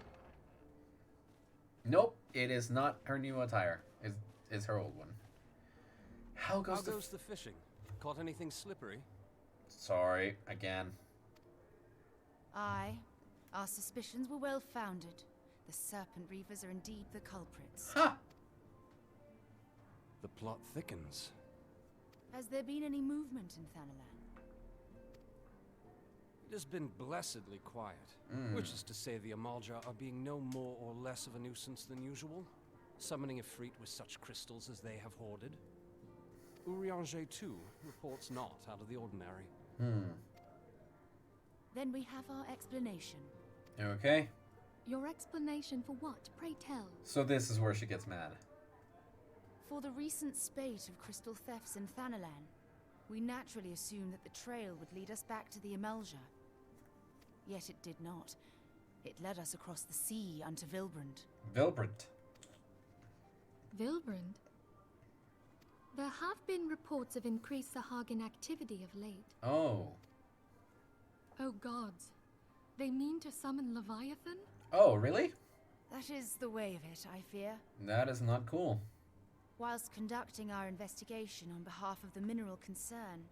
Nope, it is not her new attire. It's her old one. How goes the fishing? Caught anything slippery? Sorry, again. Aye. Our suspicions were well founded. The Serpent Reavers are indeed the culprits. Ha! The plot thickens. Has there been any movement in Thanalan? It has been blessedly quiet, which is to say the Amalja are being no more or less of a nuisance than usual, summoning Ifrit with such crystals as they have hoarded. Eorzea, too, reports not out of the ordinary. Then we have our explanation. Okay. Your explanation for what, pray tell? So this is where she gets mad. For the recent spate of crystal thefts in Thanalan, we naturally assumed that the trail would lead us back to the Amalja. Yet it did not. It led us across the sea unto Vilbrand. Vilbrand. Vilbrand? There have been reports of increased Sahagin activity of late. Oh. Oh gods. They mean to summon Leviathan? Oh, really? That is the way of it, I fear. That is not cool. Whilst conducting our investigation on behalf of the mineral concern,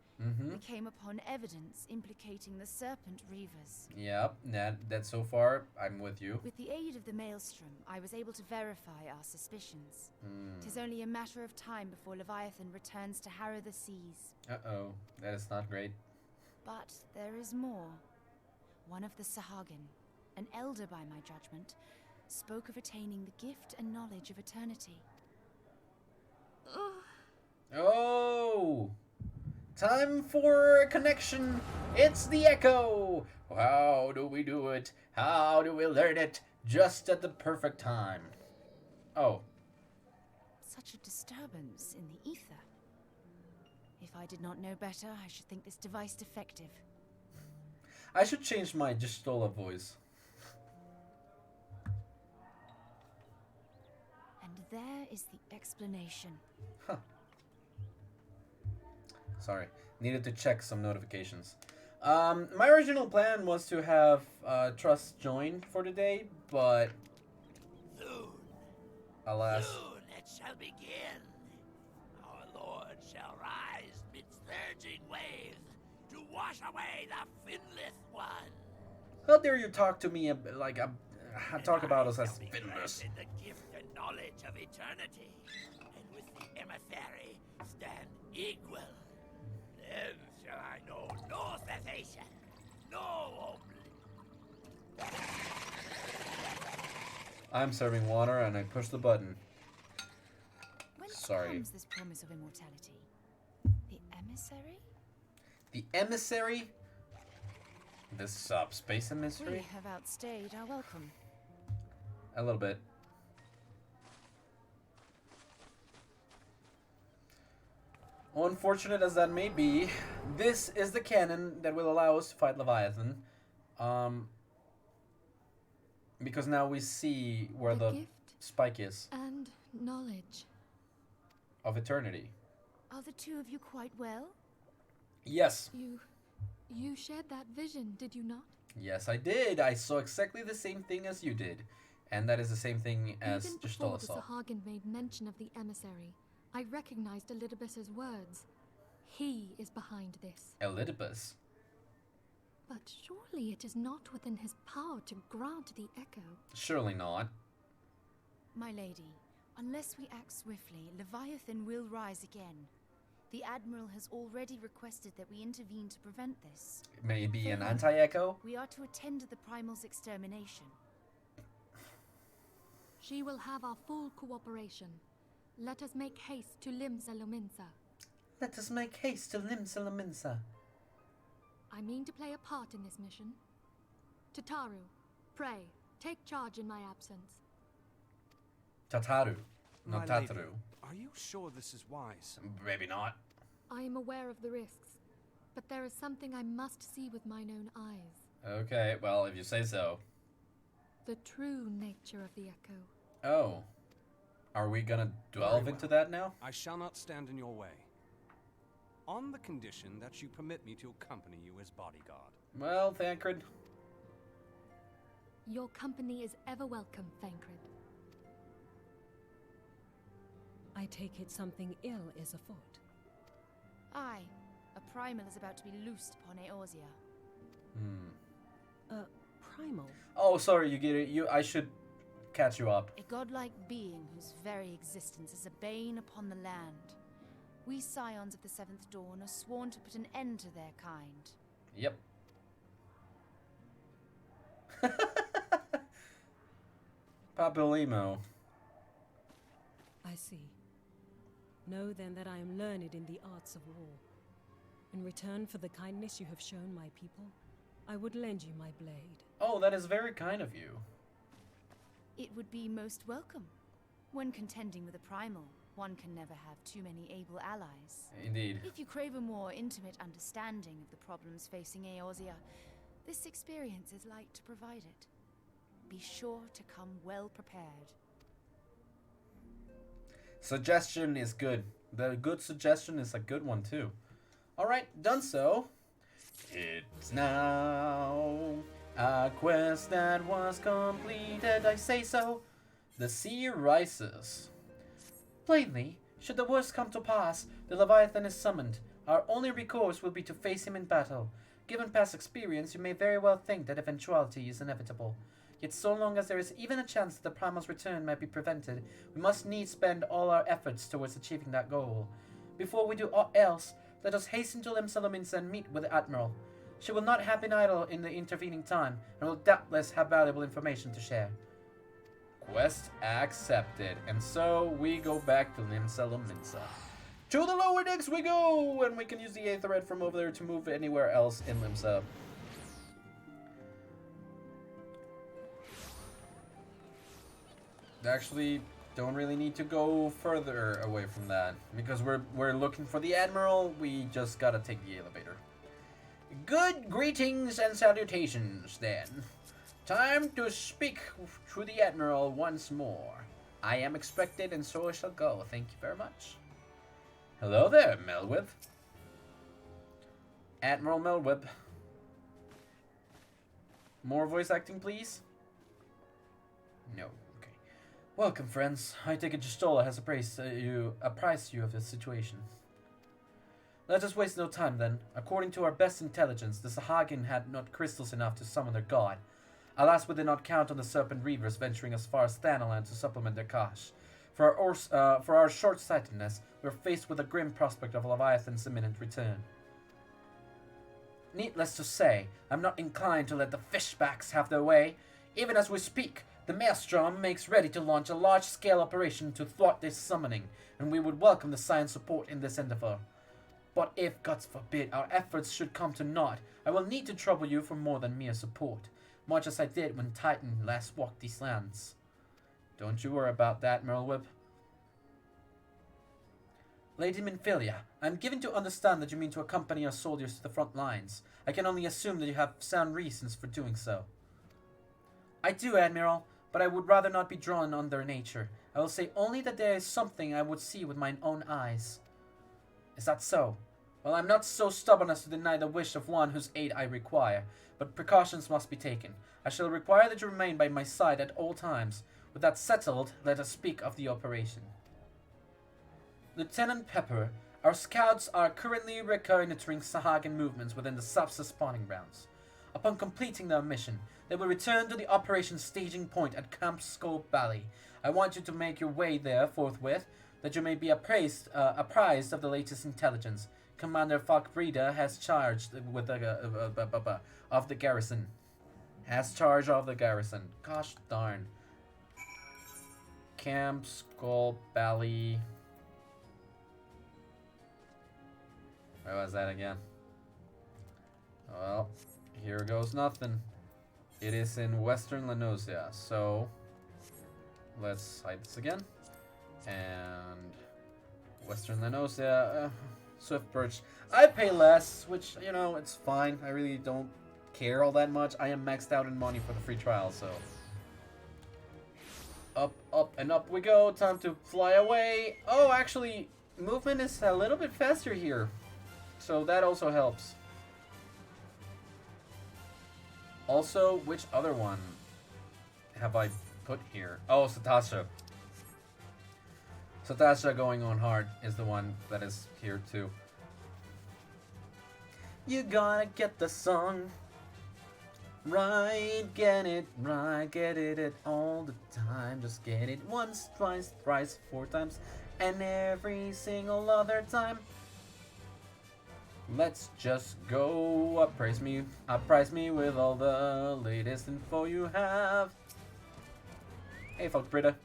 we came upon evidence implicating the Serpent Reavers. Yep, that so far, I'm with you. With the aid of the Maelstrom, I was able to verify our suspicions. 'Tis only a matter of time before Leviathan returns to harrow the seas. Uh-oh, that is not great. But there is more. One of the Sahagin, an elder by my judgment, spoke of attaining the gift and knowledge of eternity. Oh! Time for a connection! It's the Echo! How do we do it? How do we learn it? Just at the perfect time. Oh. Such a disturbance in the ether. If I did not know better, I should think this device defective. I should change my Gestola voice. And there is the explanation. Huh. Sorry, needed to check some notifications. My original plan was to have Trust join for today, but Soon, alas. soon it shall begin. Our Lord shall rise midst surging waves to wash away the finless one. How dare you talk to me talk about us as shall be finless? granted the gift and knowledge of eternity, and with the emissary stand equal. Then shall I know no cessation, no oblivion. I'm serving water and I push the button. Whence Sorry. comes this promise of immortality? The emissary? The emissary? This space We emissary? have outstayed our welcome. A little bit. Unfortunate as that may be, this is the cannon that will allow us to fight Leviathan. Because now we see where the gift spike is and knowledge. of eternity. Are the two of you quite well? Yes. You shared that vision, did you not? Yes, I did. I saw exactly the same thing as you did. And that is the same thing as Even before Gestola the saw. Sahagin made mention of the emissary, I recognized Elidibus's words. He is behind this. Elidibus. But surely it is not within his power to grant the echo. Surely not. My lady, unless we act swiftly, Leviathan will rise again. The Admiral has already requested that we intervene to prevent this. Maybe an Further, anti-echo? We are to attend to the primal's extermination. She will have our full cooperation. Let us make haste to Limsa Lominsa. Let us make haste to Limsa Lominsa. I mean to play a part in this mission. Tataru, pray, take charge in my absence. Tataru, not My lady, Tataru. are you sure this is wise? Maybe not. I am aware of the risks, but there is something I must see with mine own eyes. Okay, well, if you say so. The true nature of the echo. Oh. Are we gonna delve Very well. into that now? I shall not stand in your way. On the condition that you permit me to accompany you as bodyguard. Well, Thancred. Your company is ever welcome, Thancred. I take it something ill is afoot. Aye, a primal is about to be loosed upon Eorzea. Primal? Oh, sorry, you get it. I should catch you up. A godlike being whose very existence is a bane upon the land. We Scions of the Seventh Dawn are sworn to put an end to their kind. Yep. Papilimo. I see. Know then that I am learned in the arts of war. In return for the kindness you have shown my people, I would lend you my blade. Oh, that is very kind of you. It would be most welcome. When contending with a primal, one can never have too many able allies. Indeed. If you crave a more intimate understanding of the problems facing Eorzea, this experience is like to provide it. Be sure to come well prepared. Suggestion is good. The good suggestion is a good one too. Alright, done so. It's now a quest that was completed, I say so. The sea rises. Plainly, should the worst come to pass, the Leviathan is summoned. Our only recourse will be to face him in battle. Given past experience, you may very well think that eventuality is inevitable. Yet so long as there is even a chance that the primal's return might be prevented, we must needs spend all our efforts towards achieving that goal. Before we do aught else, let us hasten to Limsa and meet with the Admiral. She will not have been idle in the intervening time, and will doubtless have valuable information to share. Quest accepted, and so we go back to Limsa. To the lower decks we go, and we can use the Aetherite from over there to move anywhere else in Limsa. Actually, don't really need to go further away from that, because we're looking for the Admiral. We just gotta take the elevator. Good greetings and salutations, then. Time to speak to the Admiral once more. I am expected, and so I shall go. Thank you very much. Hello there, Melwib. Admiral Melwib. More voice acting, please? No. Okay. Welcome, friends. I take it Justola has apprised you of the situation. Let us waste no time, then. According to our best intelligence, the Sahagin had not crystals enough to summon their god. Alas, we did not count on the Serpent Reavers venturing as far as Thanalan to supplement their cache. For our short-sightedness, we are faced with a grim prospect of Leviathan's imminent return. Needless to say, I'm not inclined to let the fishbacks have their way. Even as we speak, the Maelstrom makes ready to launch a large-scale operation to thwart this summoning, and we would welcome the Science support in this endeavor. But if, God forbid, our efforts should come to naught, I will need to trouble you for more than mere support, much as I did when Titan last walked these lands. Don't you worry about that, Merlwib. Lady Minfilia, I am given to understand that you mean to accompany our soldiers to the front lines. I can only assume that you have sound reasons for doing so. I do, Admiral, but I would rather not be drawn on their nature. I will say only that there is something I would see with mine own eyes. Is that so? Well, I'm not so stubborn as to deny the wish of one whose aid I require, but precautions must be taken. I shall require that you remain by my side at all times. With that settled, let us speak of the operation. Lieutenant Pepper, our scouts are currently reconnoitering Sahagin movements within the Sapsa spawning grounds. Upon completing their mission, they will return to the operation staging point at Camp Skull Valley. I want you to make your way there forthwith, that you may be apprised of the latest intelligence. Commander Falkbreda has charged with of the garrison. Has charge of the garrison. Gosh darn. Camp Skull Valley. Where was that again? Well, here goes nothing. It is in Western Leorzea, so let's hide this again. And Western Leorzea, Swift Birch. I pay less, which, you know, it's fine. I really don't care all that much. I am maxed out in money for the free trial, so. Up, up, and up we go. Time to fly away. Oh, actually, movement is a little bit faster here. So that also helps. Also, which other one have I put here? Oh, Satasha. Satasha going on hard is the one that is here too. You gotta get the song right, get it all the time. Just get it once, twice, thrice, 4 times, and every single other time. Let's just go appraise me with all the latest info you have. Hey, Falkbrida.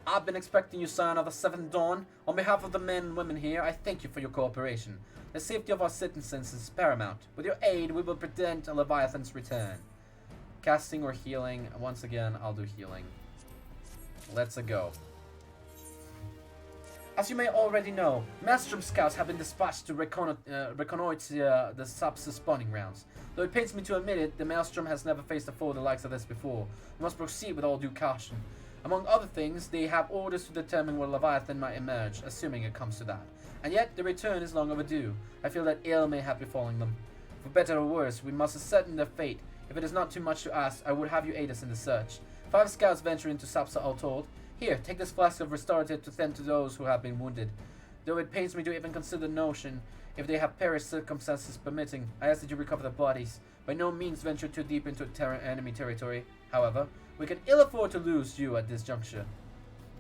I've been expecting you, Scion of the Seventh Dawn. On behalf of the men and women here, I thank you for your cooperation. The safety of our citizens is paramount. With your aid, we will prevent a Leviathan's return. Casting or healing? Once again, I'll do healing. Let's go. As you may already know, Maelstrom scouts have been dispatched to reconnoiter the sub's spawning grounds. Though it pains me to admit it, the Maelstrom has never faced a foe the likes of this before. We must proceed with all due caution. Among other things, they have orders to determine where Leviathan might emerge, assuming it comes to that. And yet, the return is long overdue. I feel that ill may have befallen them. For better or worse, we must ascertain their fate. If it is not too much to ask, I would have you aid us in the search. 5 scouts venture into Sapsa all told. Here, take this flask of restorative to tend to those who have been wounded. Though it pains me to even consider the notion, if they have perished circumstances permitting, I ask that you recover their bodies. By no means venture too deep into enemy territory. However, we can ill afford to lose you at this juncture.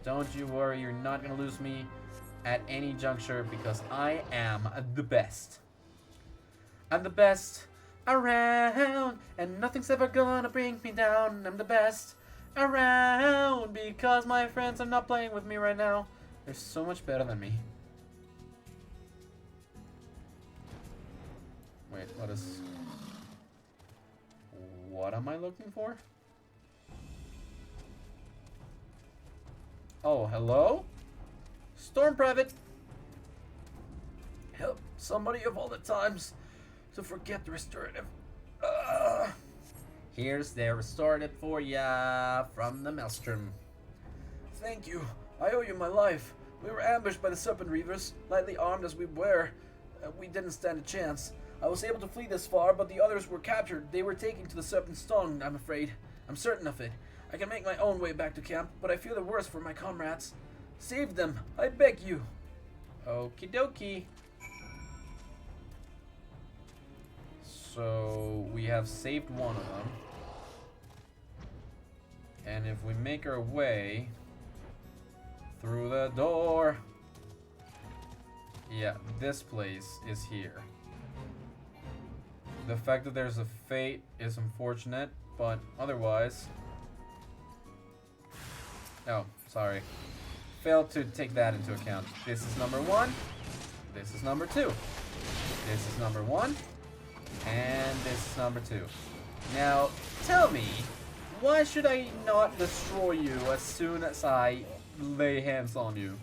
Don't you worry, you're not going to lose me at any juncture because I am the best. I'm the best around, and nothing's ever gonna bring me down. I'm the best around because my friends are not playing with me right now. They're so much better than me. Wait, what am I looking for? Oh, hello? Storm Private! Help somebody of all the times to forget the restorative. Here's their restorative for ya from the Maelstrom. Thank you. I owe you my life. We were ambushed by the Serpent Reavers, lightly armed as we were. We didn't stand a chance. I was able to flee this far, but the others were captured. They were taken to the Serpent Stone, I'm afraid. I'm certain of it. I can make my own way back to camp, but I feel the worst for my comrades. Save them, I beg you. Okie dokie. So we have saved one of them. And if we make our way through the door. Yeah, this place is here. The fact that there's a fate is unfortunate, but otherwise... Oh, sorry. Failed to take that into account. This is number 1. This is number 2. This is number 1. And this is number 2. Now, tell me, why should I not destroy you as soon as I lay hands on you?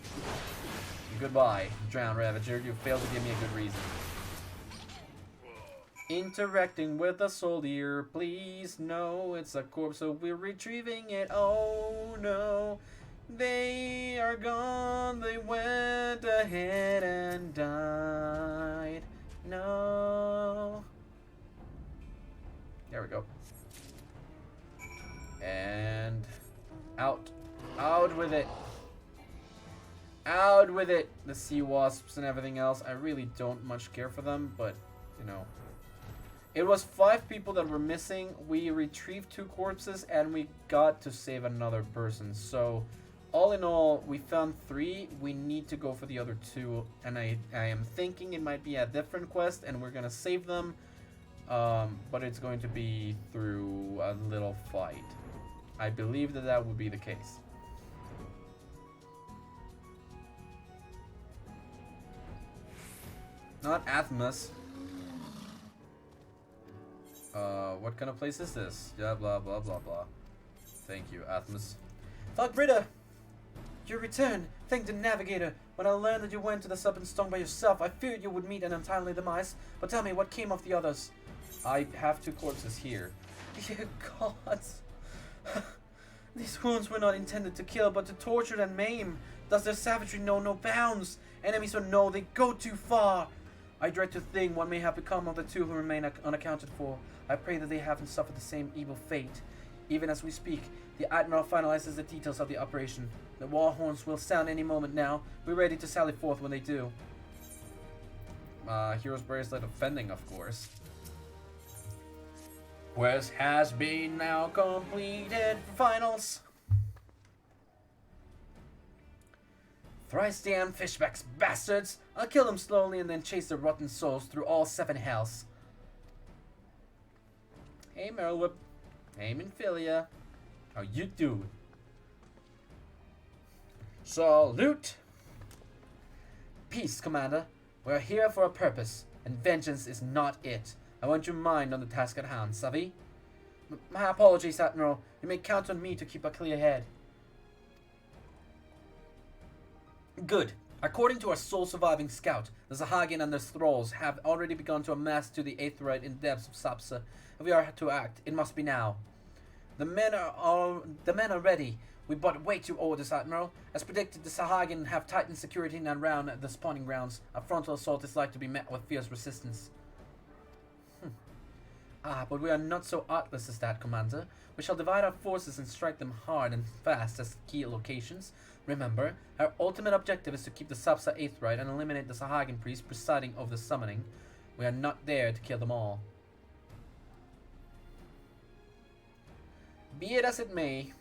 Goodbye, Drowned Ravager. You failed to give me a good reason. Interacting with a soldier, please. No, it's a corpse, so we're retrieving it. Oh no, they are gone. They went ahead and died. No. There we go. And out. Out with it. Out with it. The sea wasps and everything else. I really don't much care for them, but, you know. It was 5 people that were missing. We retrieved 2 corpses and we got to save another person. So, all in all, we found 3. We need to go for the other 2. And I am thinking it might be a different quest and we're going to save them. But it's going to be through a little fight. I believe that that would be the case. Not Athmas. What kind of place is this? Yeah, blah, blah, blah, blah. Thank you, Athmas. Falkbrida! Your return! Thank the Navigator. When I learned that you went to the Serpent Stone by yourself, I feared you would meet an untimely demise. But tell me, what came of the others? I have 2 corpses here. Dear gods! These wounds were not intended to kill, but to torture and maim. Does their savagery know no bounds? Enemies or no, they go too far. I dread to think what may have become of the 2 who remain unaccounted for. I pray that they haven't suffered the same evil fate. Even as we speak, the Admiral finalizes the details of the operation. The war horns will sound any moment now. We're ready to sally forth when they do. Hero's Bracelet offending, of course. Quest has been now completed for finals. Thrice damned fishbacks, bastards! I'll kill them slowly and then chase their rotten souls through all 7 hells. Hey Merlewhip. Hey Minfilia. How you doing? Salute! Peace, Commander. We are here for a purpose, and vengeance is not it. I want your mind on the task at hand, savvy? My apologies, Admiral. You may count on me to keep a clear head. Good. According to our sole surviving scout, the Sahagin and their thralls have already begun to amass to the Aetheryte in the depths of Sapsa. If we are to act, it must be now. The men are ready. We but wait your orders, Admiral. As predicted, the Sahagin have tightened security in and around the spawning grounds. A frontal assault is like to be met with fierce resistance. But we are not so artless as that, Commander. We shall divide our forces and strike them hard and fast at key locations. Remember, our ultimate objective is to keep the Sapsa Aetheryte and eliminate the Sahagin priest presiding over the summoning. We are not there to kill them all. Be it as it may.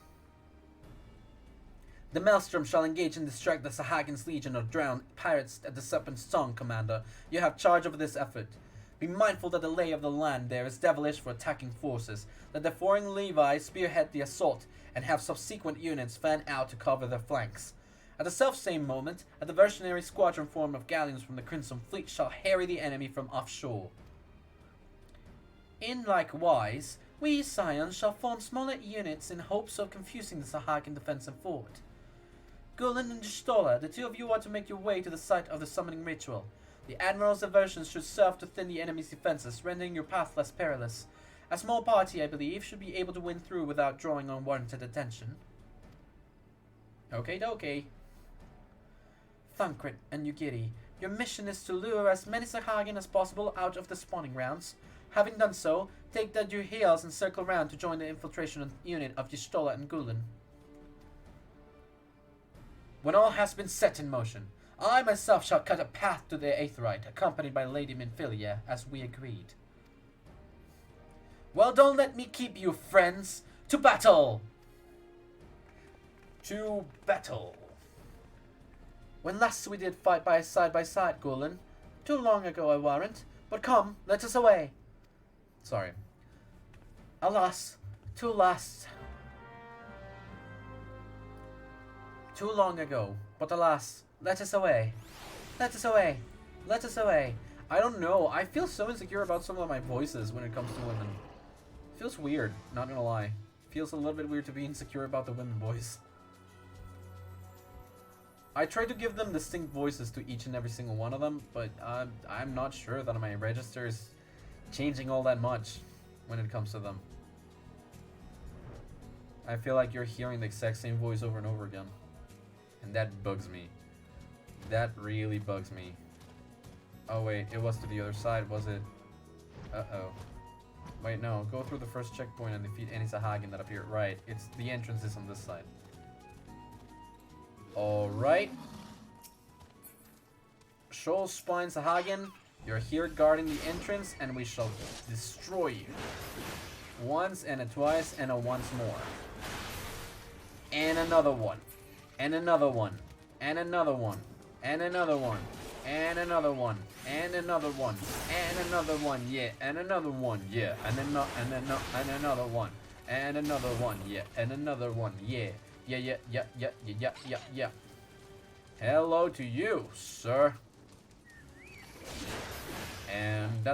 The Maelstrom shall engage and distract the Sahagin's legion of drowned pirates at the Serpent's Tongue, Commander. You have charge of this effort. Be mindful that the lay of the land there is devilish for attacking forces. Let the foreign Levi spearhead the assault, and have subsequent units fan out to cover their flanks. At the self-same moment, a diversionary squadron form of galleons from the Crimson Fleet shall harry the enemy from offshore. In like wise, we Scions shall form smaller units in hopes of confusing the Sahagin defensive fort. Gulen and Stola, the two of you are to make your way to the site of the summoning ritual. The Admiral's diversions should serve to thin the enemy's defenses, rendering your path less perilous. A small party, I believe, should be able to win through without drawing unwarranted attention. Okay, dokie. Thancred and Ugiri, your mission is to lure as many Sahagin as possible out of the spawning grounds. Having done so, take down your heels and circle round to join the infiltration unit of Y'shtola and Gulen. When all has been set in motion, I myself shall cut a path to the Aetheryte, accompanied by Lady Minfilia, as we agreed. Well, don't let me keep you, friends. To battle! To battle. When last we did fight side by side, Gulen. Too long ago, I warrant. But come, let us away. Sorry. Alas, too long ago. But alas, let us away. Let us away. Let us away. I don't know. I feel so insecure about some of my voices when it comes to women. Feels weird, not gonna lie. Feels a little bit weird to be insecure about the women voice. I try to give them distinct voices to each and every single one of them, but I'm not sure that my register is changing all that much when it comes to them. I feel like you're hearing the exact same voice over and over again. And that bugs me. That really bugs me. Oh wait, it was to the other side, was it? Uh-oh. Wait, no. Go through the first checkpoint and defeat any Sahagin that appear. Right. It's the entrance is on this side. Alright. Shoal Spine Sahagin, you're here guarding the entrance, and we shall destroy you. Once and a twice and a once more. And another one. And another one. And another one. And another one. And another one. And another one. And another one, yeah. And another one, yeah. And another one. And another one, yeah. And another one, yeah. Yeah. Hello to you, sir. And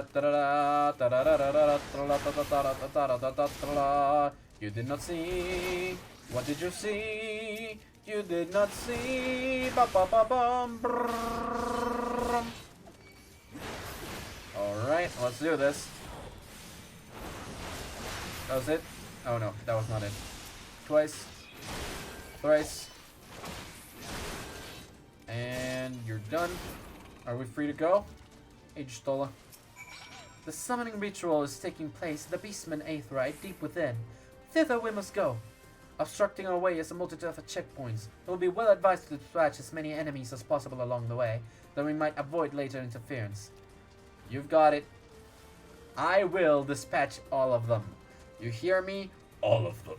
you did not see. What did you see? You did not see. Alright, let's do this. That was it? Oh no, that was not it. Twice. Thrice. And you're done. Are we free to go? Y'shtola. The summoning ritual is taking place at the Beastman Aetheryte deep within. Thither we must go. Obstructing our way is a multitude of checkpoints. It will be well advised to dispatch as many enemies as possible along the way, that we might avoid later interference. You've got it. I will dispatch all of them. You hear me? All of them.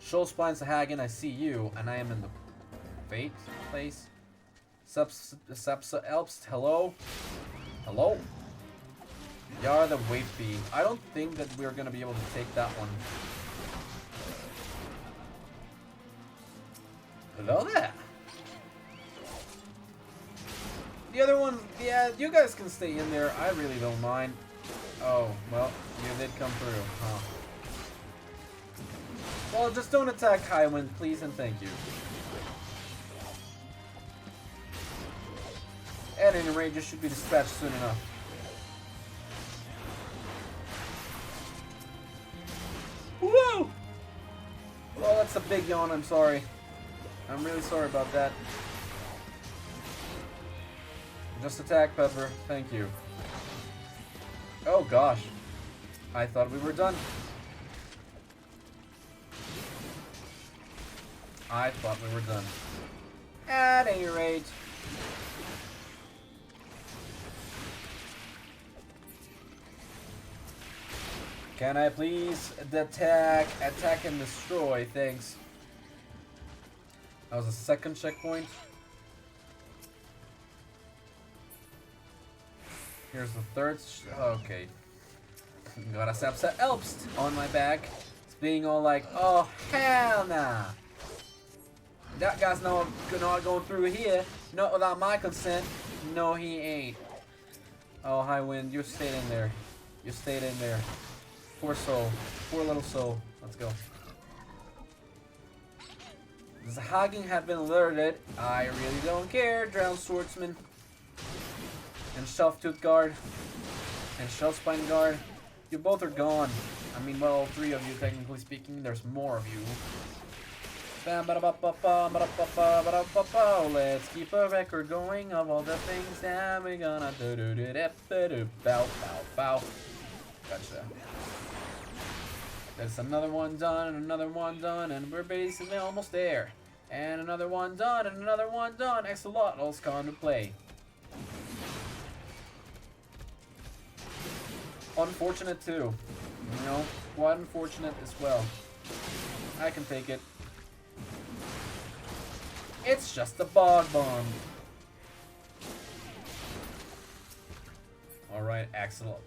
Shoalspine Sahagin, I see you, and I am in the Fate place. Sapsa Elpst, hello? Hello? Yar the Wave Beam. I don't think that we're gonna be able to take that one. Hello there. The other one, yeah, you guys can stay in there. I really don't mind. Oh, well, you did come through, huh? Well, just don't attack Highwind, please and thank you. At any rate, you should be dispatched soon enough. Whoa! Well, that's a big yawn, I'm sorry. I'm really sorry about that. Just attack, Pepper. Thank you. Oh gosh. I thought we were done. I thought we were done. At any rate. Can I please attack and destroy? Thanks. That was a second checkpoint. Here's the third. Okay. Got a Sepsa Elpst on my back. It's being all like, oh hell nah. That guy's not going through here. Not without my consent. No, he ain't. Oh, Highwind, you stayed in there. You stayed in there. Poor soul. Poor little soul. Let's go. The Hagen have been alerted. I really don't care. Drowned Swordsman. And Shelf-Tooth Guard. And Shellspine Guard. You both are gone. I mean, well, all three of you, technically speaking. There's more of you. Let's keep a record going of all the things that we're gonna do. Bow, bow, bow. Gotcha. There's another one done, and another one done, and we're basically almost there. And another one done, and another one done. Axolotl's come to play. Unfortunate too. You know, quite unfortunate as well. I can take it. It's just a bog bomb. Alright, Axolot.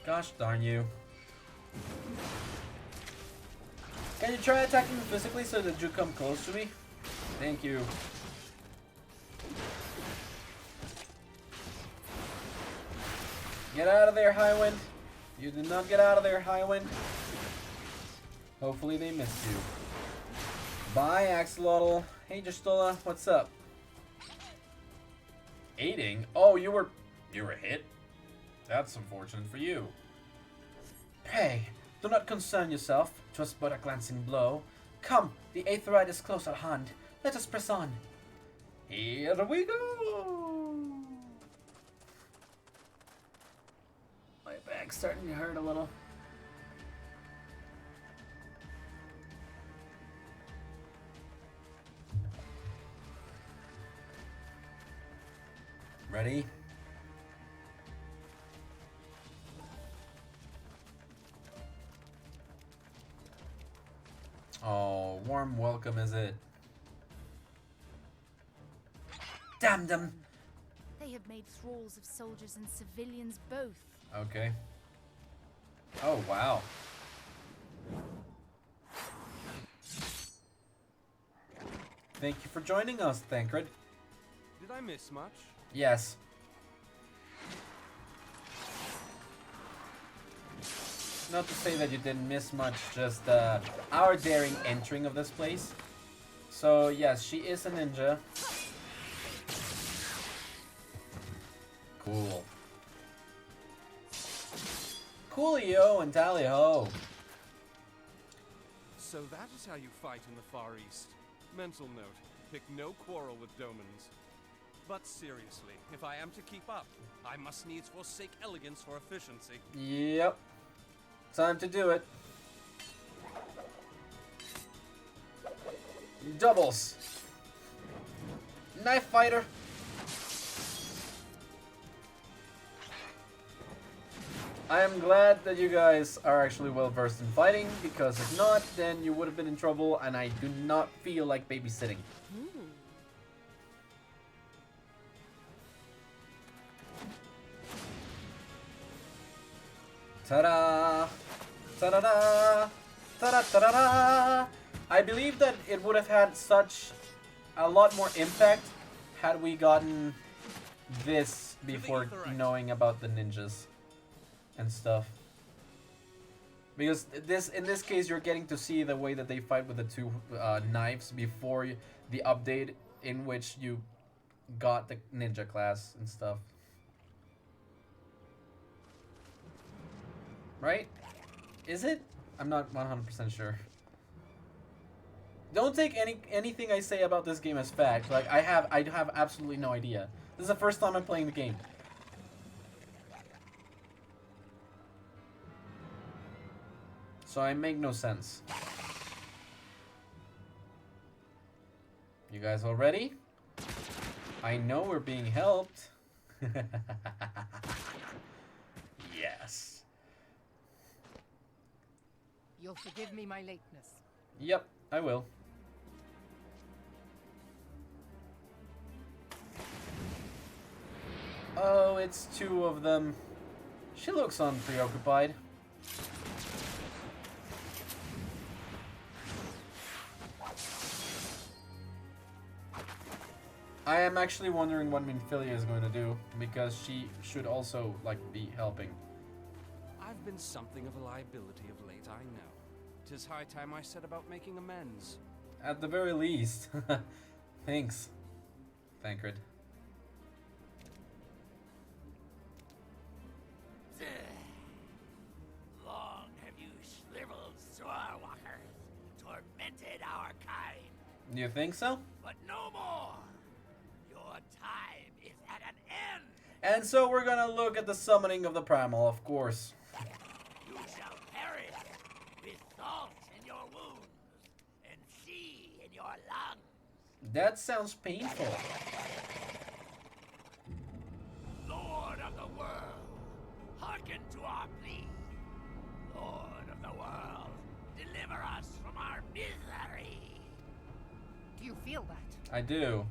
Gosh darn you. Can you try attacking me physically so that you come close to me? Thank you. Get out of there, Highwind. You did not get out of there, Highwind. Hopefully they missed you. Bye, Axolotl. Hey, Justola, what's up? Aiding? Oh, you were hit? That's unfortunate for you. Pray, do not concern yourself. 'Twas but a glancing blow. Come, the eighth ride is close at hand. Let us press on. Here we go. My back's starting to hurt a little. Ready? Oh, warm welcome is it? Damn them! They have made thralls of soldiers and civilians both. Okay. Oh, wow. Thank you for joining us, Thancred. Did I miss much? Yes. Not to say that you didn't miss much, just our daring entering of this place. So yes, she is a ninja. Cool. Coolio and tally ho. So that is how you fight in the Far East. Mental note, pick no quarrel with Domans. But seriously, if I am to keep up, I must needs forsake elegance for efficiency. Yep. Time to do it. Doubles. Knife fighter. I am glad that you guys are actually well versed in fighting, because if not, then you would have been in trouble, and I do not feel like babysitting. Ta-da! Ta-da-da! Ta-da-ta-da-da! I believe that it would have had such a lot more impact had we gotten this before knowing about the ninjas and stuff. Because in this case, you're getting to see the way that they fight with the two knives before the update in which you got the ninja class and stuff. Right? Is it? I'm not 100% sure. Don't take anything I say about this game as fact. Like I have absolutely no idea. This is the first time I'm playing the game. So I make no sense. You guys all ready? I know we're being helped. Yes. You'll forgive me my lateness. Yep, I will. Oh, it's two of them. She looks unpreoccupied. I am actually wondering what Minfilia is going to do, because she should also, like, be helping. I've been something of a liability of late, I know. 'Tis high time I set about making amends. At the very least. Thanks, Thancred. Long have you shriveled Sorewalkers tormented our kind. You think so? But no more. Your time is at an end. And so we're gonna look at the summoning of the primal, of course. You shall perish with salt in your wounds and sea in your lungs. That sounds painful. Lord of the world, hearken to our plea. Lord of the world, deliver us from our misery. Do you feel that? I do.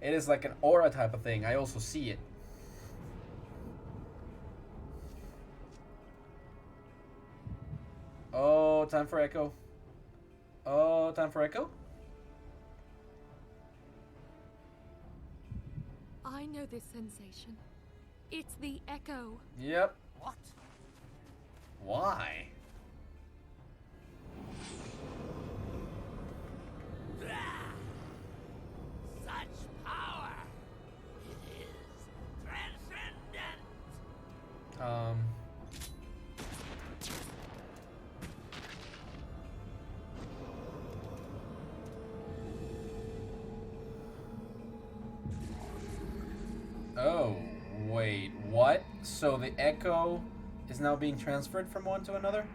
It is like an aura type of thing. I also see it. Oh, time for Echo. Oh, time for Echo? I know this sensation. It's the echo. Yep. What? Why? Such power. It is transcendent. Oh, wait, what? So the echo is now being transferred from one to another?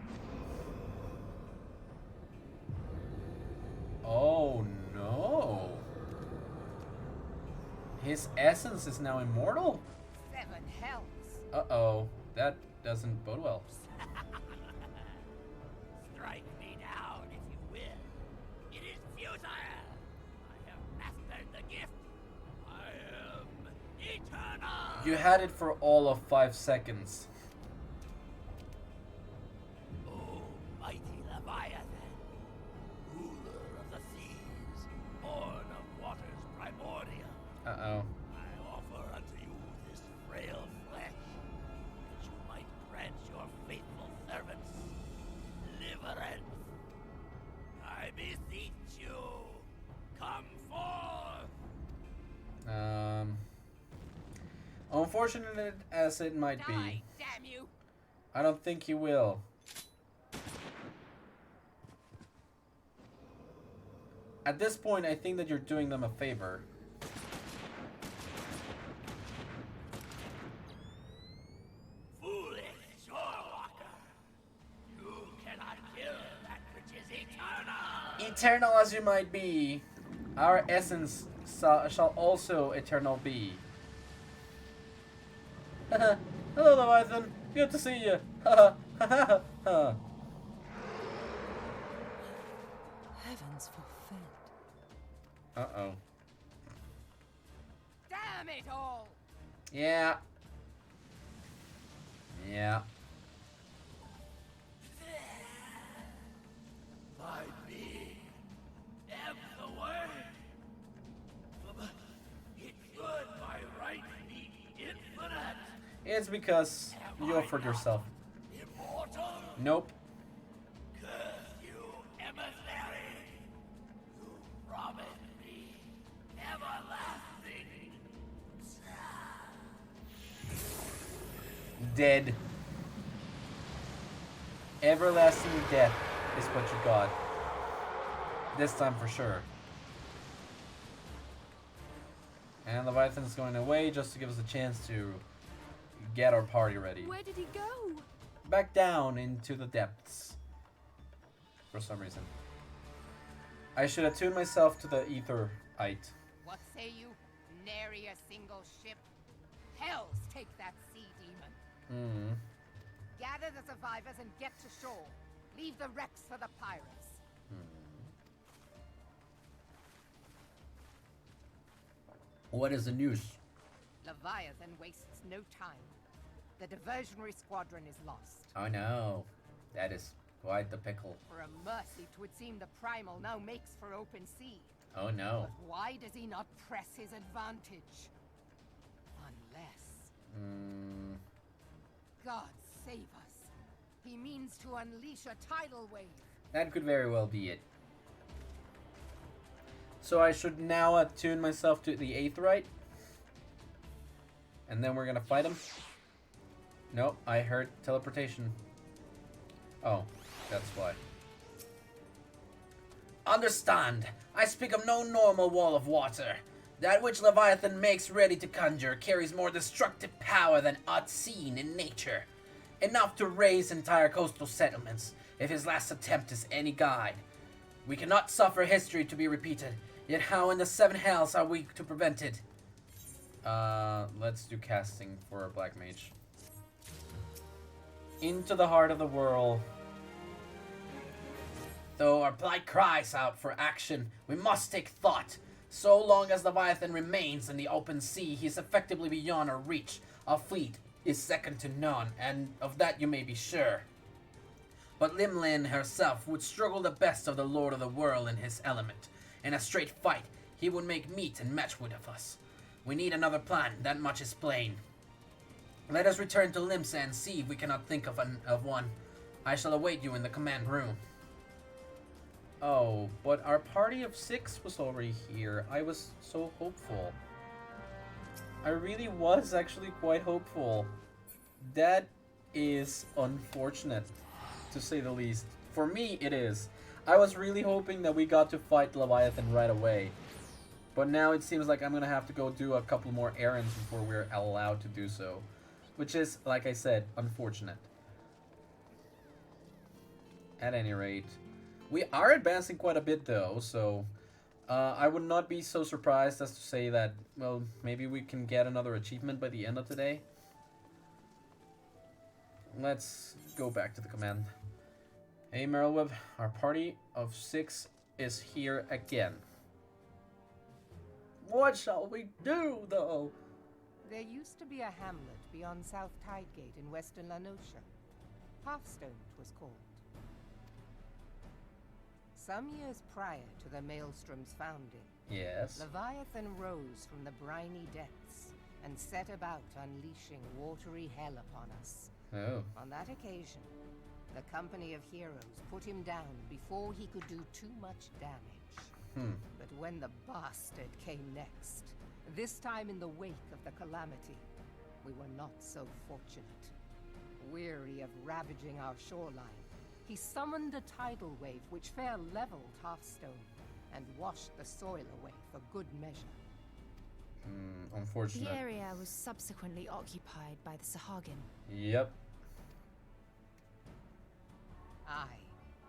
Oh no. His essence is now immortal? 7 hells. Uh-oh, that doesn't bode well. Strike me down if you will. It is futile. I have mastered the gift. I am eternal. You had it for all of 5 seconds. Oh, mighty Leviathan, ruler of the seas, born of waters primordial. Uh-oh. I offer unto you this frail flesh, that you might grant your faithful servants deliverance. I beseech you, come forth. Unfortunate as it might be, Die, damn you! I don't think he will. At this point, I think that you're doing them a favor. Foolish shorewalker, you cannot kill that which is eternal. Eternal as you might be, our essence shall also eternal be. Hello, Leviathan. Good to see you. Heavens forfend. Uh-oh. Damn it all! Yeah. Yeah. My being, ebb the way. It's because you offered yourself. Immortal? Nope. Curse you, emissary! You promised me everlasting. Dead. Everlasting death is what you got. This time for sure. And Leviathan's going away just to give us a chance to get our party ready. Where did he go? Back down into the depths. For some reason. I should attune myself to the Aetherite. What say you? Nary a single ship? Hells take that sea demon. Gather the survivors and get to shore. Leave the wrecks for the pirates. What is the news? Leviathan wastes no time. The diversionary squadron is lost. Oh no. That is quite the pickle. For a mercy, 'twould seem the primal now makes for open sea. Oh no. But why does he not press his advantage? Unless... God save us. He means to unleash a tidal wave. That could very well be it. So I should now attune myself to the Aetherite. And then we're gonna fight him. Nope, I heard teleportation. Oh, that's why. Understand, I speak of no normal wall of water. That which Leviathan makes ready to conjure carries more destructive power than aught seen in nature. Enough to raise entire coastal settlements, if his last attempt is any guide. We cannot suffer history to be repeated, yet how in the seven hells are we to prevent it? Let's do casting for a black mage. Into the heart of the whirl. Though our plight cries out for action, we must take thought. So long as Leviathan remains in the open sea, he is effectively beyond our reach. Our fleet is second to none, and of that you may be sure. But Limlin herself would struggle the best of the Lord of the World in his element. In a straight fight, he would make meat and matchwood of us. We need another plan, that much is plain. Let us return to Limsa and see if we cannot think of one. I shall await you in the command room. Oh, but our party of 6 was already here. I was so hopeful. I really was actually quite hopeful. That is unfortunate, to say the least. For me, it is. I was really hoping that we got to fight Leviathan right away. But now it seems like I'm gonna have to go do a couple more errands before we're allowed to do so. Which is, like I said, unfortunate. At any rate, we are advancing quite a bit though, so I would not be so surprised as to say that, well, maybe we can get another achievement by the end of today. Let's go back to the command. Hey Merylweb, our party of 6 is here again. What shall we do though? There used to be a hamlet beyond South Tidegate in western Lanosha. Hearthstone, 'twas called. Some years prior to the Maelstrom's founding, yes, Leviathan rose from the briny depths and set about unleashing watery hell upon us. Oh. On that occasion, the company of heroes put him down before he could do too much damage. But when the bastard came next, this time in the wake of the calamity, we were not so fortunate. Weary of ravaging our shoreline, he summoned a tidal wave which fair leveled Hearthstone and washed the soil away for good measure. Unfortunate. The area was subsequently occupied by the Sahagin. Yep. Aye,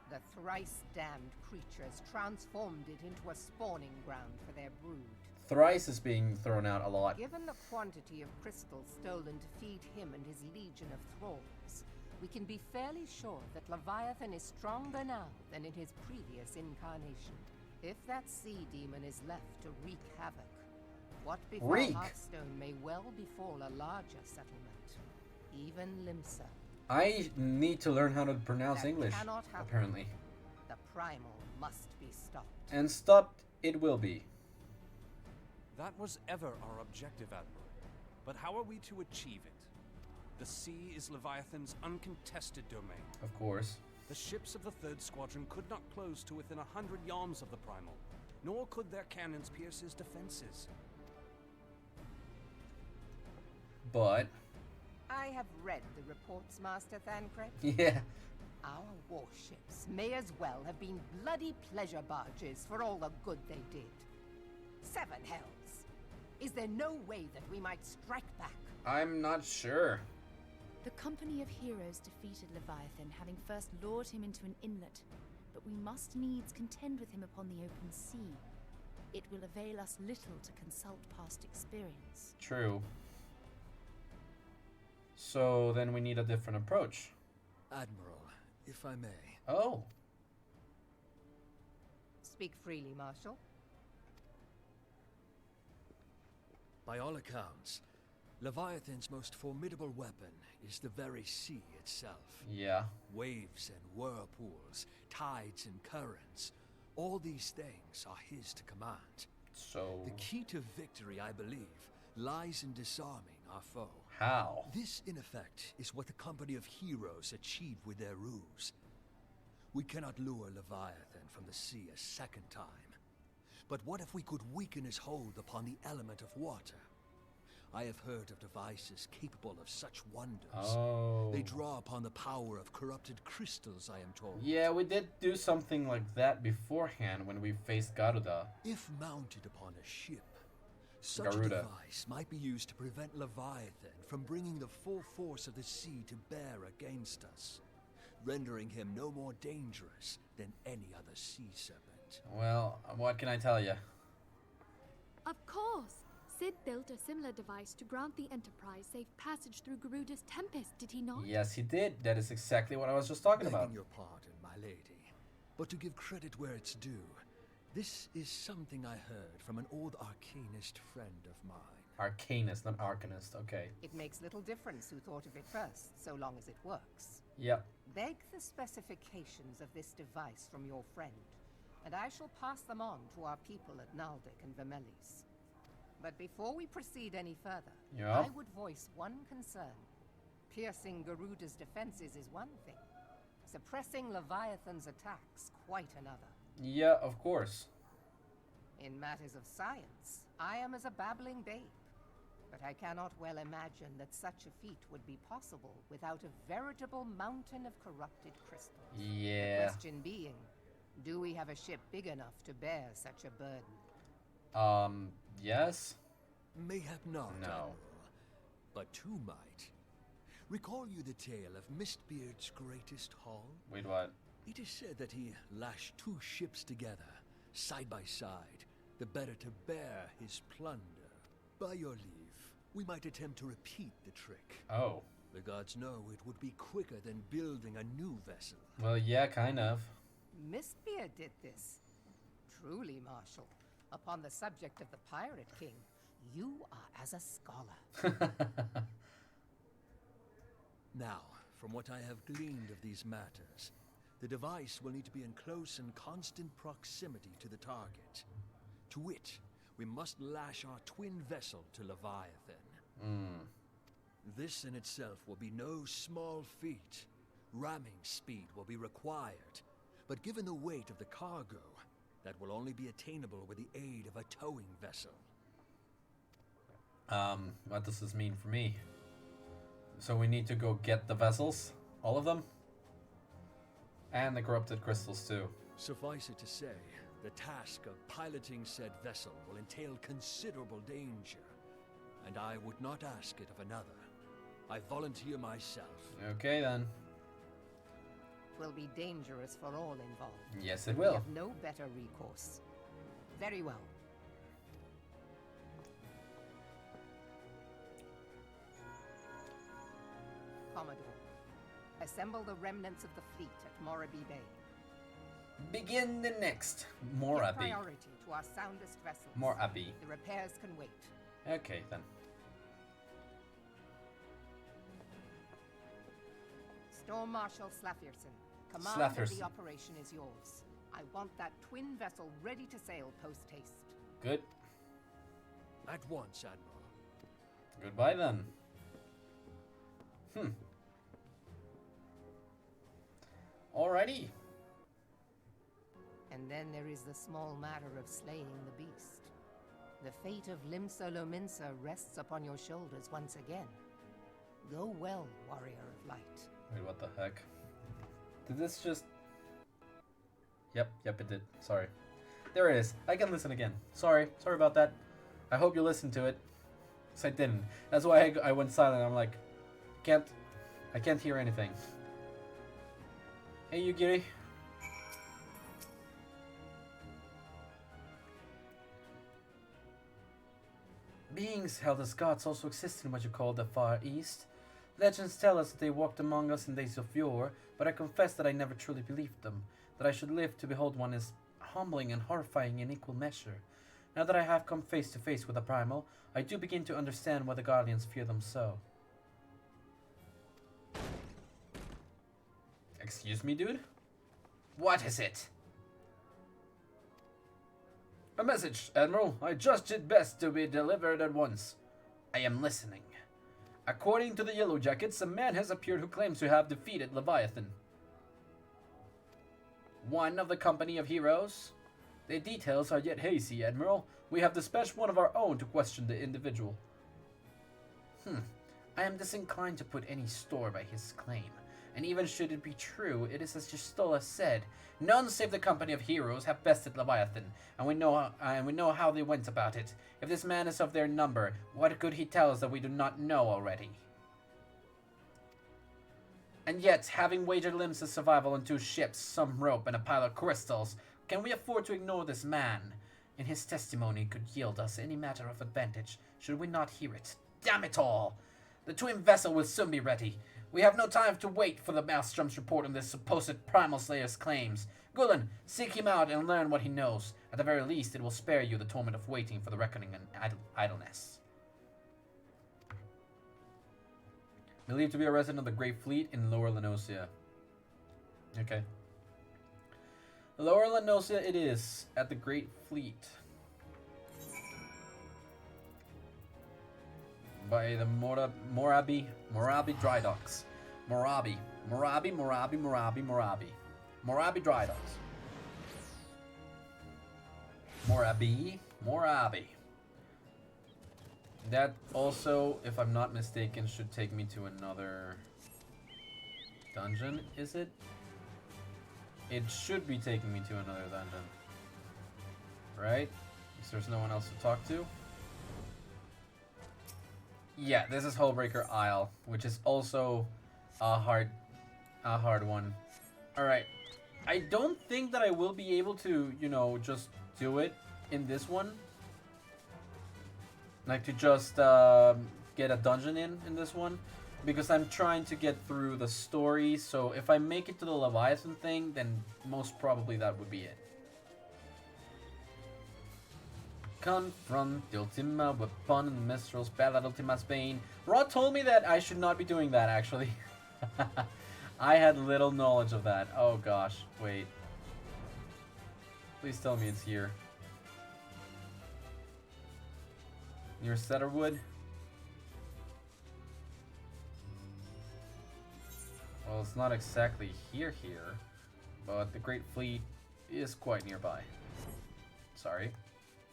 the thrice-damned creatures transformed it into a spawning ground for their brood. Thrice is being thrown out a lot. Given the quantity of crystals stolen to feed him and his legion of thralls, we can be fairly sure that Leviathan is stronger now than in his previous incarnation. If that sea demon is left to wreak havoc, what before Hearthstone may well befall a larger settlement, even Limsa. I need to learn how to pronounce That English, cannot happen. apparently. The primal must be stopped. And stopped it will be. That was ever our objective, Admiral. But how are we to achieve it? The sea is Leviathan's uncontested domain. Of course. The ships of the 3rd Squadron could not close to within 100 yards of the primal, nor could their cannons pierce his defenses. But... I have read the reports, Master Thancred. Yeah. Our warships may as well have been bloody pleasure barges for all the good they did. 7 hells. Is there no way that we might strike back? I'm not sure. The company of heroes defeated Leviathan, having first lured him into an inlet, but we must needs contend with him upon the open sea. It will avail us little to consult past experience. True. So then we need a different approach. Admiral, if I may. Oh. Speak freely, Marshal. By all accounts, Leviathan's most formidable weapon is the very sea itself. Yeah. Waves and whirlpools, tides and currents, all these things are his to command. So... The key to victory, I believe, lies in disarming our foe. How? This, in effect, is what the company of heroes achieved with their ruse. We cannot lure Leviathan from the sea a second time. But what if we could weaken his hold upon the element of water? I have heard of devices capable of such wonders. Oh. They draw upon the power of corrupted crystals, I am told. Yeah, we did do something like that beforehand when we faced Garuda. If mounted upon a ship, such a device might be used to prevent Leviathan from bringing the full force of the sea to bear against us, rendering him no more dangerous than any other sea serpent. Well, what can I tell you? Of course! Sid built a similar device to grant the Enterprise safe passage through Garuda's Tempest, did he not? Yes, he did. That is exactly what I was just talking about. Begging your pardon, my lady, but to give credit where it's due, this is something I heard from an old arcanist friend of mine. Arcanist, not arcanist, okay. It makes little difference who thought of it first, so long as it works. Yep. Beg the specifications of this device from your friend, and I shall pass them on to our people at Naldic and Vermelis. But before we proceed any further, I would voice one concern. Piercing Garuda's defenses is one thing. Suppressing Leviathan's attacks, quite another. Yeah, of course. In matters of science, I am as a babbling babe. But I cannot well imagine that such a feat would be possible without a veritable mountain of corrupted crystals. Yeah. The question being, do we have a ship big enough to bear such a burden? Yes? Mayhap not, no. Admiral, but two might. Recall you the tale of Mistbeard's greatest haul? Wait, what? It is said that he lashed 2 ships together, side by side, the better to bear his plunder. By your leave, we might attempt to repeat the trick. Oh. The gods know it would be quicker than building a new vessel. Well, yeah, kind of. Mistbeard did this. Truly, Marshal, upon the subject of the Pirate King, you are as a scholar. Now, from what I have gleaned of these matters, the device will need to be in close and constant proximity to the target. To wit, we must lash our twin vessel to Leviathan. This in itself will be no small feat. Ramming speed will be required, but given the weight of the cargo, that will only be attainable with the aid of a towing vessel. What does this mean for me? So we need to go get the vessels? All of them? And the corrupted crystals too. Suffice it to say, the task of piloting said vessel will entail considerable danger, and I would not ask it of another. I volunteer myself. Okay then. Will be dangerous for all involved. Yes, it We will. have no better recourse. Very well. Commodore, assemble the remnants of the fleet at Morabee Bay. Begin the next. Give Morabee. priority to our soundest vessels. Morabee. The repairs can wait. Okay then. Storm Marshal Slafierson, command of the operation is yours. I want that twin vessel ready to sail post-haste. Good. At once, Admiral. Goodbye then. Alrighty. And then there is the small matter of slaying the beast. The fate of Limsa Lominsa rests upon your shoulders once again. Go well, warrior of light. Wait, what the heck? Did this just... Yep, it did. Sorry. There it is. I can listen again. Sorry about that. I hope you listened to it. Because I didn't. That's why I went silent. I'm like, I can't hear anything. Hey, Yugiri. Beings held as gods also exist in what you call the Far East. Legends tell us that they walked among us in days of yore, but I confess that I never truly believed them. That I should live to behold one is humbling and horrifying in equal measure. Now that I have come face to face with a primal, I do begin to understand why the Guardians fear them so. Excuse me, dude? What is it? A message, Admiral. I judged it best to be delivered at once. I am listening. According to the Yellow Jackets, a man has appeared who claims to have defeated Leviathan. One of the company of heroes? The details are yet hazy, Admiral. We have dispatched one of our own to question the individual. I am disinclined to put any store by his claim. And even should it be true, it is as Gistola said. None save the company of heroes have bested Leviathan, and we know how they went about it. If this man is of their number, what could he tell us that we do not know already? And yet, having wagered Limsa's survival on 2 ships, some rope, and a pile of crystals, can we afford to ignore this man? And his testimony could yield us any matter of advantage, should we not hear it. Damn it all! The twin vessel will soon be ready. We have no time to wait for the Maelstrom's report on this supposed primal slayer's claims. Gulen, seek him out and learn what he knows. At the very least, it will spare you the torment of waiting for the reckoning and idleness. Believed to be a resident of the Great Fleet in Lower Lenosia. Okay. Lower Lenosia it is, at the Great Fleet. By the Morabi Dry Docks. Morabi Dry Docks. Morabi. That also, if I'm not mistaken, should take me to another dungeon, is it? It should be taking me to another dungeon. Right? Because there's no one else to talk to. Yeah, this is Hullbreaker Isle, which is also a hard one. Alright. I don't think that I will be able to, you know, just do it in this one. Like to just get a dungeon in this one. Because I'm trying to get through the story, so if I make it to the Leviathan thing, then most probably that would be it. Confront Ultima Weapon and Mistral's Ballad Ultima's Bane. Rod told me that I should not be doing that, actually. I had little knowledge of that. Oh gosh, wait. Please tell me it's here. Near Cedarwood? Well, it's not exactly here, but the Great Fleet is quite nearby. Sorry.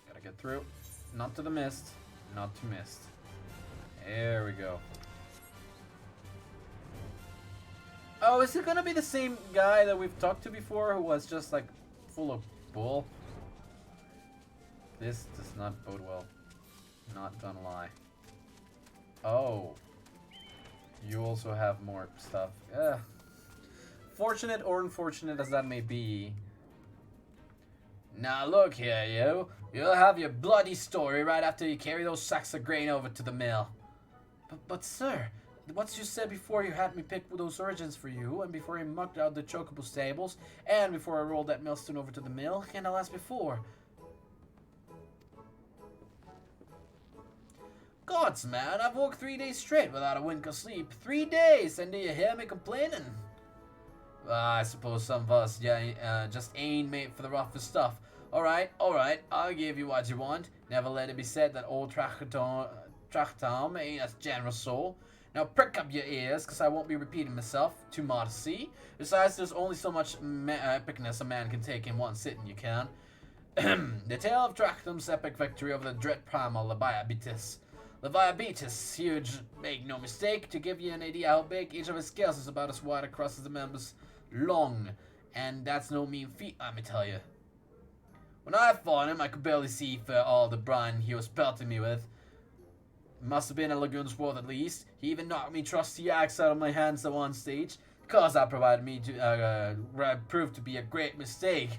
Gotta get through. Not to the mist. Not to mist. There we go. Oh, is it gonna be the same guy that we've talked to before who was just like full of bull? This does not bode well. Not gonna lie. Oh. You also have more stuff. Fortunate or unfortunate as that may be. Now look here, you. You'll have your bloody story right after you carry those sacks of grain over to the mill. But sir, what you said before you had me pick those origins for you, and before you mucked out the chocobo stables, and before I rolled that millstone over to the mill, and alas before. Gods, man, I've walked 3 days straight without a wink of sleep. 3 days, and do you hear me complaining? I suppose some of us, just ain't made for the roughest stuff. Alright, I'll give you what you want. Never let it be said that old Trachtam ain't a generous soul. Now prick up your ears, because I won't be repeating myself to modesty. Besides, there's only so much epicness a man can take in one sitting, you can. The tale of Drachtum's epic victory over the dread primal Leviathan. Leviathan, huge, make no mistake. To give you an idea how big, each of his scales is about as wide across as the members long. And that's no mean feat, let me tell you. When I fought him, I could barely see for all the brine he was pelting me with. Must have been a lagoon's worth at least. He even knocked me trusty axe out of my hands at one stage. Cause that provided me to proved to be a great mistake.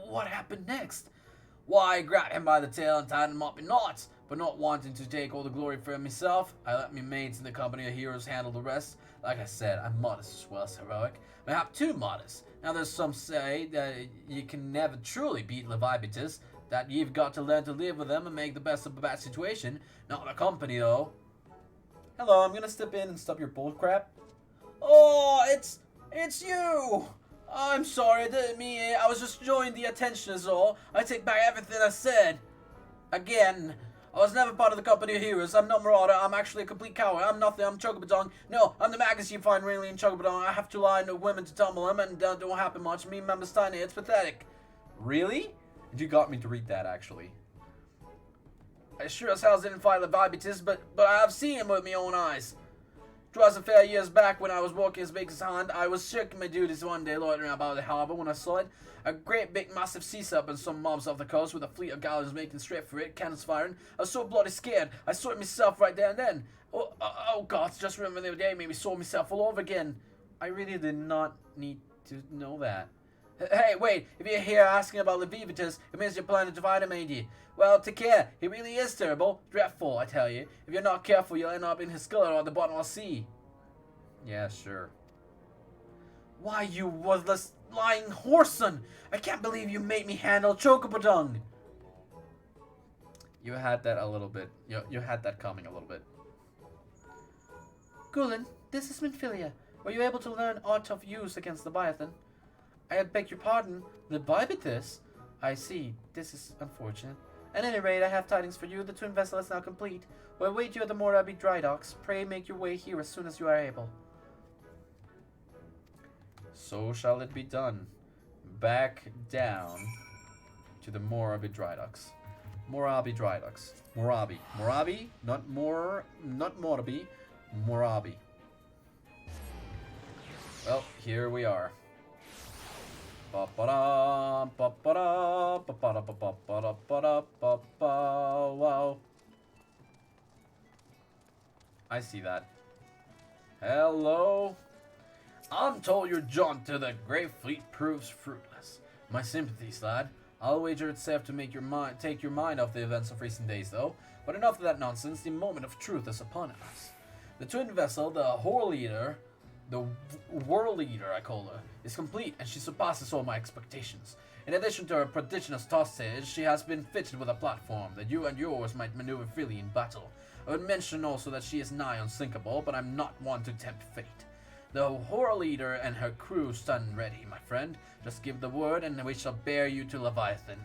What happened next? Why, I grabbed him by the tail and tied him up in knots. But not wanting to take all the glory for myself, I let me mates in the company of heroes handle the rest. Like I said, I'm modest as well as heroic. Mayhap too modest. Now there's some say that you can never truly beat Leviathan, that you've got to learn to live with them and make the best of a bad situation. Not the company, though. Hello, I'm gonna step in and stop your bullcrap. Oh, it's you! I'm sorry, I didn't mean it. I was just enjoying the attention is all. I take back everything I said. Again, I was never part of the company of heroes. I'm not Marauder. I'm actually a complete coward. I'm nothing. I'm Chocobadong. No, I'm the maggots you find really in Chocobadong. I have to lie to women to tumble them, and don't happen much. Me, members tiny. It's pathetic. Really? You got me to read that, actually. I sure as hell didn't fight Leviathan, but I have seen him with my own eyes. 'Twas a fair years back when I was walking as big as hand. I was shirking my duties one day loitering about the harbour when I saw it. A great big massive sea serpent and some mobs off the coast with a fleet of galleons making straight for it, cannons firing. I was so bloody scared. I saw it myself right there and then. Oh God, just remember the other day made me saw myself all over again. I really did not need to know that. Hey, wait, if you're here asking about Leviathan, it means you're planning to fight him, ain't you? Well, take care. He really is terrible. Dreadful, I tell you. If you're not careful, you'll end up in his skull or at the bottom of the sea. Yeah, sure. Why, you worthless lying whoreson! I can't believe you made me handle Chocobadong! You had that a little bit. You had that coming a little bit. Gulen, this is Minfilia. Were you able to learn aught of use against the Leviathan? I beg your pardon. The Leviathan? I see. This is unfortunate. At any rate, I have tidings for you. The twin vessel is now complete. We await you at the Morabi dry docks. Pray make your way here as soon as you are able. So shall it be done. Back down to the Morabi dry docks. Morabi dry docks. Morabi. Morabi? Not Morabi. Morabi. Well, here we are. Wow. I see that. Hello? I'm told your jaunt to the Great Fleet proves fruitless. My sympathies, lad. I'll wager it's safe to make take your mind off the events of recent days, though. But enough of that nonsense. The moment of truth is upon us. The twin vessel, the World Leader, I call her, is complete, and she surpasses all my expectations. In addition to her prodigious tossage, she has been fitted with a platform that you and yours might maneuver freely in battle. I would mention also that she is nigh unsinkable, but I'm not one to tempt fate. The World Leader and her crew stand ready, my friend. Just give the word, and we shall bear you to Leviathan.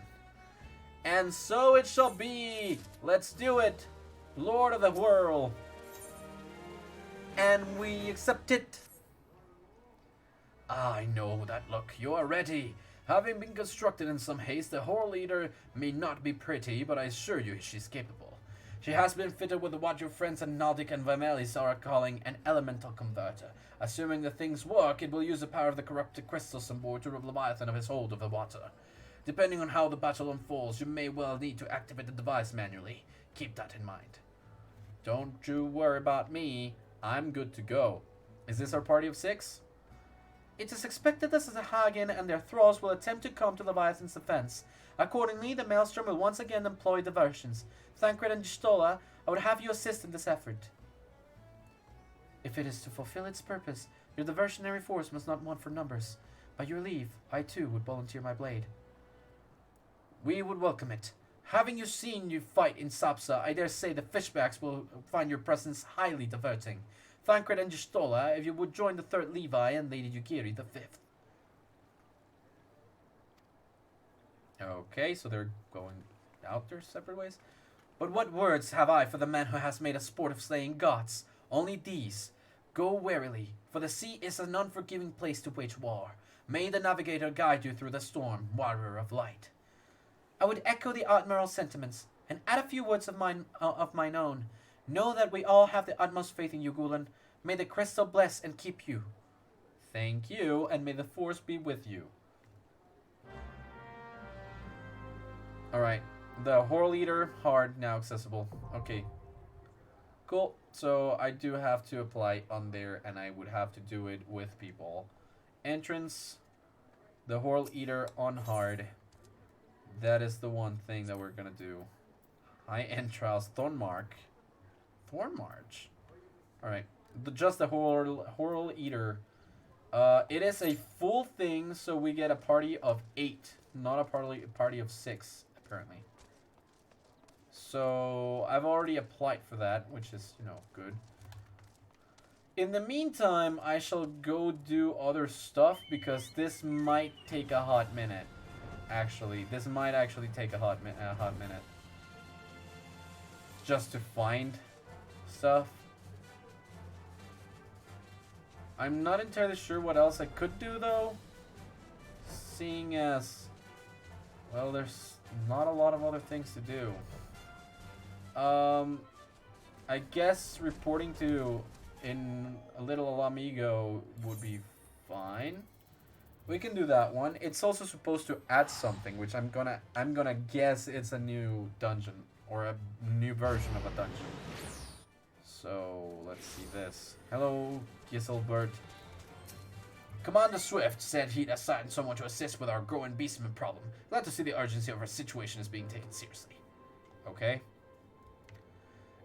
And so it shall be! Let's do it! Lord of the World! And we accept it. I know that look. You are ready. Having been constructed in some haste, the World Leader may not be pretty, but I assure you she's capable. She has been fitted with what your friends in Naldic and Vimelis are calling an elemental converter. Assuming the things work, it will use the power of the corrupted crystals on board to rob Leviathan of his hold of the water. Depending on how the battle unfolds, you may well need to activate the device manually. Keep that in mind. Don't you worry about me. I'm good to go. Is this our party of 6? It is expected that the Hagen and their thralls will attempt to come to Leviathan's defense. Accordingly, the Maelstrom will once again employ diversions. Thancred and Gistola, I would have you assist in this effort. If it is to fulfill its purpose, your diversionary force must not want for numbers. By your leave, I too would volunteer my blade. We would welcome it. Having seen you fight in Sapsa, I dare say the fishbacks will find your presence highly diverting. Thancred and Gistola, if you would join the 3rd Levi and Lady Yukiri the 5th. Okay, so they're going out their separate ways. But what words have I for the man who has made a sport of slaying gods? Only these. Go warily, for the sea is an unforgiving place to wage war. May the navigator guide you through the storm, warrior of light. I would echo the Admiral's sentiments, and add a few words of mine own. Know that we all have the utmost faith in you, Gulen. May the crystal bless and keep you. Thank you, and may the force be with you. Alright, the Horror Leader, hard, now accessible. Okay. Cool, so I do have to apply on there, and I would have to do it with people. Entrance, the Horror Eater on hard. That is the one thing that we're gonna do. High-end trials, Thornmark. Thornmarch? Alright, just the Horror Eater. It is a full thing, so we get a party of 8, not a party of 6, apparently. So, I've already applied for that, which is, you know, good. In the meantime, I shall go do other stuff, because this might take a hot minute. Actually, this might actually take a hot minute. Just to find stuff. I'm not entirely sure what else I could do, though. Seeing as, well, there's not a lot of other things to do. I guess reporting to in a little amigo would be fine. We can do that one. It's also supposed to add something, which I'm gonna guess it's a new dungeon or a new version of a dungeon. So let's see this. Hello, Giselbert. Commander Swift said he'd assigned someone to assist with our growing beastman problem. Glad to see the urgency of our situation is being taken seriously. Okay.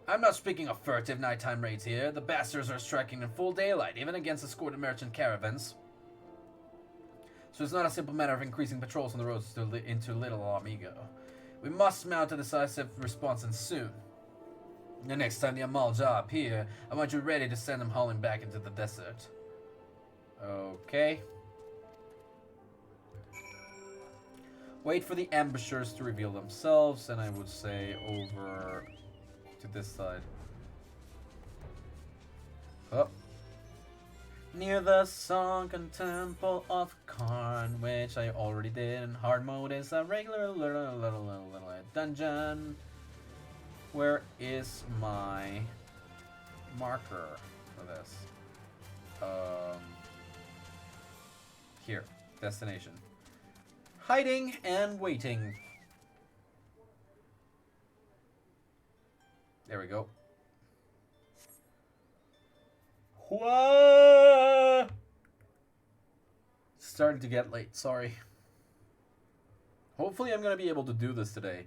I'm not speaking of furtive nighttime raids here. The bastards are striking in full daylight, even against escorted merchant caravans. So it's not a simple matter of increasing patrols on the roads into Little Amigo. We must mount a decisive response, and soon. The next time the Amalja appear, I want you ready to send them hauling back into the desert. Okay. Wait for the ambushers to reveal themselves, and I would say over to this side. Up. Near the sunken temple of Karn, which I already did in hard mode, is a regular little dungeon. Where is my marker for this? Here, destination. Hiding and waiting. There we go. Whoa! Starting to get late, sorry. Hopefully I'm gonna be able to do this today.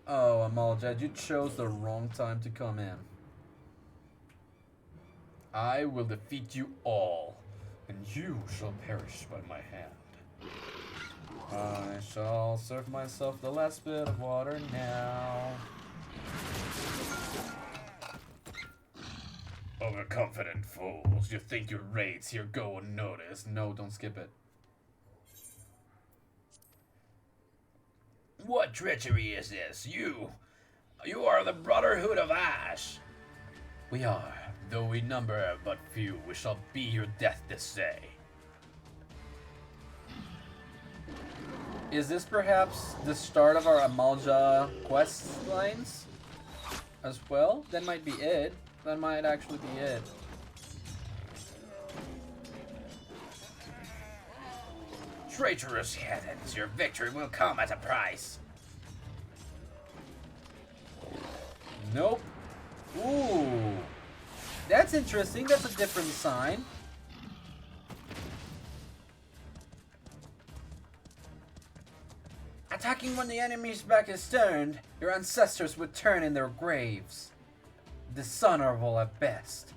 Oh, Amaljad, you chose the wrong time to come in. I will defeat you all, and you shall perish by my hand. I shall serve myself the last bit of water now. Overconfident fools, you think your raids here go unnoticed? No, don't skip it. What treachery is this? You are the Brotherhood of Ash. We are. Though we number but few, we shall be your death this day. Is this perhaps the start of our Amalja quest lines as well? That might be it. That might actually be it. Traitorous heathens, your victory will come at a price. Nope. Ooh. That's interesting. That's a different sign. Attacking when the enemy's back is turned, your ancestors would turn in their graves. Dishonorable at best.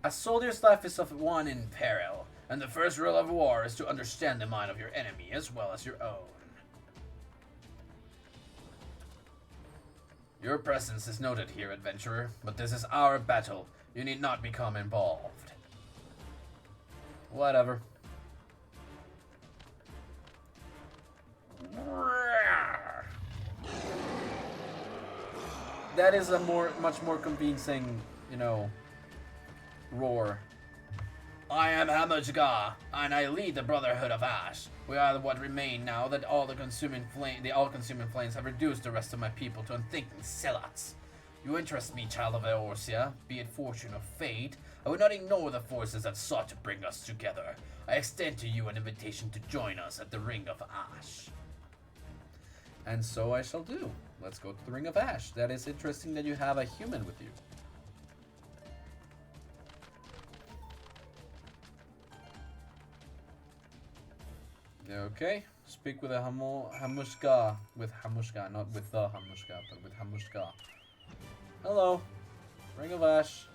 A soldier's life is of one in peril, and the first rule of war is to understand the mind of your enemy as well as your own. Your presence is noted here, adventurer, but this is our battle. You need not become involved. Whatever. That is a much more convincing, you know, roar. I am Hamujga, and I lead the Brotherhood of Ash. We are what remain now that the all-consuming flames have reduced the rest of my people to unthinking zealots. You interest me, child of Eorzea, be it fortune or fate. I would not ignore the forces that sought to bring us together. I extend to you an invitation to join us at the Ring of Ash. And so I shall do. Let's go to the Ring of Ash. That is interesting that you have a human with you. Okay, speak with a Hamushka. With Hamushka, not with the Hamushka, but with Hamushka. Hello, Ring of Ash.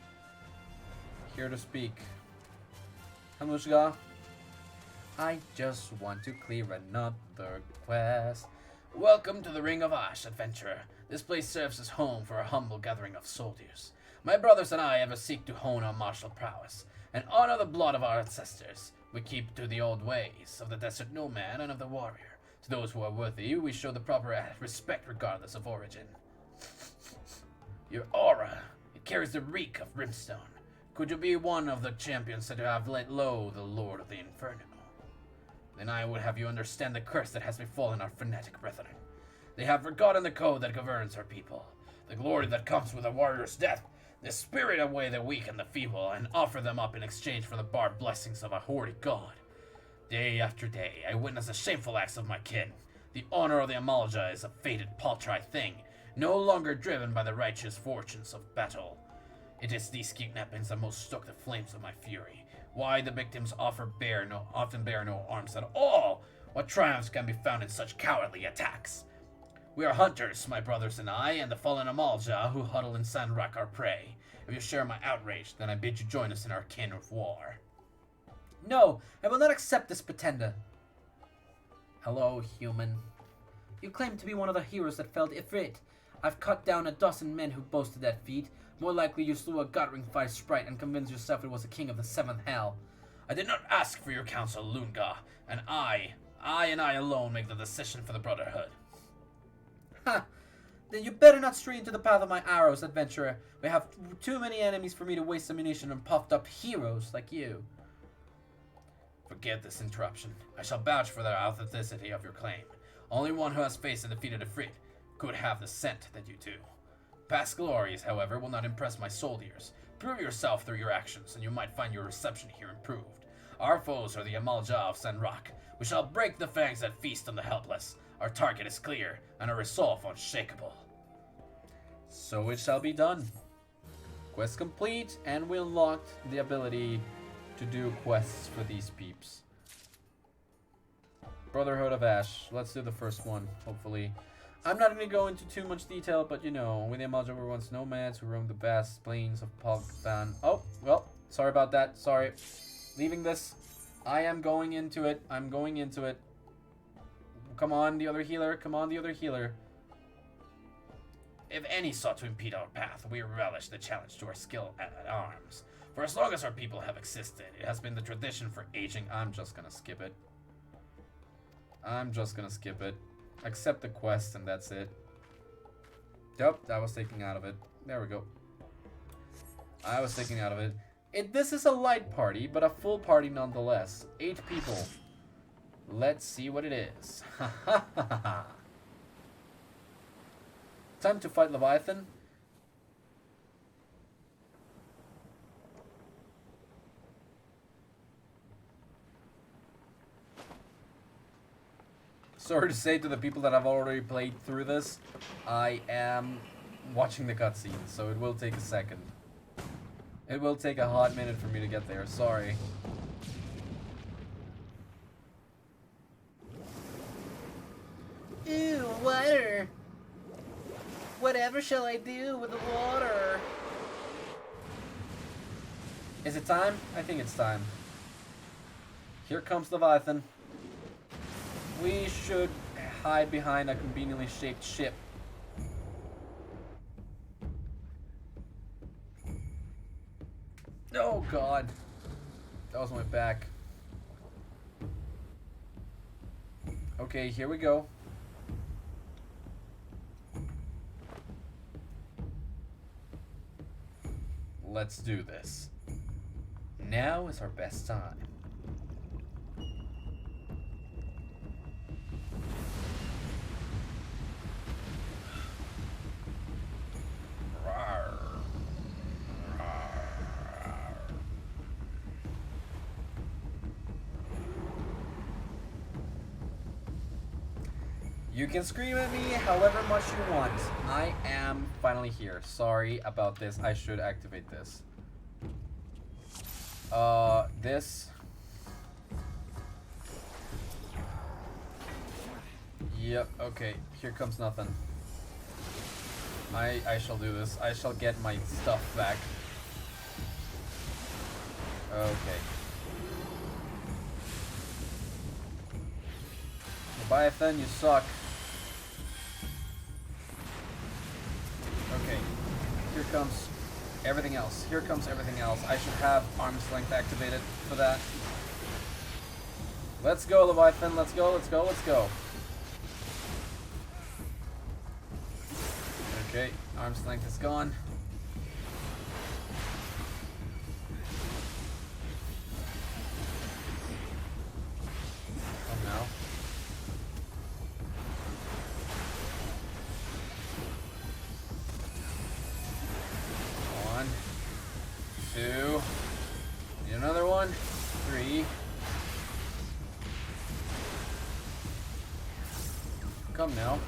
Here to speak. Hamushka. I just want to clear another quest. Welcome to the Ring of Ash, adventurer. This place serves as home for a humble gathering of soldiers. My brothers and I ever seek to hone our martial prowess and honor the blood of our ancestors. We keep to the old ways of the desert nomad and of the warrior. To those who are worthy, we show the proper respect regardless of origin. Your aura, it carries the reek of brimstone. Could you be one of the champions that have let low the Lord of the Inferno? Then I would have you understand the curse that has befallen our fanatic brethren. They have forgotten the code that governs our people, the glory that comes with a warrior's death. They spirit away the weak and the feeble, and offer them up in exchange for the barbed blessings of a hoary god. Day after day, I witness the shameful acts of my kin. The honor of the Amalja is a faded, paltry thing, no longer driven by the righteous fortunes of battle. It is these kidnappings that most stoke the flames of my fury. Why the victims often bear no arms at all? What triumphs can be found in such cowardly attacks? We are hunters, my brothers and I, and the fallen Amalja who huddle in Sandrak our prey. If you share my outrage, then I bid you join us in our kin of war. No, I will not accept this pretender. Hello, human. You claim to be one of the heroes that felled Ifrit. I've cut down a dozen men who boasted that feat. More likely you slew a Godring Fire sprite and convinced yourself it was the king of the seventh hell. I did not ask for your counsel, Lunga, and I alone make the decision for the Brotherhood. Ha! Then you better not stray into the path of my arrows, adventurer. We have too many enemies for me to waste ammunition on puffed-up heroes like you. Forget this interruption. I shall vouch for the authenticity of your claim. Only one who has faced and defeated Ifrit could have the scent that you do. Past glories, however, will not impress my soldiers. Prove yourself through your actions, and you might find your reception here improved. Our foes are the Amalja of Sandrak. We shall break the fangs that feast on the helpless. Our target is clear, and our resolve unshakable. So it shall be done. Quest complete, and we unlocked the ability to do quests for these peeps. Brotherhood of Ash. Let's do the first one, hopefully. I'm not going to go into too much detail, but you know, we the Amalja were once nomads who roamed the vast plains of Pogthan. Oh, well, sorry about that. Sorry. Leaving this. I am going into it. I'm going into it. Come on, the other healer. Come on, the other healer. If any sought to impede our path, we relish the challenge to our skill at arms. For as long as our people have existed, it has been the tradition for aging. I'm just gonna skip it. I'm just gonna skip it. Accept the quest, and that's it. Yep, that was taken out of it. There we go. I was taken out of it. This is a light party, but a full party nonetheless. 8 people. Let's see what it is. Time to fight Leviathan. Sorry to say to the people that have already played through this, I am watching the cutscene, so it will take a second. It will take a hot minute for me to get there, sorry. Ew, water! Whatever shall I do with the water? Is it time? I think it's time. Here comes Leviathan. We should hide behind a conveniently shaped ship. Oh god. That was my back. Okay, here we go. Let's do this. Now is our best time. Rawr. You can scream at me however much you want. I am finally here. Sorry about this. I should activate this. This. Yep, okay. Here comes nothing. I shall do this. I shall get my stuff back. Okay. Leviathan, you suck. Okay. Here comes everything else. Here comes everything else. I should have arm's length activated for that. Let's go, Leviathan. Let's go, let's go, let's go. Okay, arm's length is gone. Come now. One, two, need another one, three. Come now.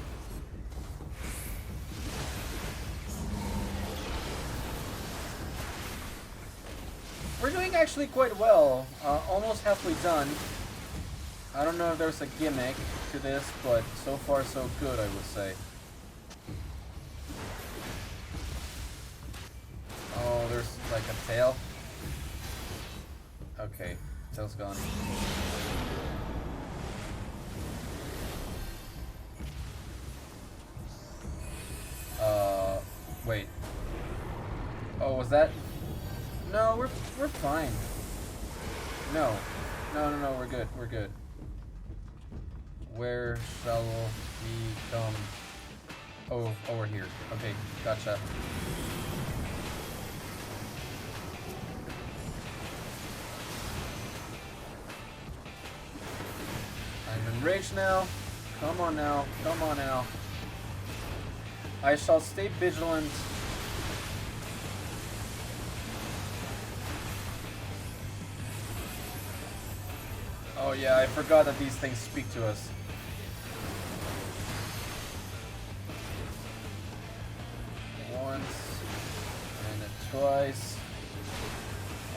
We're doing actually quite well. Almost halfway done. I don't know if there's a gimmick to this, but so far so good, I would say. Oh, there's like a tail. Okay, tail's gone. Wait. Oh, was that? No, we're fine. No, we're good. We're good. Where shall we come? Oh, over here. Okay, gotcha. I'm enraged now. Come on now. Come on now. I shall stay vigilant. Oh yeah, I forgot that these things speak to us. Once, and a twice,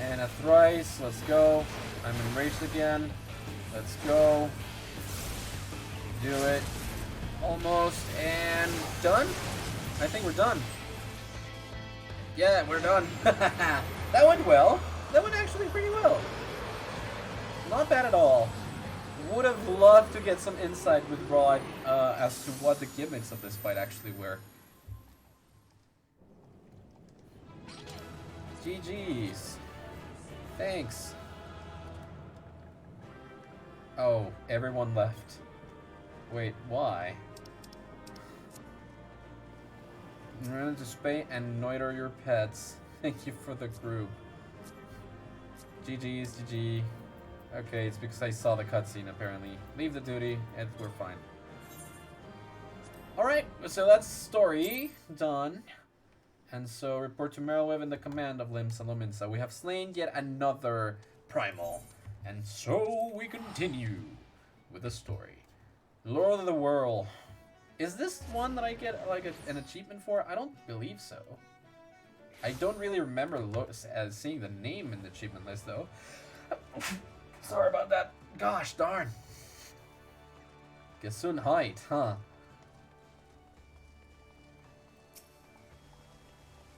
and a thrice. Let's go. I'm enraged again. Let's go. Do it. Almost, and done? I think we're done. Yeah, we're done. That went well. That went actually pretty well. Not bad at all. Would have loved to get some insight with Rod as to what the gimmicks of this fight actually were. GG's. Thanks. Oh, everyone left. Wait, why? Run to spay and neuter your pets. Thank you for the group. GG's, GG. Okay, it's because I saw the cutscene apparently. Leave the duty, and we're fine. Alright, so that's story done. And so report to Merylweb in the command of Lim Salominsa. We have slain yet another primal. And so we continue with the story. Lord of the Whirl. Is this one that I get like an achievement for? I don't believe so. I don't really remember seeing the name in the achievement list though. Sorry about that. Gosh darn. Gesundheit, huh?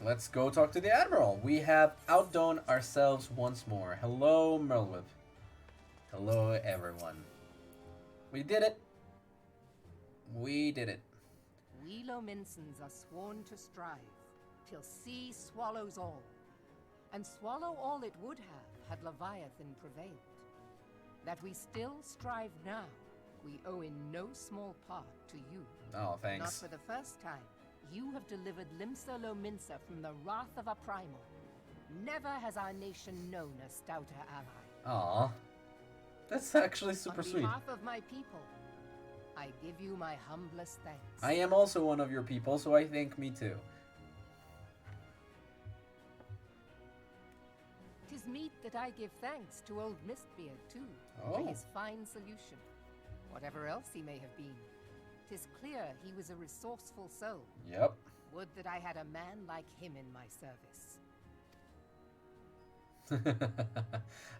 Let's go talk to the Admiral. We have outdone ourselves once more. Hello, Merylweb. Hello, everyone. We did it. We did it. We Lominsons are sworn to strive, till sea swallows all. And swallow all it would have, had Leviathan prevailed. That we still strive now, We owe in no small part to you. Oh, thanks. Not for the first time, you have delivered Limsa Lominsa from the wrath of a primal. Never has our nation known a stouter ally. Aw. That's actually super sweet. On behalf of my people, I give you my humblest thanks. I am also one of your people, so I thank me too. 'Tis meet that I give thanks to old Mistbeard too, for his fine solution. Whatever else he may have been, 'tis clear he was a resourceful soul. Yep. Would that I had a man like him in my service.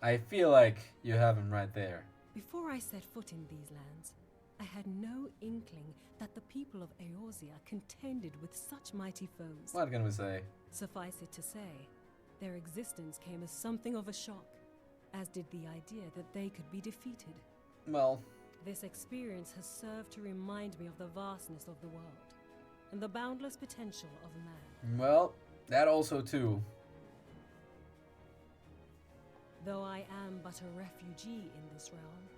I feel like you have him right there. Before I set foot in these lands, I had no inkling that the people of Eorzea contended with such mighty foes. What can we say? Suffice it to say, their existence came as something of a shock, as did the idea that they could be defeated. Well, this experience has served to remind me of the vastness of the world, and the boundless potential of man. Well, that also too. Though I am but a refugee in this realm,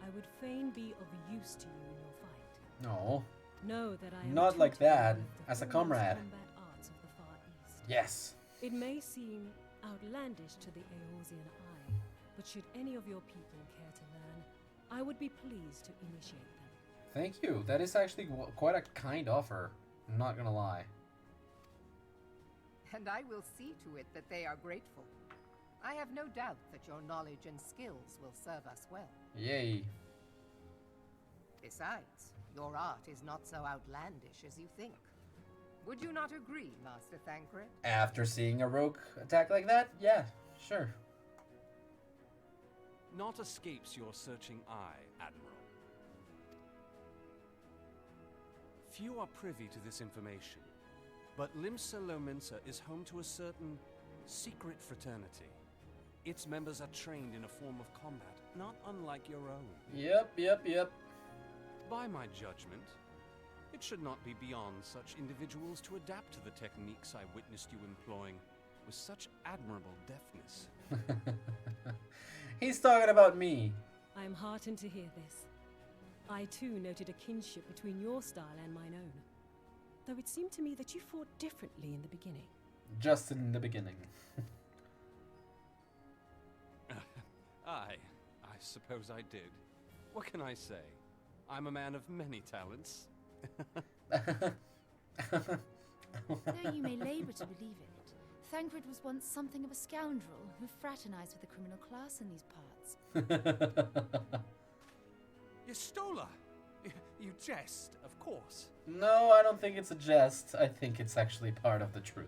I would fain be of use to you in your fight. No. Know that I am not like that, tutoring with the as a foremost comrade. combat arts of the Far East. Yes. It may seem outlandish to the Eorzean eye, but should any of your people care to learn, I would be pleased to initiate them. Thank you. That is actually quite a kind offer. I'm not gonna lie. And I will see to it that they are grateful. I have no doubt that your knowledge and skills will serve us well. Yay. Besides, your art is not so outlandish as you think. Would you not agree, Master Thancred? After seeing a rogue attack like that? Yeah, sure. Naught escapes your searching eye, Admiral. Few are privy to this information, but Limsa Lominsa is home to a certain secret fraternity. Its members are trained in a form of combat, not unlike your own. Yep. By my judgment, it should not be beyond such individuals to adapt to the techniques I witnessed you employing with such admirable deftness. He's talking about me. I am heartened to hear this. I too noted a kinship between your style and mine own, though it seemed to me that you fought differently in the beginning. Just in the beginning. I suppose I did. What can I say? I'm a man of many talents. Though you may labor to believe it, Thancred was once something of a scoundrel who fraternized with the criminal class in these parts. Yestola! You jest, of course. No, I don't think it's a jest. I think it's actually part of the truth.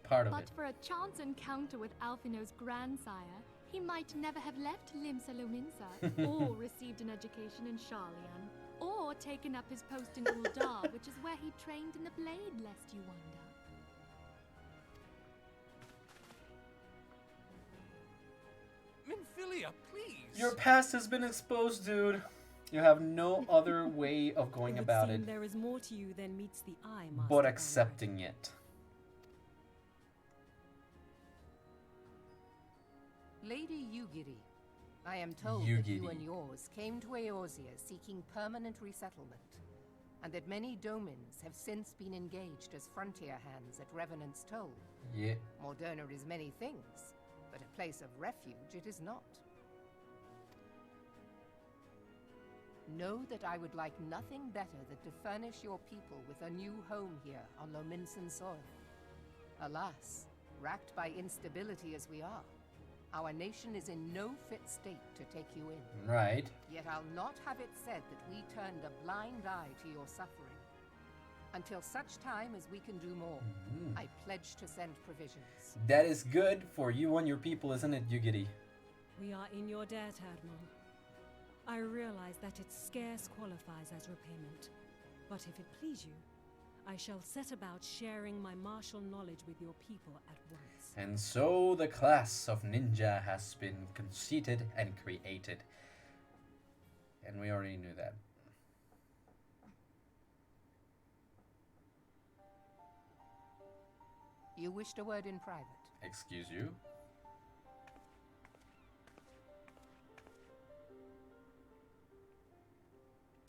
Part of it. But for a chance encounter with Alphino's grandsire, he might never have left Limsa Lominsa, or received an education in Sharlian, or taken up his post in Uldar, which is where he trained in the blade, lest you wonder. Minfilia, please! Your past has been exposed, dude. You have no other way of going about it There is more to you than meets the eye, Master but accepting it. Lady Yugiri, I am told that you Yugiri. and yours came to Eorzea seeking permanent resettlement, and that many domins have since been engaged as frontier hands at Revenant's Toll. Yeah. Moderna is many things, but a place of refuge it is not. Know that I would like nothing better than to furnish your people with a new home here on Lominsan soil. Alas, racked by instability as we are, our nation is in no fit state to take you in. Right. Yet I'll not have it said that we turned a blind eye to your suffering. Until such time as we can do more, I pledge to send provisions. That is good for you and your people, isn't it, Yugiri? We are in your debt, Admiral. I realize that it scarce qualifies as repayment, but if it please you, I shall set about sharing my martial knowledge with your people at once. And so the class of ninja has been conceited and created. And we already knew that. You wished a word in private. Excuse you?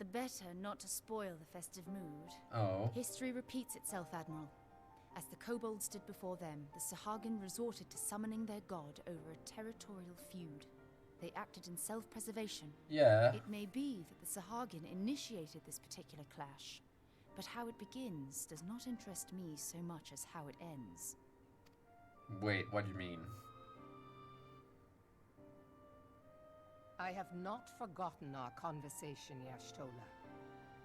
the better not to spoil the festive mood. Oh. History repeats itself, Admiral. As the kobolds did before them, the Sahagin resorted to summoning their god over a territorial feud. They acted in self-preservation. Yeah. It may be that the Sahagin initiated this particular clash, but how it begins does not interest me so much as how it ends. Wait, what do you mean? I have not forgotten our conversation, Y'shtola.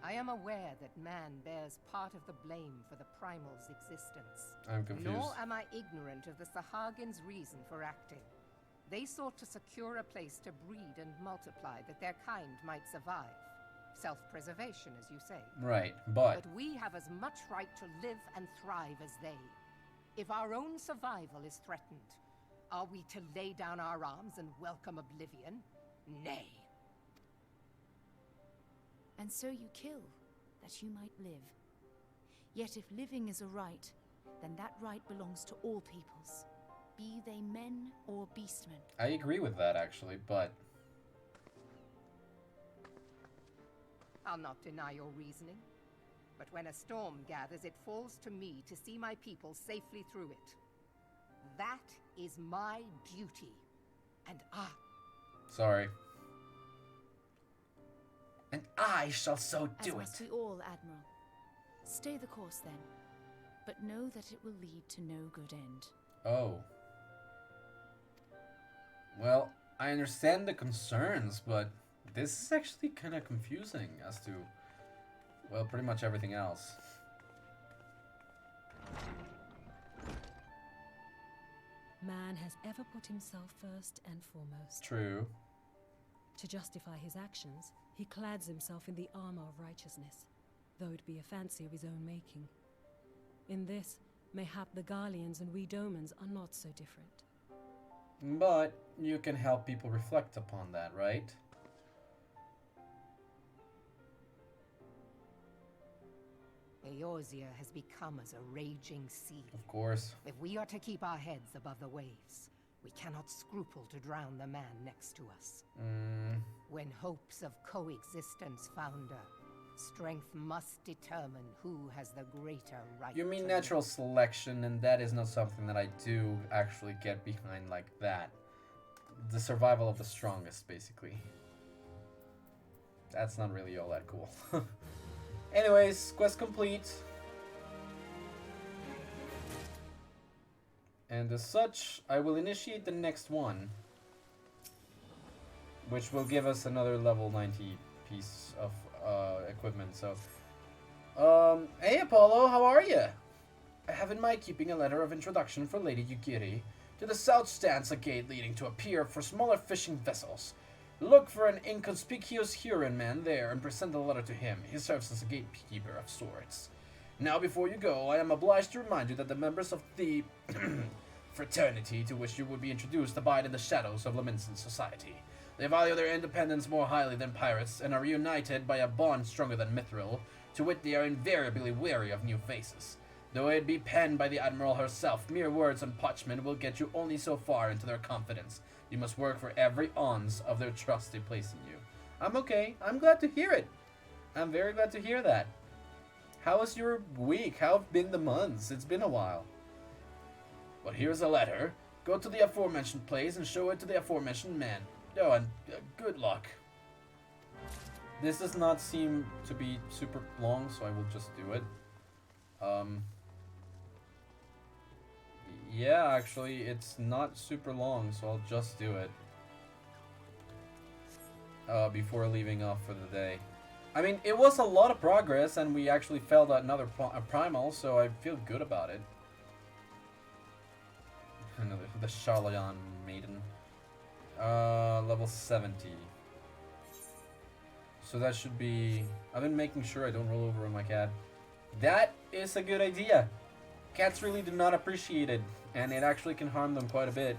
I am aware that man bears part of the blame for the primal's existence. I'm confused. Nor am I ignorant of the Sahagin's reason for acting. They sought to secure a place to breed and multiply that their kind might survive. Self-preservation, as you say. Right, but we have as much right to live and thrive as they. If our own survival is threatened, are we to lay down our arms and welcome oblivion? Nay. And so you kill, that you might live. Yet if living is a right, then that right belongs to all peoples, be they men or beastmen. I agree with that, actually, but... I'll not deny your reasoning. But when a storm gathers, it falls to me to see my people safely through it. That is my duty. And Sorry. And I shall so do As it. must we all, Admiral. Stay the course, then. But know that it will lead to no good end. Oh. Well, I understand the concerns, but this is actually kind of confusing as to, well, pretty much everything else. Man has ever put himself first and foremost. True. To justify his actions, he clads himself in the armor of righteousness, though it be a fancy of his own making. In this, mayhap the Garleans and we Domans are not so different. But you can help people reflect upon that, right? Eorzea has become as a raging sea. Of course. If we are to keep our heads above the waves, we cannot scruple to drown the man next to us. When hopes of coexistence founder, strength must determine who has the greater right. You mean natural selection, and that is not something that I do actually get behind like that. The survival of the strongest, basically. That's not really all that cool. Anyways, quest complete. And as such, I will initiate the next one, which will give us another level 90 piece of equipment. So, hey Apollo, how are you? I have in my keeping a letter of introduction for Lady Yugiri. To the south stands a gate leading to a pier for smaller fishing vessels. Look for an inconspicuous Huron man there and present the letter to him. He serves as a gatekeeper of sorts. Now before you go, I am obliged to remind you that the members of the fraternity to which you would be introduced abide in the shadows of Laminson's society. They value their independence more highly than pirates, and are united by a bond stronger than mithril, to wit they are invariably wary of new faces. Though it be penned by the Admiral herself, mere words on parchment will get you only so far into their confidence. You must work for every ounce of their trust they place in you. I'm okay. I'm glad to hear it. I'm very glad to hear that. How was your week? How have been the months? It's been a while. But here's a letter. Go to the aforementioned place and show it to the aforementioned man. Oh, and good luck. This does not seem to be super long, so I will just do it. Yeah, actually, it's not super long, so I'll just do it. Before leaving off for the day. I mean, it was a lot of progress, and we actually felled another primal, so I feel good about it. Another, the Charlayan Maiden. Level 70. So that should be... I've been making sure I don't roll over on my cat. That is a good idea. Cats really do not appreciate it, and it actually can harm them quite a bit.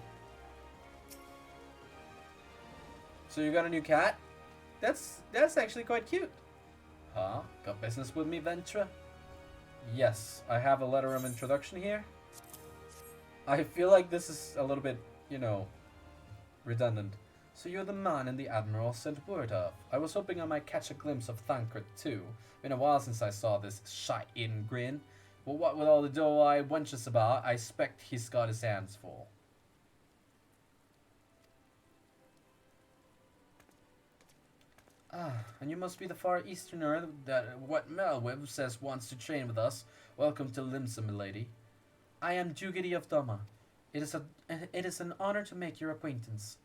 So you got a new cat? That's actually quite cute. Huh? Got business with me, Ventra? Yes, I have a letter of introduction here. I feel like this is a little bit, you know, redundant. So you're the man and the Admiral sent word of. I was hoping I might catch a glimpse of Thancred too. Been a while since I saw this shy-in grin. But what with all the doe-eyed wenches about, I expect he's got his hands full. Ah, and you must be the Far Easterner that what Melweb says wants to train with us. Welcome to Limsa, milady. I am Dugity of Doma. It is an honor to make your acquaintance.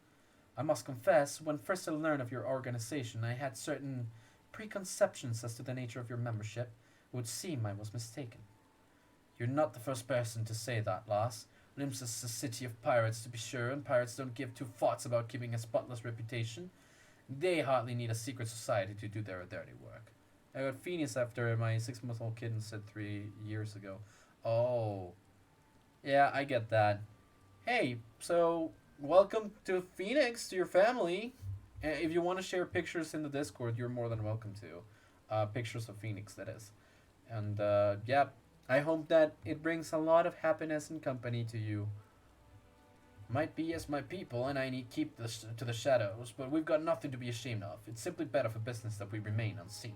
I must confess, when first I learned of your organization, I had certain preconceptions as to the nature of your membership. It would seem I was mistaken. You're not the first person to say that, lass. Limsa's a city of pirates, to be sure, and pirates don't give two fucks about keeping a spotless reputation. They hardly need a secret society to do their dirty work. I got Phoenix after my 6-month-old kitten said 3 years ago. Oh. Yeah, I get that. Hey, so welcome to Phoenix, to your family. If you want to share pictures in the Discord, you're more than welcome to. Pictures of Phoenix, that is. And yeah, I hope that it brings a lot of happiness and company to you. Might be as my people, and I need keep this to the shadows, but we've got nothing to be ashamed of. It's simply better for business that we remain unseen.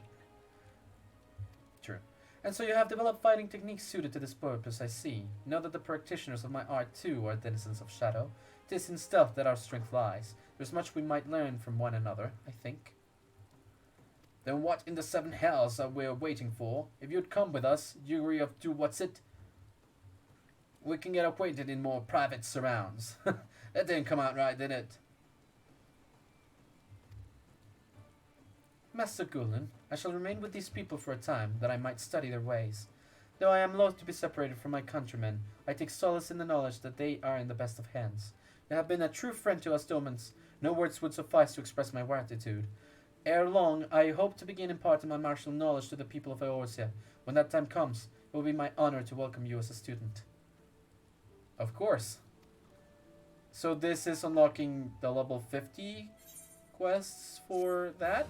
True. And so you have developed fighting techniques suited to this purpose, I see. Know that the practitioners of my art too are denizens of shadow. 'Tis in stealth that our strength lies. There's much we might learn from one another, I think. Then what in the seven hells are we waiting for? If you'd come with us, Yuri of Do What's It, we can get acquainted in more private surrounds. That didn't come out right, did it? Master Gulen, I shall remain with these people for a time, that I might study their ways. Though I am loath to be separated from my countrymen, I take solace in the knowledge that they are in the best of hands. You have been a true friend to us Domans. No words would suffice to express my gratitude. Ere long, I hope to begin imparting my martial knowledge to the people of Eorzea. When that time comes, it will be my honor to welcome you as a student. Of course. So this is unlocking the level 50 quests for that?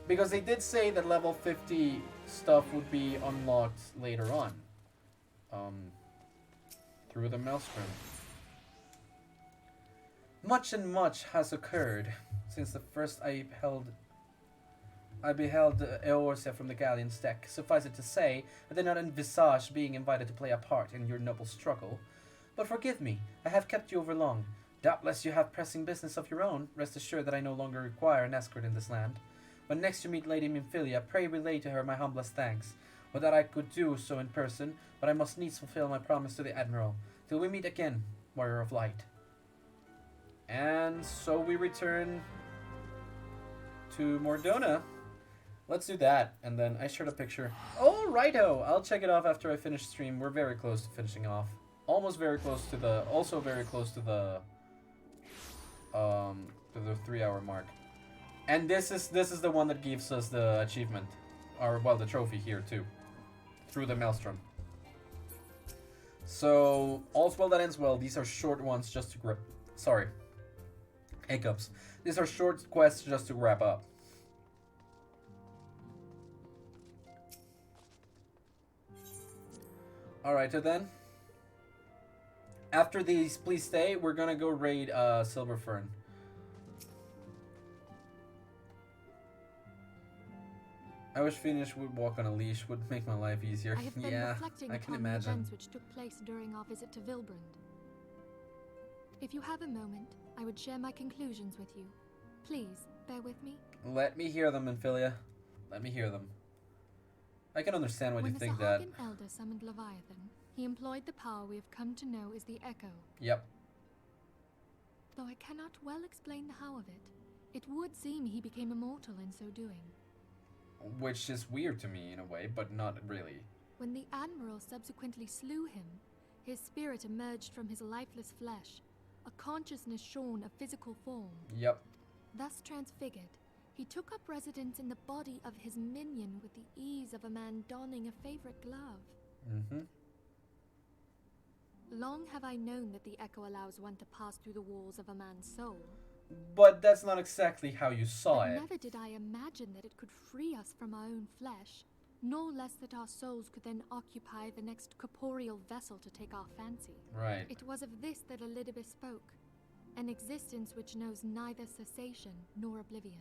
Because they did say that level 50 stuff would be unlocked later on. Through the Maelstrom. Much and much has occurred since the first I beheld Eorzea from the galleon's deck. Suffice it to say, I did not envisage being invited to play a part in your noble struggle. But forgive me, I have kept you over long. Doubtless you have pressing business of your own. Rest assured that I no longer require an escort in this land. When next you meet Lady Minfilia, pray relay to her my humblest thanks. Would that I could do so in person, but I must needs fulfill my promise to the Admiral. Till we meet again, Warrior of Light. And so we return to Mordona. Let's do that, and then I shared a picture. Oh, righto! I'll check it off after I finish stream. We're very close to finishing off. Almost very close to the, also very close to the 3-hour mark. And this is the one that gives us the achievement, or well, the trophy here too, through the Maelstrom. So all's well that ends well. These are short ones just to grab. Sorry, hiccups. These are short quests just to wrap up. Alright, so then. After these, please stay. We're gonna go raid Silverfern. I wish Phoenix would walk on a leash. Would make my life easier. I have been reflecting I can upon the imagine. events which took place during our visit to Vilbrand. If you have a moment, I would share my conclusions with you. Please, bear with me. Let me hear them, Minfilia. Let me hear them. I can understand why you think that. When the Sahagin Elder summoned Leviathan, he employed the power we have come to know as the Echo. Yep. Though I cannot well explain the how of it, it would seem he became immortal in so doing. Which is weird to me in a way, but not really. When the Admiral subsequently slew him, his spirit emerged from his lifeless flesh, a consciousness shorn of physical form. Yep. Thus transfigured, he took up residence in the body of his minion with the ease of a man donning a favorite glove. Mm-hmm. Long have I known that the Echo allows one to pass through the walls of a man's soul. But that's not exactly how you saw But it. never did I imagine that it could free us from our own flesh, nor less that our souls could then occupy the next corporeal vessel to take our fancy. Right. It was of this that Elidibeth spoke, An existence which knows neither cessation nor oblivion.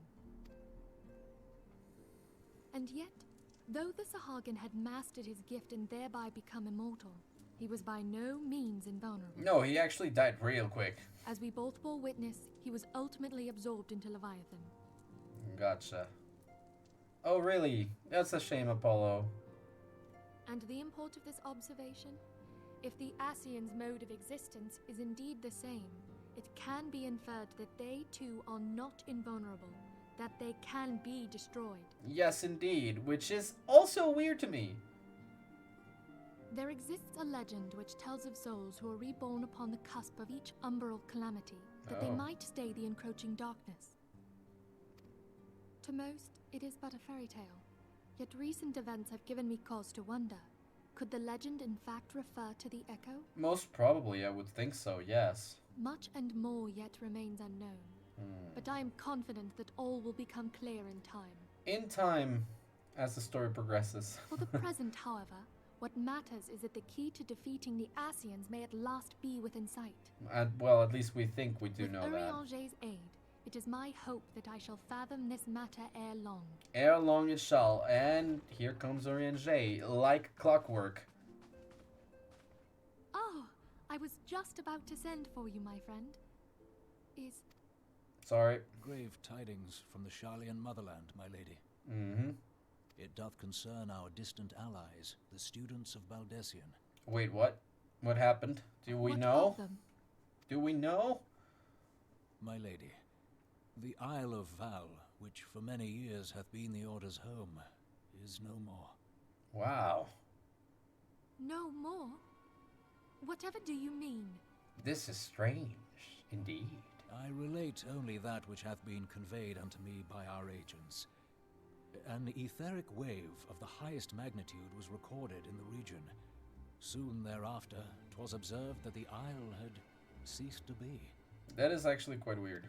And yet, though the Sahagin had mastered his gift and thereby become immortal, he was by no means invulnerable. No, he actually died real quick. As we both bore witness, he was ultimately absorbed into Leviathan. Gotcha. Oh, really? That's a shame, Apollo. And the import of this observation? If the Ascians' mode of existence is indeed the same, it can be inferred that they too are not invulnerable, that they can be destroyed. Yes, indeed, which is also weird to me. There exists a legend which tells of souls who are reborn upon the cusp of each umbral calamity, that they might stay the encroaching darkness. To most, it is but a fairy tale, yet recent events have given me cause to wonder. Could the legend in fact refer to the Echo? Most probably, I would think so, yes. Much and more yet remains unknown, but I am confident that all will become clear in time. In time, as the story progresses. For the present, however, what matters is that the key to defeating the Ascians may at last be within sight. Well, at least we think we do know that. With Eorzea aid, it is my hope that I shall fathom this matter ere long. Ere long it shall, and here comes Eorzea, like clockwork. Oh, I was just about to send for you, my friend. Sorry. Grave tidings from the Sharlayan motherland, my lady. Mm-hmm. It doth concern our distant allies, the students of Baldessian. Wait, what? What happened? Do we know? Of them? Do we know? My lady, the Isle of Val, which for many years hath been the Order's home, is no more. Wow. No more? Whatever do you mean? This is strange, indeed. I relate only that which hath been conveyed unto me by our agents. An etheric wave of the highest magnitude was recorded in the region. Soon thereafter, 'twas observed that the isle had ceased to be. That is actually quite weird.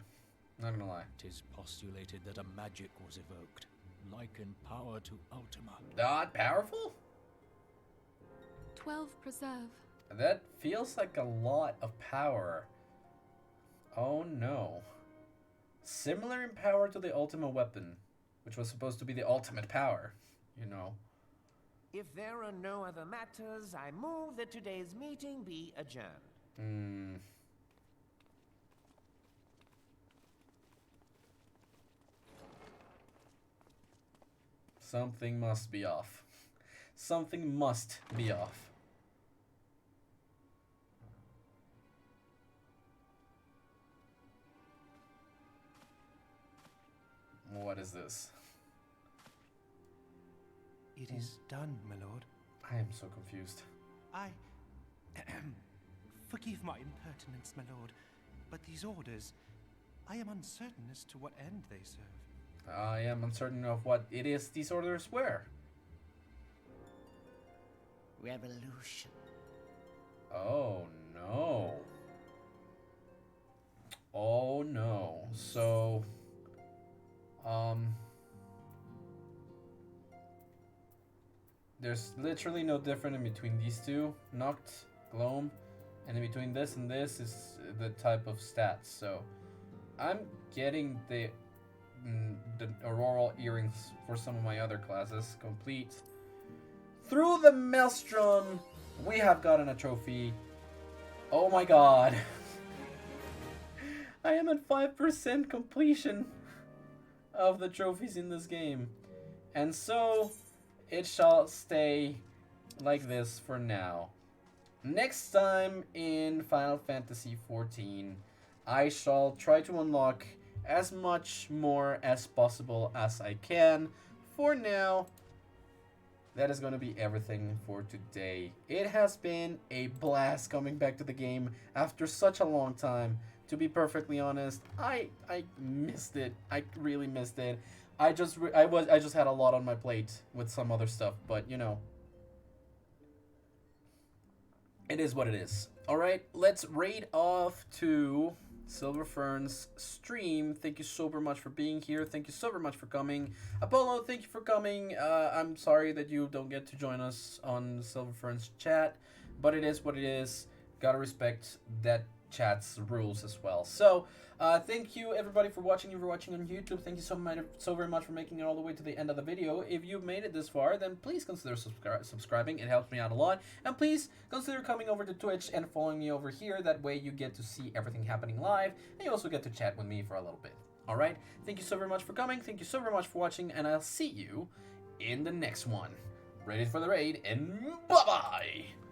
Not gonna lie. 'Tis postulated that a magic was evoked, like in power to Ultima. That powerful? 12 preserve. That feels like a lot of power. Oh no. Similar in power to the Ultima weapon, which was supposed to be the ultimate power, you know. If there are no other matters, I move that today's meeting be adjourned. Something must be off. Something must be off. What is this? It is done, my lord. I am so confused. I... Forgive my impertinence, my lord, but these orders, I am uncertain as to what end they serve. I am uncertain of what it is these orders were. Revolution. Oh no. Oh no. So... There's literally no difference in between these two, Noct, Gloam, and in between this and this is the type of stats. So I'm getting the auroral earrings for some of my other classes complete. Through the Maelstrom, we have gotten a trophy. Oh my god. I am at 5% completion of the trophies in this game. And so it shall stay like this for now. Next time in Final Fantasy XIV, I shall try to unlock as much more as possible as I can. For now, that is going to be everything for today. It has been a blast coming back to the game after such a long time. To be perfectly honest, I missed it. I really missed it. I just had a lot on my plate with some other stuff, but you know, it is what it is. All right, let's raid off to Silverfern's stream. Thank you so very much for being here. Thank you so very much for coming. Apollo, thank you for coming. I'm sorry that you don't get to join us on Silverfern's chat, but it is what it is. Gotta respect that chat's rules as well. So, thank you everybody for watching. If you're watching on YouTube, thank you so very much for making it all the way to the end of the video. If you've made it this far, then please consider subscribing. It helps me out a lot. And please consider coming over to Twitch and following me over here. That way you get to see everything happening live, and you also get to chat with me for a little bit. Alright, thank you so very much for coming. Thank you so very much for watching, and I'll see you in the next one. Ready for the raid, and bye-bye!